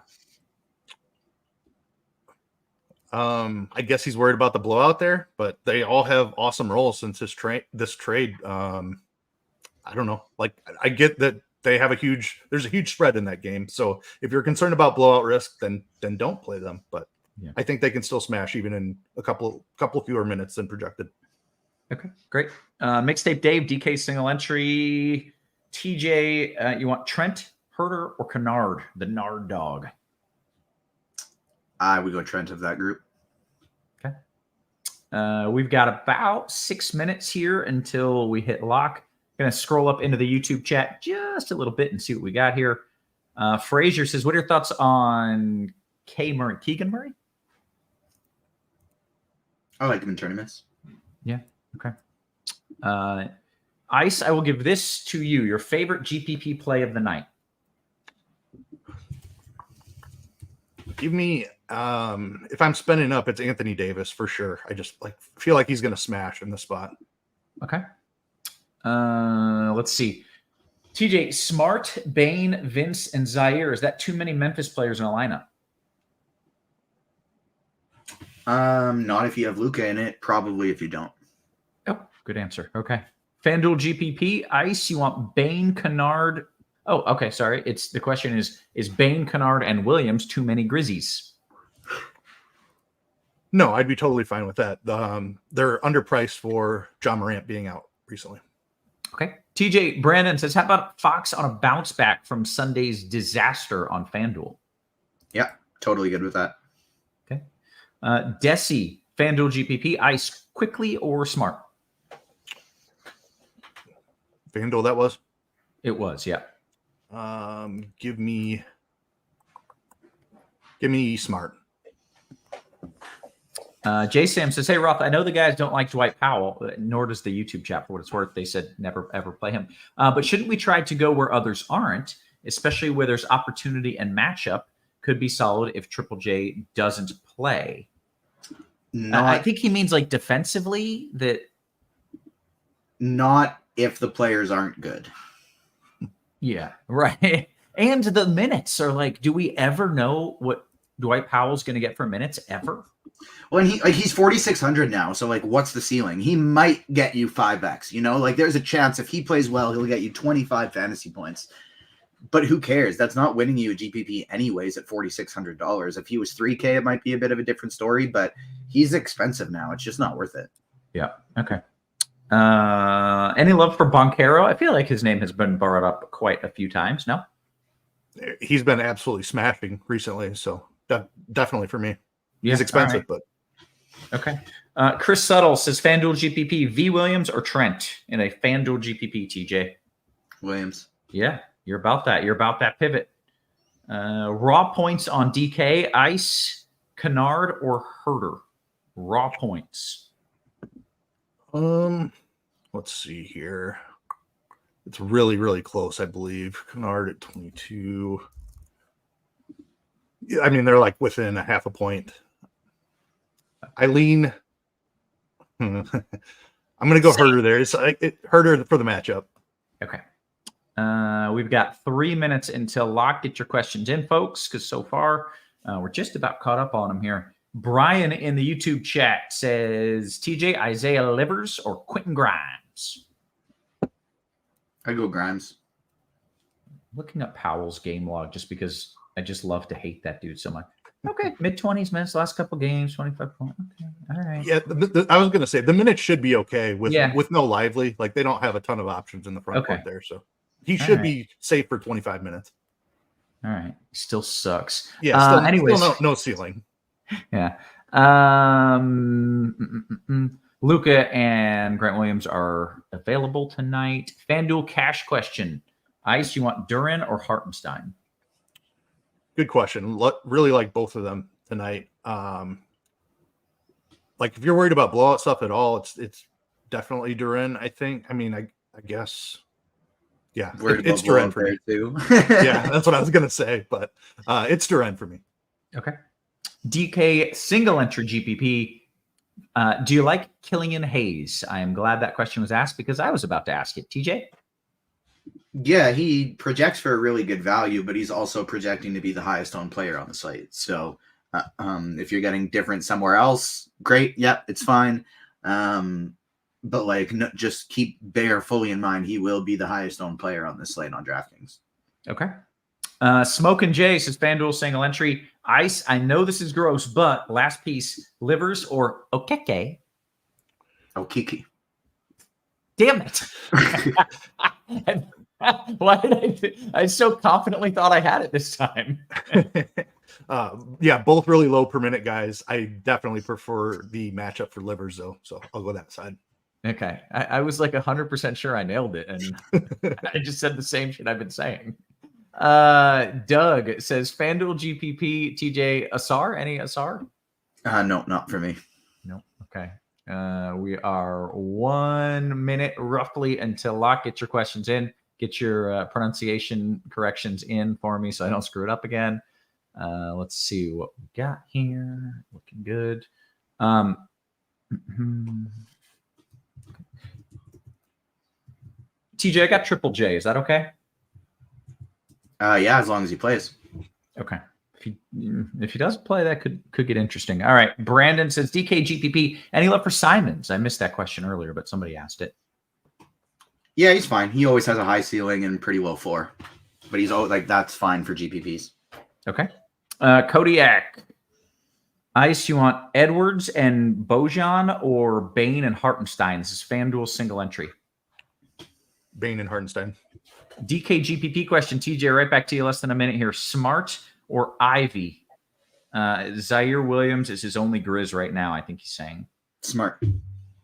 I guess he's worried about the blowout there, but they all have awesome roles since this trade. I don't know. Like, I get that they have there's a huge spread in that game. So if you're concerned about blowout risk, then don't play them. But Yeah. I think they can still smash even in a couple fewer minutes than projected. Okay, great. Mixtape Dave, DK single entry. TJ, you want Trent, Herter, or Kennard, the Nard dog? I would go Trent of that group. Okay. We've got about 6 minutes here until we hit lock. Going to scroll up into the YouTube chat just a little bit and see what we got here. Frazier says, what are your thoughts on Keegan Murray? I like him in tournaments. Yeah. Okay. Ice, I will give this to you. Your favorite GPP play of the night. Give me, if I'm spending up, it's Anthony Davis for sure. I just feel like he's going to smash in the spot. Okay. Let's see. TJ, Smart, Bain, Vince, and Zaire. Is that too many Memphis players in a lineup? Not if you have Luka in it. Probably if you don't. Oh, good answer. Okay. FanDuel GPP, Ice, you want Bain, Kennard. Oh, okay. Sorry. The question is Bain, Kennard, and Williams too many Grizzies? No, I'd be totally fine with that. They're underpriced for John Morant being out recently. Okay. TJ Brandon says, how about Fox on a bounce back from Sunday's disaster on FanDuel? Yeah, totally good with that. Okay. Desi, FanDuel GPP, Ice, quickly or Smart? FanDuel, that was? It was, yeah. Give me Smart. Jay Sam says, hey, Roth, I know the guys don't like Dwight Powell, nor does the YouTube chat for what it's worth. They said never, ever play him. But shouldn't we try to go where others aren't, especially where there's opportunity and matchup could be solid if Triple J doesn't play? I think he means like defensively that. Not if the players aren't good. Yeah, right. And the minutes are like, do we ever know what Dwight Powell's going to get for minutes ever? Well, and he's 4,600 now. So what's the ceiling? He might get you 5x, there's a chance if he plays well, he'll get you 25 fantasy points, but who cares? That's not winning you a GPP anyways at $4,600. If he was 3K, it might be a bit of a different story, but he's expensive now. It's just not worth it. Yeah. Okay. Any love for Boncaro? I feel like his name has been brought up quite a few times. No? He's been absolutely smashing recently. So definitely for me. Yeah, he's expensive, right. but okay. Chris Suttle says FanDuel GPP, V Williams or Trent in a FanDuel GPP, TJ? Williams. Yeah, you're about that. You're about that pivot. Raw points on DK, Ice, Kennard, or Herter? Raw points. Let's see here. It's really, really close, I believe. Kennard at 22. Yeah, I mean, they're like within a half a point. I lean. I'm going to go Herter there. It's Herter for the matchup. Okay. We've got 3 minutes until lock. Get your questions in, folks, because so far we're just about caught up on them here. Brian in the YouTube chat says, TJ, Isaiah Livers or Quentin Grimes? I go Grimes. Looking up Powell's game log just because I just love to hate that dude so much. Okay, mid-20s minutes, last couple games, 25 points. Okay, all right. Yeah, I was going to say the minutes should be okay with Yeah. with no Lively. Like they don't have a ton of options in the front court there, so he All should right. be safe for 25 minutes. All right. Still sucks. Yeah, anyways. still no ceiling. Yeah. Luca and Grant Williams are available tonight. FanDuel cash question. Ice, you want Duran or Hartenstein? Good question. Really like both of them tonight. Like if you're worried about blowout stuff at all, it's definitely Duran, I think. I mean, I guess, yeah, it's Duran for me too. Yeah, that's what I was gonna say, but it's Duran for me. Okay. DK single entry GPP. Do you like Killian Hayes? I am glad that question was asked because I was about to ask it. TJ? Yeah, he projects for a really good value, but he's also projecting to be the highest owned player on the slate. So if you're getting different somewhere else, great. Yep, it's fine. But like, no, just keep Bear fully in mind. He will be the highest owned player on the slate on DraftKings. Okay. Smoke and Jay says FanDuel single entry. Ice, I know this is gross, but last piece, livers or okeke? Okiki. Damn it. Why did I so confidently thought I had it this time? Yeah, both really low per minute guys. I definitely prefer the matchup for livers though, so I'll go that side. Okay. I was like 100% sure I nailed it, and I just said the same shit I've been saying. Doug says FanDuel GPP, TJ Asar. Any Asar? No, not for me. No. Okay. We are 1 minute roughly until lock. Get your questions in. Get your pronunciation corrections in for me so I don't screw it up again. Let's see what we got here. Looking good. TJ, I got Triple J. Is that okay? Yeah, as long as he plays. Okay. If he doesn't play, that could get interesting. All right. Brandon says DK GPP. Any love for Simons? I missed that question earlier, but somebody asked it. Yeah, he's fine. He always has a high ceiling and pretty low floor, but he's always like that's fine for GPPs. Okay. Kodiak. Ice, you want Edwards and Bojan or Bain and Hartenstein? This is FanDuel single entry. Bain and Hartenstein. DK GPP question. TJ, right back to you. Less than a minute here. Smart or Ivy? Zaire Williams is his only Grizz right now, I think he's saying. Smart.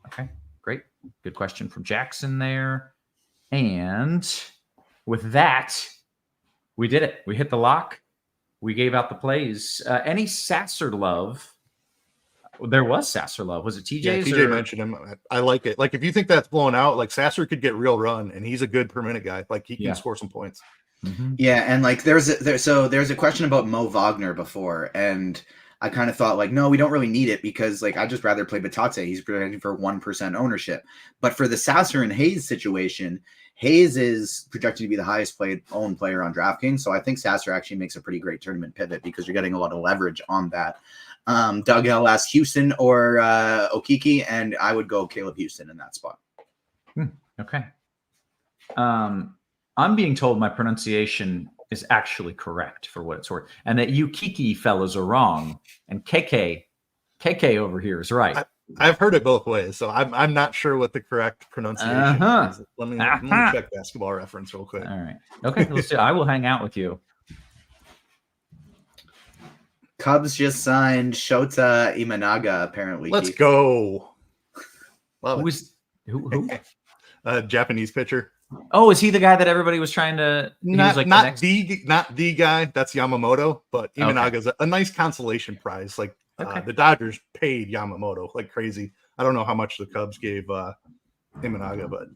Okay, great. Good question from Jackson there. And with that, we did it. We hit the lock. We gave out the plays. Any Sasser love? There was Sasser love. Was it TJ's? Yeah, TJ mentioned him. I like it. Like if you think that's blown out, like Sasser could get real run, and he's a good per minute guy. Like he can score some points. Mm-hmm. Yeah, and like there's a question about Mo Wagner before, and I kind of thought like, no, we don't really need it because like I'd just rather play Batate. He's projected for 1% ownership. But for the Sasser and Hayes situation, Hayes is projected to be the highest owned player on DraftKings. So I think Sasser actually makes a pretty great tournament pivot because you're getting a lot of leverage on that. Doug L asked Houston or Okiki, and I would go Caleb Houston in that spot. Okay. I'm being told my pronunciation is actually correct for what it's worth, and that you Kiki fellas are wrong, and KK over here is right. I've heard it both ways, so I'm not sure what the correct pronunciation is. Let me check Basketball Reference real quick. All right. Okay, let's do it. I will hang out with you. Cubs just signed Shota Imanaga, apparently. Let's go. Love Who? Japanese pitcher. Oh, is he the guy that everybody was trying to? Not the the guy. That's Yamamoto, but Imanaga's a nice consolation prize. Like the Dodgers paid Yamamoto like crazy. I don't know how much the Cubs gave Imanaga, but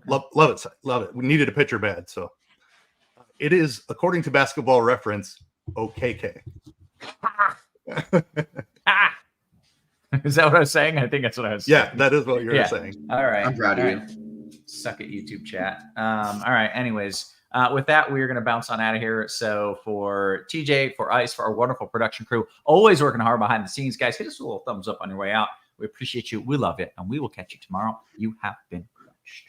love it. Love it. We needed a pitcher bad, so it is according to Basketball Reference. OKK. Is that what I was saying? I think that's what I was saying. Yeah, that is what you're saying. All right. I'm proud of you. Suck at YouTube chat. All right. Anyways, with that, we're going to bounce on out of here. So for TJ, for Ice, for our wonderful production crew, always working hard behind the scenes, guys, hit us a little thumbs up on your way out. We appreciate you. We love it. And we will catch you tomorrow. You have been crushed.